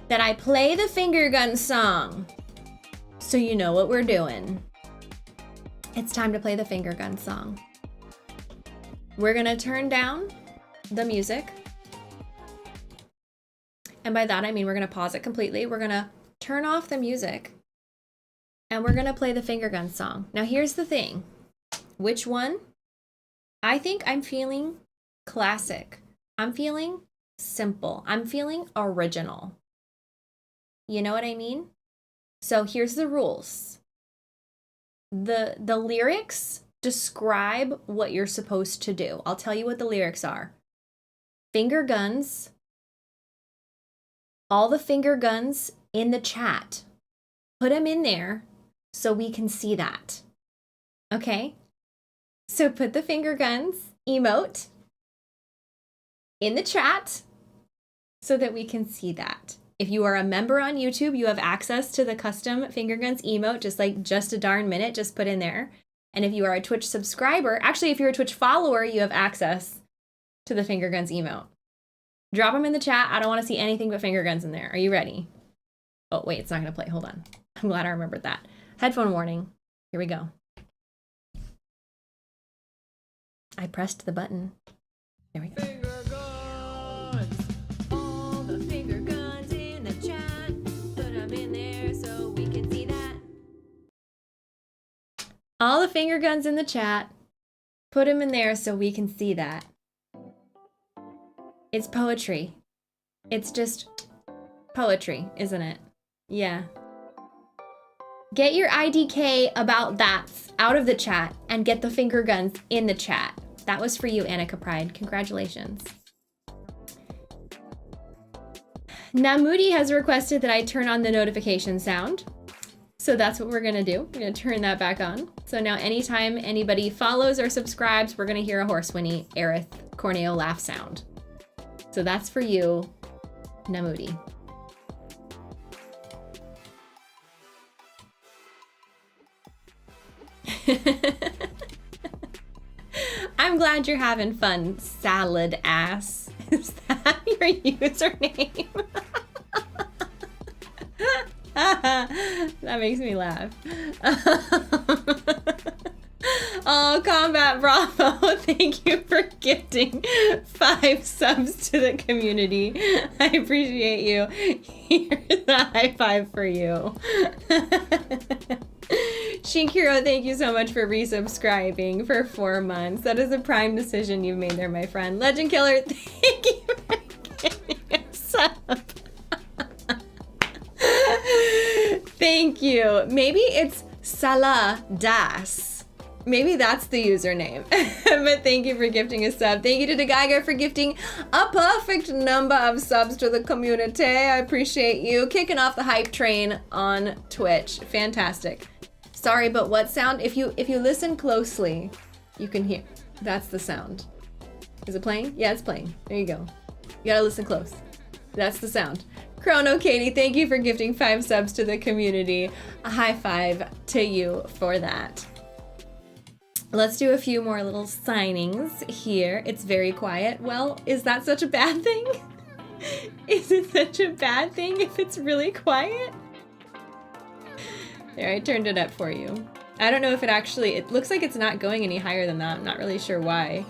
that I play the finger gun song. So you know what we're doing. It's time to play the finger gun song. We're gonna turn down the music. And by that, I mean we're gonna pause it completely. We're gonna turn off the music and we're gonna play the finger gun song. Now here's the thing. Which one? I think I'm feeling classic. I'm feeling simple. I'm feeling original. You know what I mean? So here's the rules. The lyrics describe what you're supposed to do. I'll tell you what the lyrics are. Finger guns. All the finger guns in the chat. Put them in there so we can see that. Okay? So put the finger guns emote in the chat so that we can see that. If you are a member on YouTube, you have access to the custom finger guns emote, just like just a darn minute, just put in there. And if you are a Twitch subscriber, actually, if you're a Twitch follower, you have access to the finger guns emote. Drop them in the chat. I don't want to see anything but finger guns in there. Are you ready? Oh, wait, it's not going to play. Hold on. I'm glad I remembered that. Headphone warning. Here we go. I pressed the button. There we go. Finger guns. All the finger guns in the chat. Put them in there so we can see that. All the finger guns in the chat. Put them in there so we can see that. It's poetry. It's just poetry, isn't it? Yeah. Get your IDK about that out of the chat and get the finger guns in the chat. That was for you, Annika Pride. Congratulations. Namudi has requested that I turn on the notification sound. So that's what we're gonna do. We're gonna turn that back on. So now anytime anybody follows or subscribes, we're gonna hear a Horse Winnie, Aerith, Corneo laugh sound. So that's for you, Namudi. I'm glad you're having fun, salad ass. Is that your username? That makes me laugh. Oh, Combat Bravo, thank you for gifting 5 subs to the community. I appreciate you. Here's the high five for you. Shinkiro, thank you so much for resubscribing for 4 months. That is a prime decision you've made there, my friend. Legend Killer, thank you for getting a sub. Thank you. Maybe it's Salah Das. Maybe that's the username. But thank you for gifting a sub. Thank you to the Geiger for gifting a perfect number of subs to the community. I appreciate you. Kicking off the hype train on Twitch. Fantastic. Sorry, but what sound? If you listen closely, you can hear. That's the sound. Is it playing? Yeah, it's playing. There you go. You gotta listen close. That's the sound. Chrono Katie, thank you for gifting 5 subs to the community. A high five to you for that. Let's do a few more little signings here. It's very quiet. Well, is that such a bad thing? Is it such a bad thing if it's really quiet? There, I turned it up for you. I don't know if it looks like it's not going any higher than that. I'm not really sure why.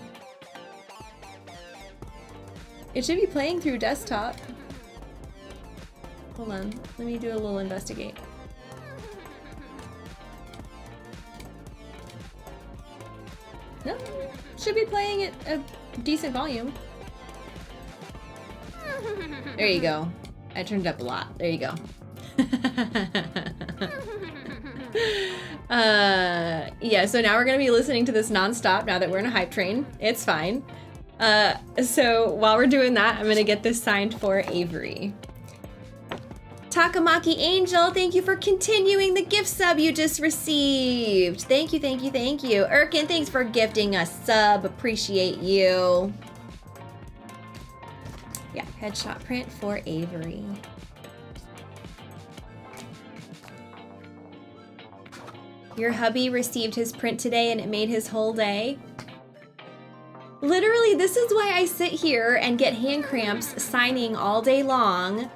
It should be playing through desktop. Hold on, let me do a little investigate. No, should be playing at a decent volume. There you go. I turned it up a lot. There you go. Yeah, so now we're gonna be listening to this nonstop now that we're in a hype train. It's fine. So while we're doing that, I'm gonna get this signed for Avery. Takamaki Angel, thank you for continuing the gift sub you just received. Thank you, thank you, thank you. Erkin, thanks for gifting a sub. Appreciate you. Yeah, headshot print for Avery. Your hubby received his print today and it made his whole day. Literally, this is why I sit here and get hand cramps signing all day long.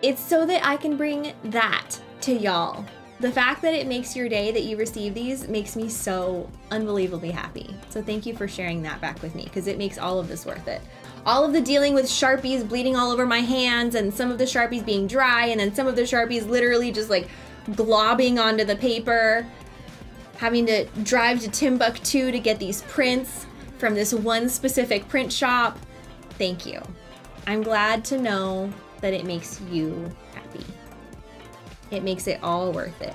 It's so that I can bring that to y'all. The fact that it makes your day that you receive these makes me so unbelievably happy. So thank you for sharing that back with me because it makes all of this worth it. All of the dealing with Sharpies bleeding all over my hands and some of the Sharpies being dry and then some of the Sharpies literally just like globbing onto the paper. Having to drive to Timbuktu to get these prints from this one specific print shop. Thank you. I'm glad to know that it makes you happy. It makes it all worth it.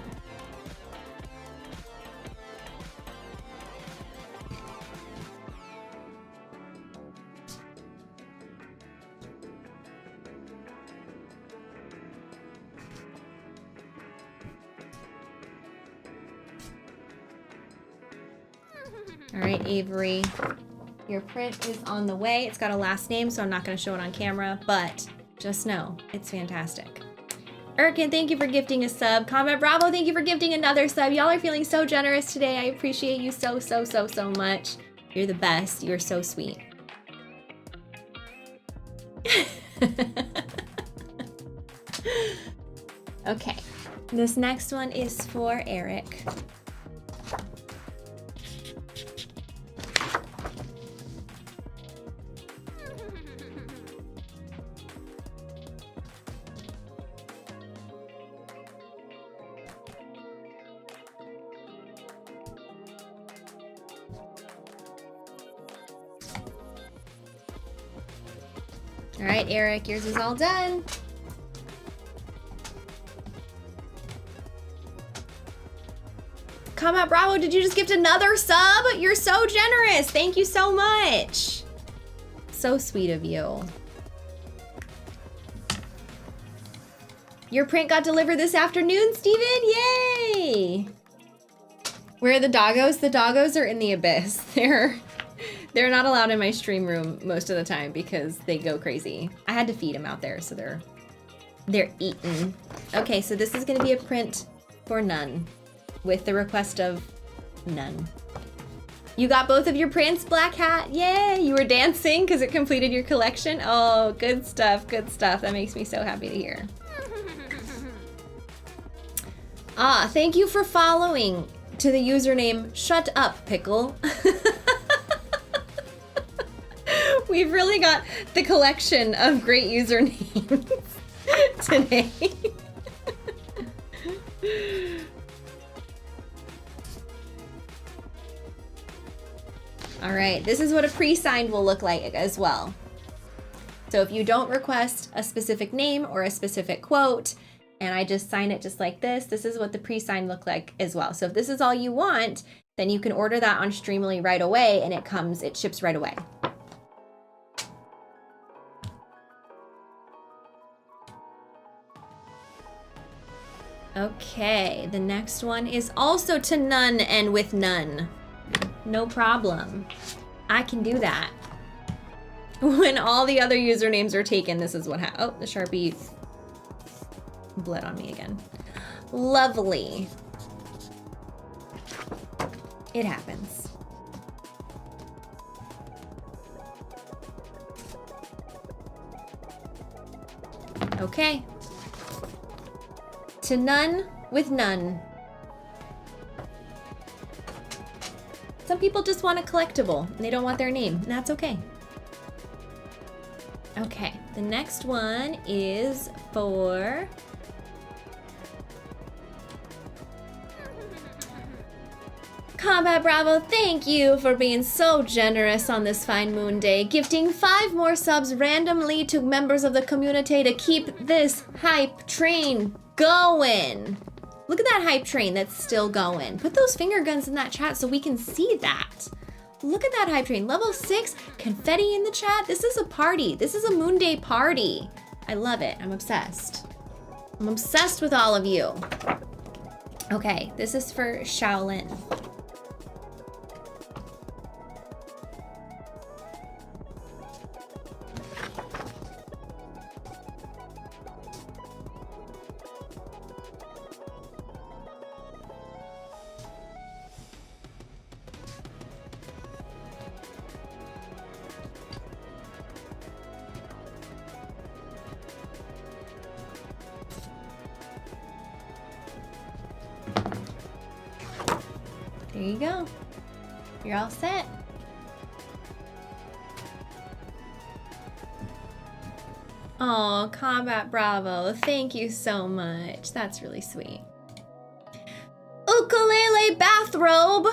All right, Avery, your print is on the way. It's got a last name, so I'm not gonna show it on camera, but just know, it's fantastic. Erkin, thank you for gifting a sub. Combat Bravo, thank you for gifting another sub. Y'all are feeling so generous today. I appreciate you so, so, so, so much. You're the best. You're so sweet. Okay, this next one is for Eric. All right, Eric, yours is all done. Combat Bravo, did you just gift another sub? You're so generous. Thank you so much. So sweet of you. Your print got delivered this afternoon, Steven. Yay! Where are the doggos? The doggos are in the abyss. They're not allowed in my stream room most of the time because they go crazy. I had to feed them out there, so they're eaten. Okay, so this is gonna be a print for none with the request of none. You got both of your prints, Black Hat. Yay! You were dancing because it completed your collection. Oh, good stuff, good stuff. That makes me so happy to hear. Ah, thank you for following to the username Shut Up Pickle. We've really got the collection of great usernames today. All right, this is what a pre-signed will look like as well. So if you don't request a specific name or a specific quote, and I just sign it just like this is what the pre-signed look like as well. So if this is all you want, then you can order that on Streamily right away and it ships right away. Okay, the next one is also to none and with none. No problem. I can do that. When all the other usernames are taken, this is what happens. Oh, the Sharpie bled on me again. Lovely. It happens. Okay. To none with none. Some people just want a collectible and they don't want their name, and that's okay. Okay, the next one is for Combat Bravo. Thank you for being so generous on this fine moon day, gifting 5 more subs randomly to members of the community to keep this hype train going. Look at that hype train that's still going. Put those finger guns in that chat so we can see that. Look at that hype train. Level 6, confetti in the chat. This is a party. This is a moon day party. I love it. I'm obsessed. I'm obsessed with all of you. Okay, this is for Shaolin. There you go. You're all set. Oh, Combat Bravo, thank you so much. That's really sweet. Ukulele Bathrobe,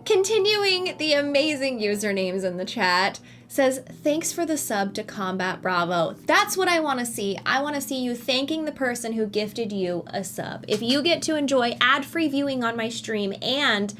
continuing the amazing usernames in the chat, says, thanks for the sub to Combat Bravo. That's what I want to see. I want to see you thanking the person who gifted you a sub. If you get to enjoy ad-free viewing on my stream and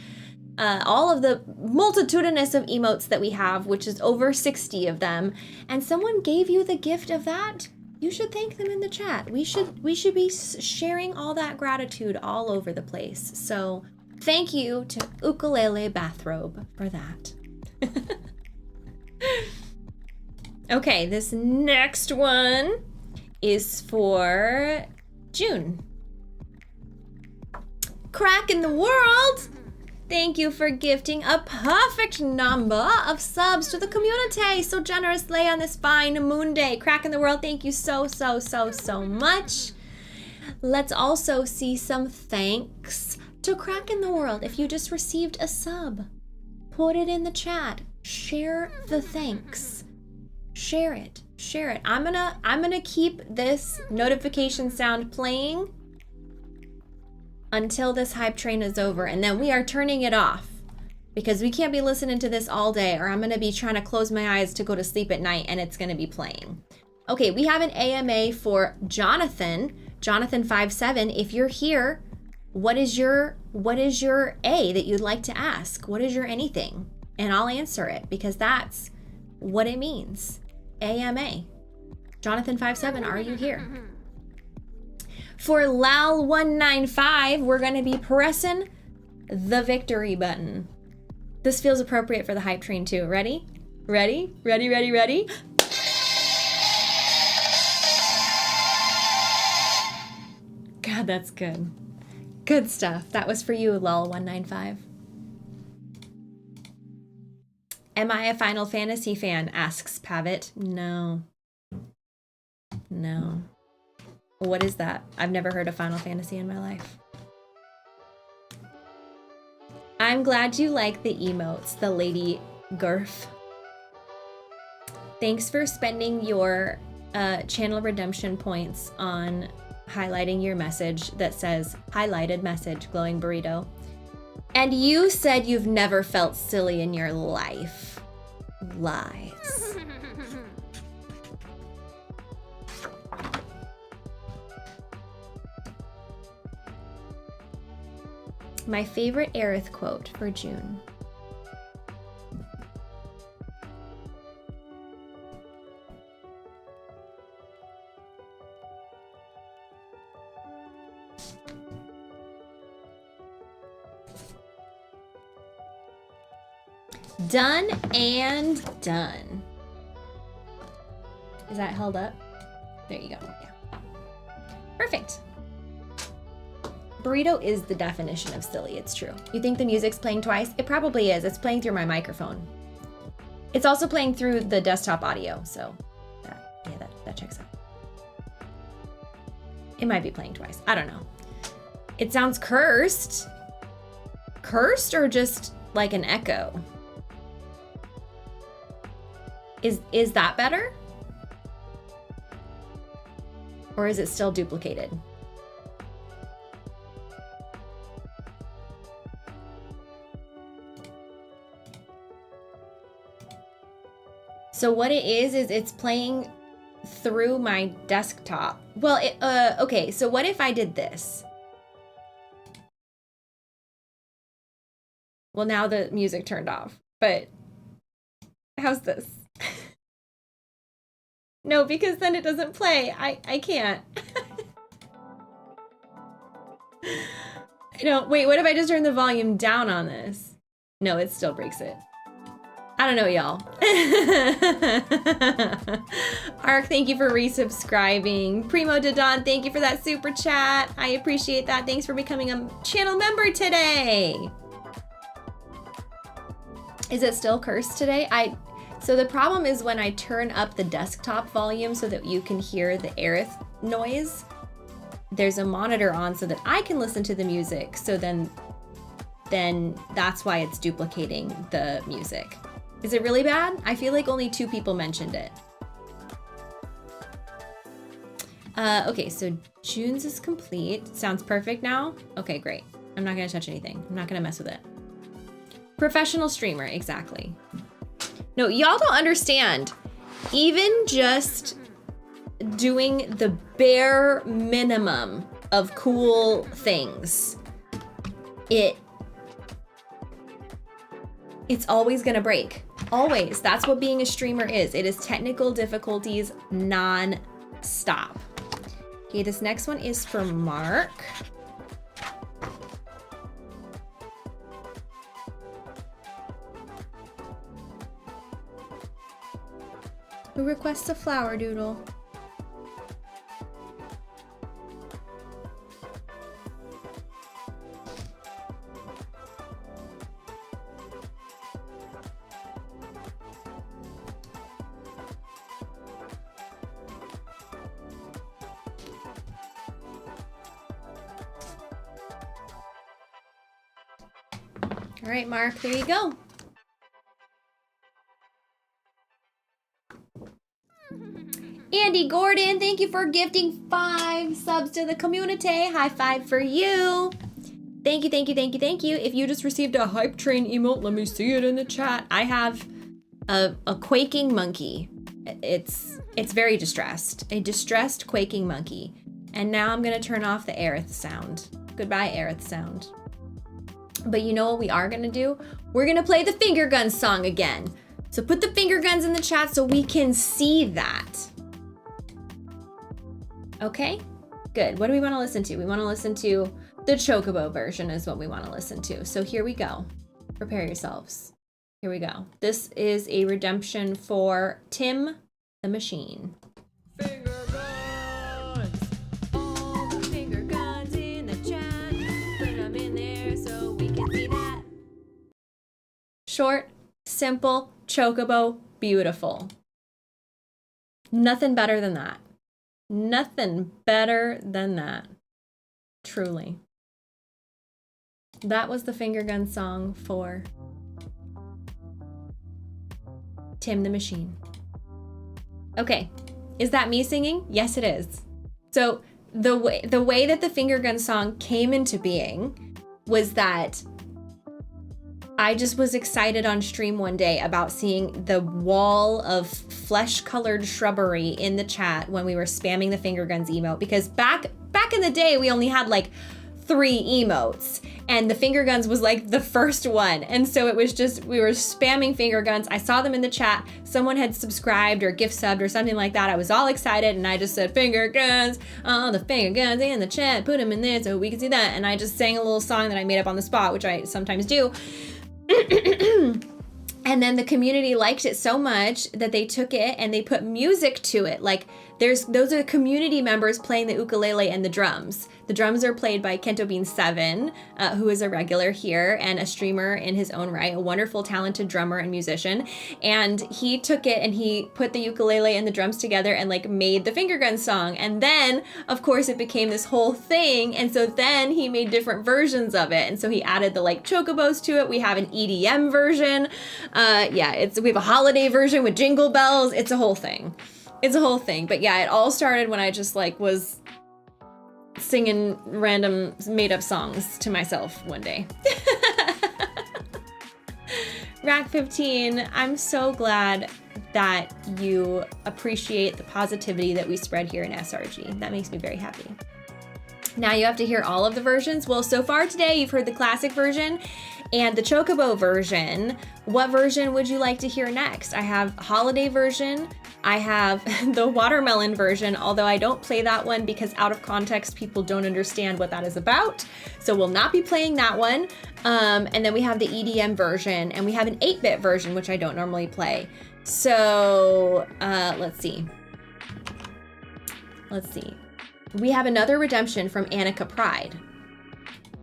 all of the multitudinous of emotes that we have, which is over 60 of them, and someone gave you the gift of that, you should thank them in the chat. We should be sharing all that gratitude all over the place. So thank you to Ukulele Bathrobe for that. Okay, this next one is for June. Crack in the world! Thank you for gifting a perfect number of subs to the community so generously on this fine moon day. Crack in the world, thank you so much. Let's also see some thanks to Crack in the world. If you just received a sub, put it in the chat. Share the thanks. Share it. Share it. I'm gonna keep this notification sound playing until this hype train is over, and then we are turning it off because we can't be listening to this all day, or I'm gonna be trying to close my eyes to go to sleep at night and it's gonna be playing. Okay, we have an AMA for Jonathan 57. If you're here, what is your A that you'd like to ask? What is your anything? And I'll answer it because that's what it means. AMA. Jonathan57, are you here? For Lal195, we're going to be pressing the victory button. This feels appropriate for the hype train too. Ready? Ready? Ready, ready, ready? God, that's good. Good stuff. That was for you, Lal195. Am I a Final Fantasy fan? Asks Pavitt. No. No. What is that? I've never heard of Final Fantasy in my life. I'm glad you like the emotes, the Lady Gurf. Thanks for spending your channel redemption points on highlighting your message that says highlighted message, glowing burrito. And you said you've never felt silly in your life. Lies. My favorite Aerith quote for June. Done and done. Is that held up? There you go. Yeah. Perfect. Burrito is the definition of silly, it's true. You think the music's playing twice? It probably is. It's playing through my microphone. It's also playing through the desktop audio, so that checks out. It might be playing twice. I don't know. It sounds cursed. Cursed or just like an echo? Is that better? Or is it still duplicated? So what it is it's playing through my desktop. Well, okay, so what if I did this? Well, now the music turned off, but how's this? No, because then it doesn't play. I can't. No, wait, what if I just turn the volume down on this? No, it still breaks it. I don't know, y'all. Ark, thank you for resubscribing. Primo Dodon, thank you for that super chat. I appreciate that. Thanks for becoming a channel member today. Is it still cursed today? So the problem is when I turn up the desktop volume so that you can hear the Aerith noise, there's a monitor on so that I can listen to the music. So then that's why it's duplicating the music. Is it really bad? I feel like only 2 people mentioned it. Okay, so June's is complete. Sounds perfect now? Okay, great. I'm not gonna touch anything. I'm not gonna mess with it. Professional streamer, exactly. No, y'all don't understand. Even just doing the bare minimum of cool things, it's always gonna break. Always. That's what being a streamer is. It is technical difficulties non-stop. Okay, this next one is for Mark. Who requests a flower doodle? All right, Mark, there you go. Andy Gordon, thank you for gifting 5 subs to the community. High five for you. Thank you, thank you, thank you, thank you. If you just received a hype train emote, let me see it in the chat. I have a quaking monkey. It's very distressed. A distressed quaking monkey. And now I'm gonna turn off the Aerith sound. Goodbye, Aerith sound. But you know what we are gonna do? We're gonna play the finger guns song again. So put the finger guns in the chat so we can see that. Okay, good. What do we wanna listen to? We wanna listen to the Chocobo version is what we wanna listen to. So here we go. Prepare yourselves. Here we go. This is a redemption for Tim the Machine. Finger guns! All the finger guns in the chat. Put them in there so we can see that. Short, simple, Chocobo, beautiful. Nothing better than that. Nothing better than that. Truly. That was the finger gun song for Tim the Machine. Okay, is that me singing? Yes, it is. So the way that the finger gun song came into being was that I just was excited on stream one day about seeing the wall of flesh-colored shrubbery in the chat when we were spamming the finger guns emote, because back in the day we only had like 3 emotes and the finger guns was like the first one, and so it was just we were spamming finger guns. I saw them in the chat, someone had subscribed or gift subbed or something like that. I was all excited and I just said finger guns, oh, the finger guns in the chat, put them in there so we can see that, and I just sang a little song that I made up on the spot, which I sometimes do. And then the community liked it so much that they took it and they put music to it. Like those are the community members playing the ukulele and the drums. The drums are played by Kento Bean 7, who is a regular here and a streamer in his own right, a wonderful, talented drummer and musician. And he took it and he put the ukulele and the drums together and like made the finger gun song. And then, of course, it became this whole thing. And so then he made different versions of it. And so he added the like chocobos to it. We have an EDM version. We have a holiday version with jingle bells. It's a whole thing. It's a whole thing. But yeah, it all started when I just like was singing random made up songs to myself one day. Rack 15, I'm so glad that you appreciate the positivity that we spread here in SRG. That makes me very happy. Now you have to hear all of the versions. Well, so far today you've heard the classic version and the Chocobo version. What version would you like to hear next? I have holiday version. I have the watermelon version, although I don't play that one because out of context, people don't understand what that is about. So we'll not be playing that one. And then we have the EDM version and we have an 8-bit version, which I don't normally play. So let's see. We have another redemption from Annika Pride.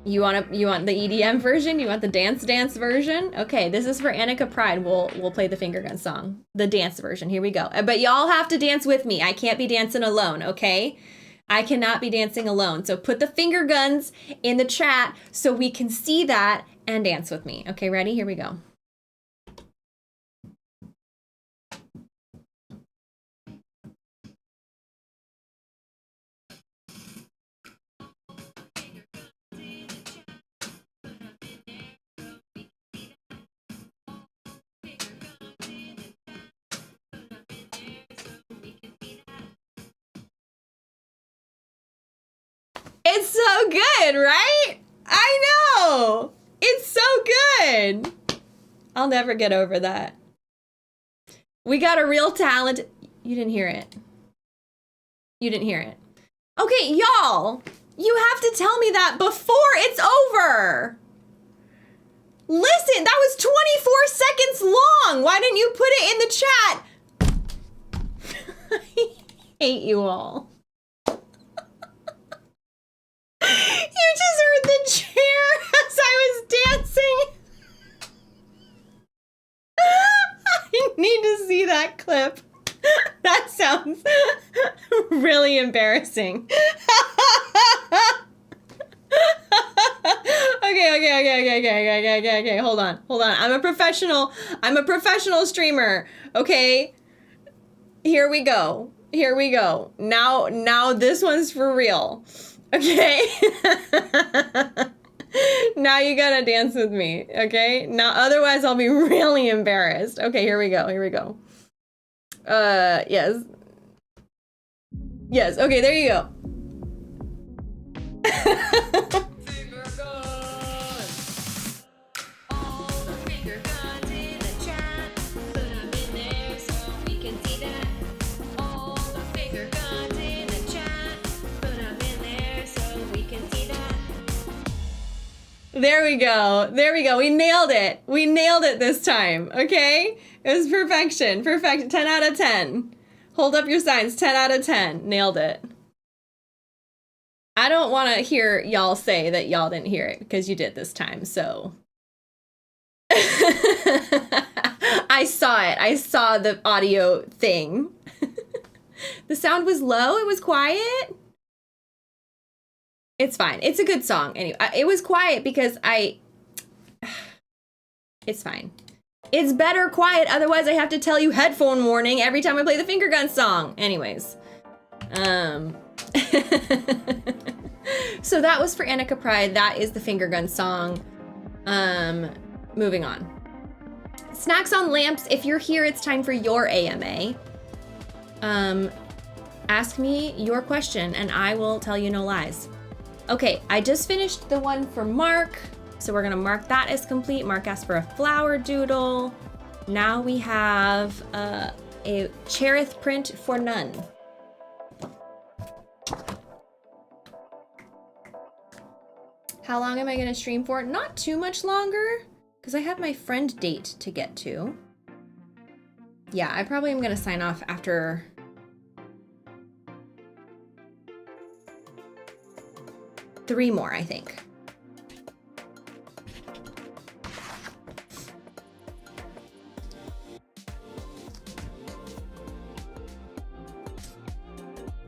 You want the EDM version? You want the dance version? Okay, this is for Annika Pride. We'll play the finger gun song, the dance version. Here we go. But y'all have to dance with me. I can't be dancing alone, okay? I cannot be dancing alone. So put the finger guns in the chat so we can see that and dance with me. Okay, ready? Here we go. It's so good, right? I know. It's so good. I'll never get over that. We got a real talent. You didn't hear it. You didn't hear it. Okay, y'all, you have to tell me that before it's over. Listen, that was 24 seconds long. Why didn't you put it in the chat? I hate you all. You just heard the chair as I was dancing. I need to see that clip. That sounds really embarrassing. Okay. Hold on. I'm a professional streamer. Okay. Here we go. Now this one's for real. Okay. Now you gotta dance with me, okay? Now, otherwise I'll be really embarrassed. Okay, here we go. Yes. Okay, there you go. There we go. There we go. We nailed it. We nailed it this time. Okay? It was perfection. Perfect. 10 out of 10. Hold up your signs. 10 out of 10. Nailed it. I don't want to hear y'all say that y'all didn't hear it because you did this time. So I saw it. I saw the audio thing. The sound was low. It was quiet. It's fine. It's a good song. Anyway, it was quiet because it's fine. It's better quiet. Otherwise, I have to tell you headphone warning every time I play the finger gun song. Anyways. So that was for Annika Pride. That is the finger gun song. Moving on. Snacks on Lamps. If you're here, it's time for your AMA. Ask me your question and I will tell you no lies. Okay, I just finished the one for Mark. So we're gonna mark that as complete. Mark asked for a flower doodle. Now we have a Cherith print for none. How long am I gonna stream for? Not too much longer, because I have my friend date to get to. Yeah, I probably am gonna sign off after. Three more, I think.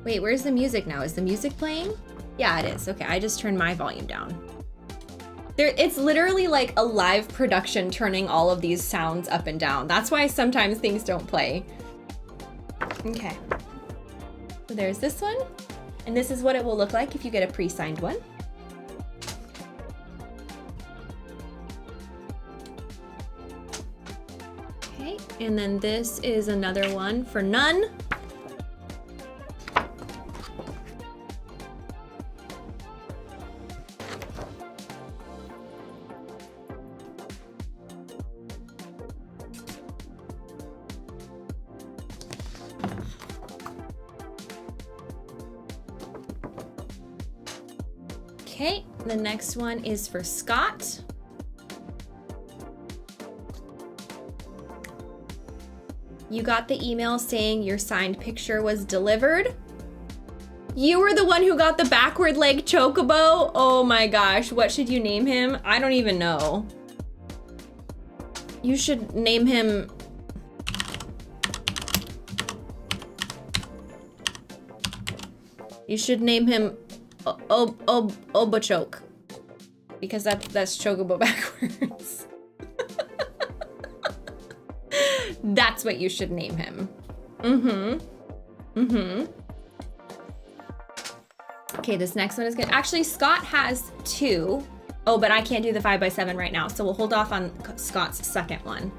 Wait, where's the music now? Is the music playing? Yeah, it is. Okay, I just turned my volume down. It's literally like a live production turning all of these sounds up and down. That's why sometimes things don't play. Okay. So there's this one. And this is what it will look like if you get a pre-signed one. Okay, and then this is another one for none. Okay, the next one is for Scott. You got the email saying your signed picture was delivered. You were the one who got the backward leg chocobo? Oh my gosh, what should you name him? I don't even know. You should name him... You should name him Obochoke, because that's chocobo backwards. That's what you should name him. Okay, this next one is good. Actually, Scott has two. Oh, but I can't do the 5x7 right now, so we'll hold off on Scott's second one.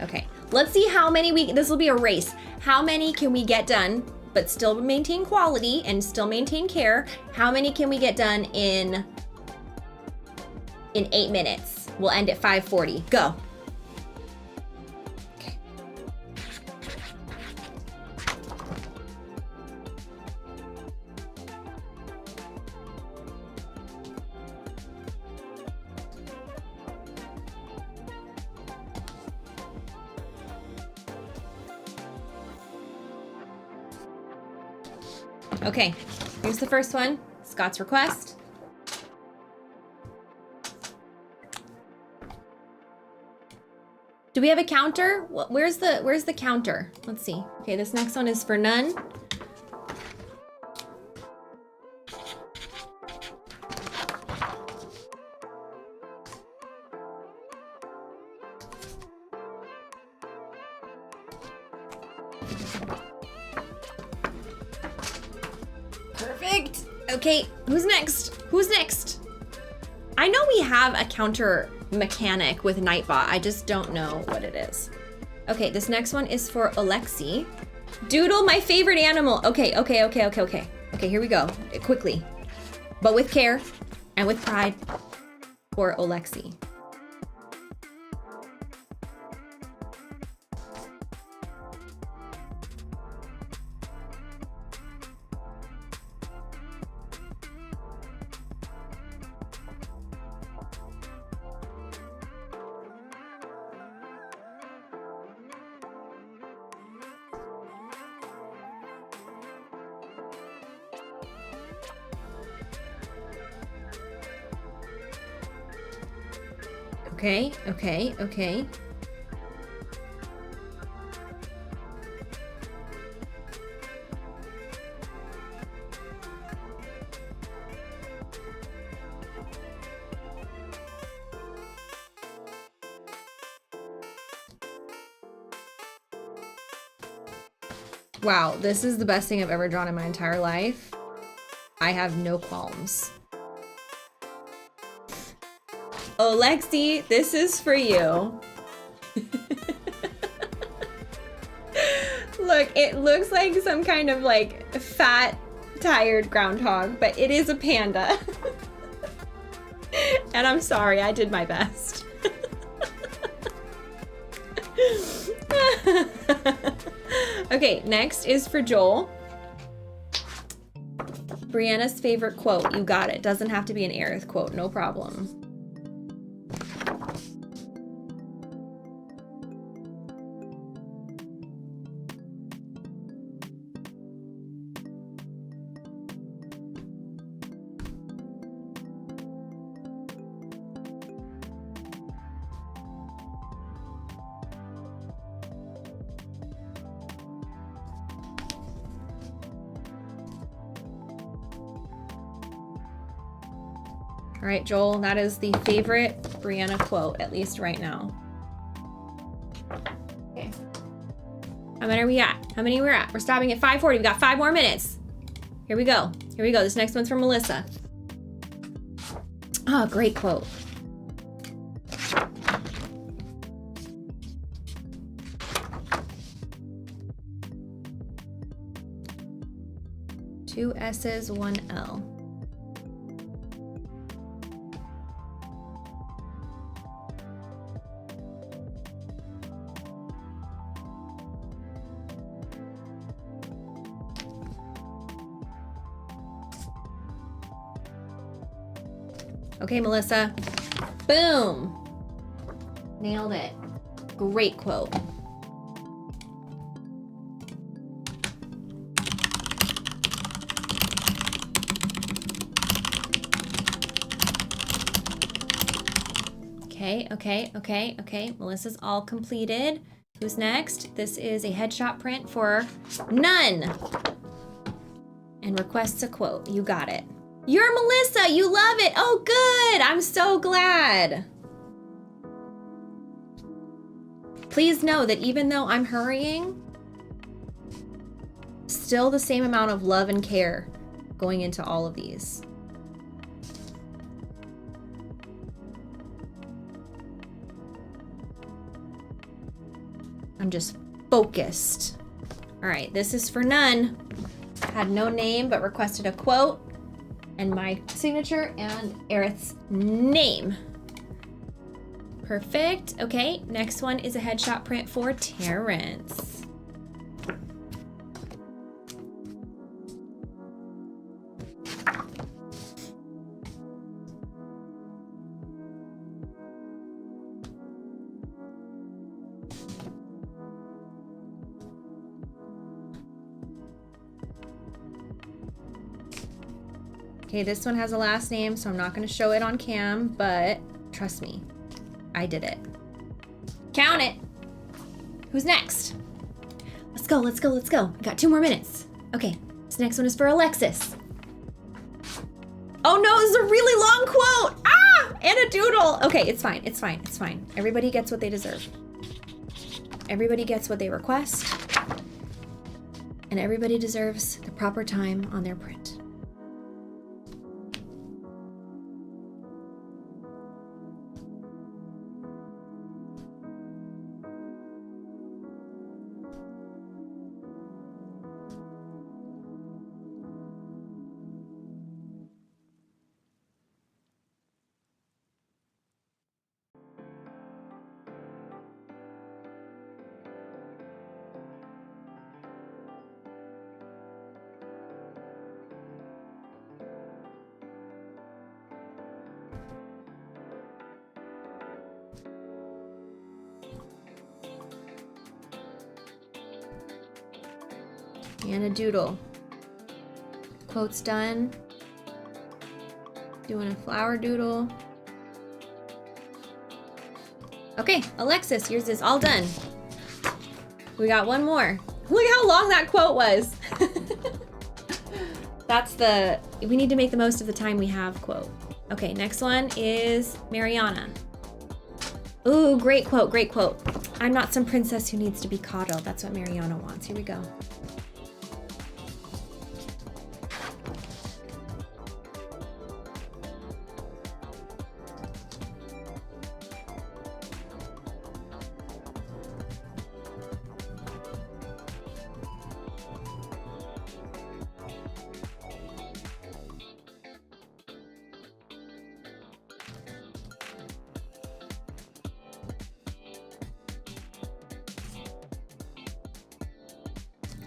Okay, let's see how many this will be a race. How many can we get done but still maintain quality and still maintain care? How many can we get done in 8 minutes? We'll end at 5:40. Go. Okay. Okay, here's the first one. Scott's request. Do we have a counter? Where's the counter? Let's see. Okay, this next one is for none. Perfect. Okay, who's next? Who's next? I know we have a counter mechanic with Nightbot. I just don't know what it is. Okay, this next one is for Alexi. Doodle, my favorite animal. Okay, here we go. Quickly, but with care and with pride for Alexi. Okay, okay, okay. Wow, this is the best thing I've ever drawn in my entire life. I have no qualms. Oh, Lexi, this is for you. Look, it looks like some kind of like fat, tired groundhog, but it is a panda. And I'm sorry, I did my best. Okay, next is for Joel. Brianna's favorite quote. You got it. Doesn't have to be an Aerith quote. No problem. All right, Joel, that is the favorite Brianna quote, at least right now. Okay. How many are we at? How many we're at? We're stopping at 5:40. We got 5 more minutes. Here we go. Here we go. This next one's from Melissa. Oh, great quote. Two S's, one L. Okay, Melissa. Boom. Nailed it. Great quote. Okay. Melissa's all completed. Who's next? This is a headshot print for None. And requests a quote. You got it. You're Melissa, you love it. Oh, good. I'm so glad. Please know that even though I'm hurrying, still the same amount of love and care going into all of these. I'm just focused. All right, this is for None. Had no name, but requested a quote. And my signature and Aerith's name. Perfect. Okay, next one is a headshot print for Terrence. Okay, this one has a last name, so I'm not going to show it on cam, but trust me, I did it. Count it. Who's next? Let's go. We got 2 more minutes. Okay, this next one is for Alexis. Oh no, this is a really long quote. Ah, and a doodle. Okay, it's fine. Everybody gets what they deserve. Everybody gets what they request. And everybody deserves the proper time on their print. And a doodle. Quote's done. Doing a flower doodle. Okay, Alexis, yours is all done. We got one more. Look how long that quote was. That's the, we need to make the most of the time we have quote. Okay, next one is Mariana. Ooh, great quote, great quote. I'm not some princess who needs to be coddled. That's what Mariana wants. Here we go.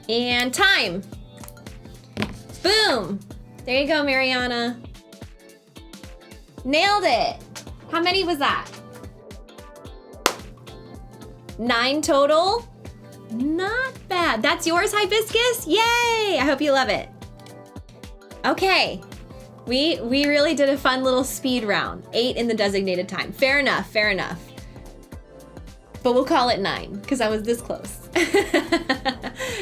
And time. Boom. There you go, Mariana. Nailed it. How many was that? 9 total? Not bad. That's yours, Hibiscus? Yay! I hope you love it. Okay. We really did a fun little speed round. 8 in the designated time. Fair enough, fair enough. But we'll call it 9 because I was this close.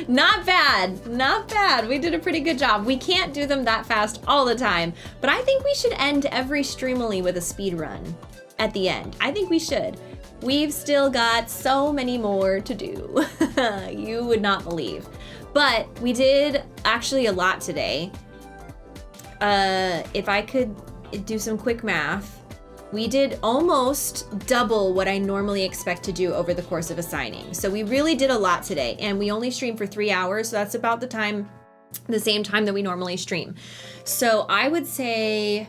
Not bad, not bad. We did a pretty good job. We can't do them that fast all the time, but I think we should end every Streamily with a speed run at the end. I think we should. We've still got so many more to do. You would not believe. But we did actually a lot today. If I could do some quick math, we did almost double what I normally expect to do over the course of a signing. So we really did a lot today, and we only streamed for 3 hours, so that's about the same time that we normally stream. So I would say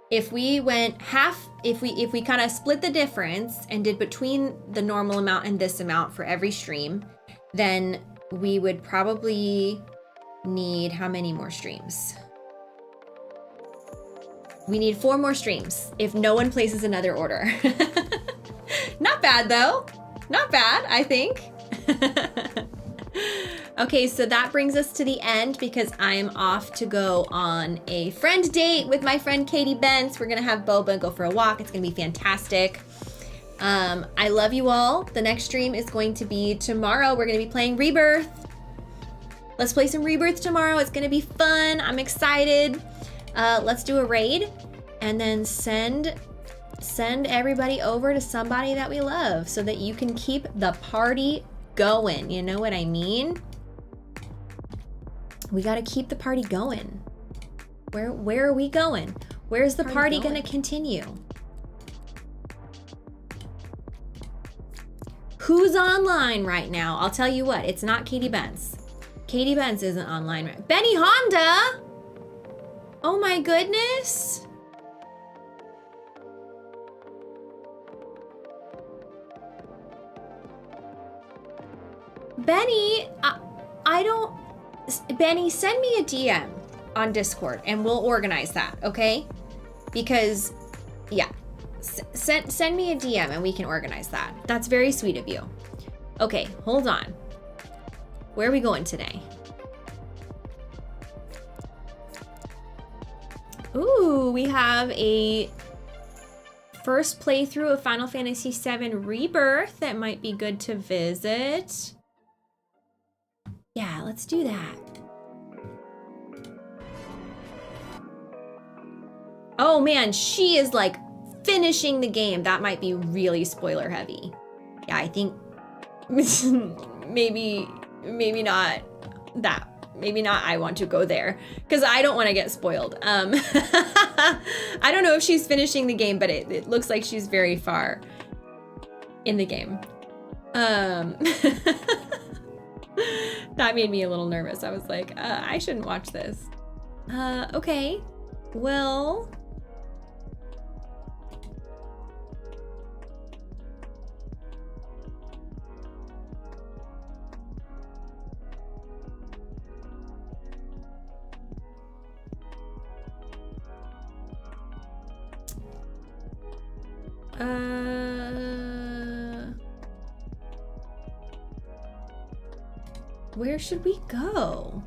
if we went half, if we kind of split the difference and did between the normal amount and this amount for every stream, then we would probably need how many more streams? We need 4 more streams if no one places another order. Not bad though. Not bad, I think. Okay, so that brings us to the end because I'm off to go on a friend date with my friend Katie Bentz. We're gonna have boba, go for a walk. It's gonna be fantastic. I love you all. The next stream is going to be tomorrow. We're gonna be playing Rebirth. Let's play some Rebirth tomorrow. It's gonna be fun. I'm excited. Let's do a raid and then send everybody over to somebody that we love so that you can keep the party going. You know what I mean? We gotta keep the party going. Where are we going? Where's the party gonna continue? Who's online right now? I'll tell you what, it's not Katie Bentz. Katie Bentz isn't online right. Benny Honda! Oh my goodness. Benny, Benny, send me a DM on Discord and we'll organize that, okay? Because, yeah, send me a DM and we can organize that. That's very sweet of you. Okay, hold on. Where are we going today? Ooh, we have a first playthrough of Final Fantasy VII Rebirth that might be good to visit. Yeah, let's do that. Oh man, she is like finishing the game. That might be really spoiler heavy. Yeah, I think maybe not that. Maybe not I want to go there because I don't want to get spoiled. I don't know if she's finishing the game, but it looks like she's very far in the game. That made me a little nervous. I was like, I shouldn't watch this. Okay, well. Where should we go?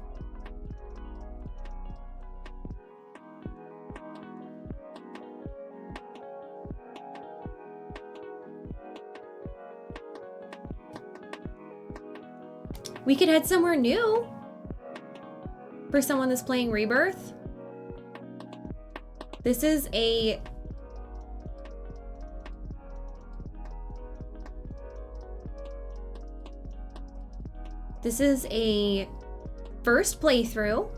We could head somewhere new for someone that's playing Rebirth. This is a first playthrough.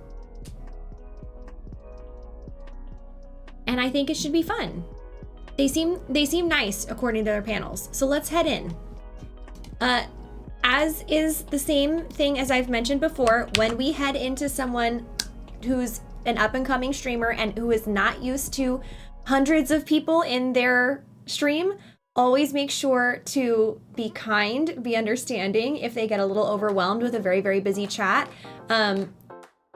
And I think it should be fun. They seem nice according to their panels. So let's head in. As is the same thing as I've mentioned before, when we head into someone who's an up-and-coming streamer and who is not used to hundreds of people in their stream, always make sure to be kind, be understanding if they get a little overwhelmed with a very, very busy chat.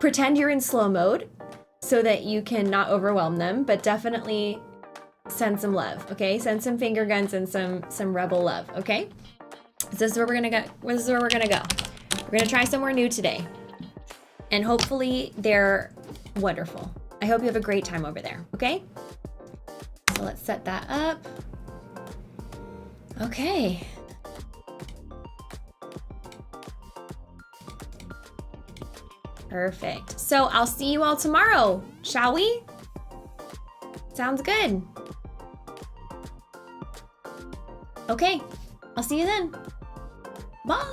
Pretend you're in slow mode so that you can not overwhelm them, but definitely send some love, okay? Send some finger guns and some rebel love, okay? So this is where we're gonna go. This is where we're gonna go. We're gonna try somewhere new today. And hopefully they're wonderful. I hope you have a great time over there, okay? So let's set that up. Okay. Perfect. So I'll see you all tomorrow, shall we? Sounds good. Okay, I'll see you then. Bye.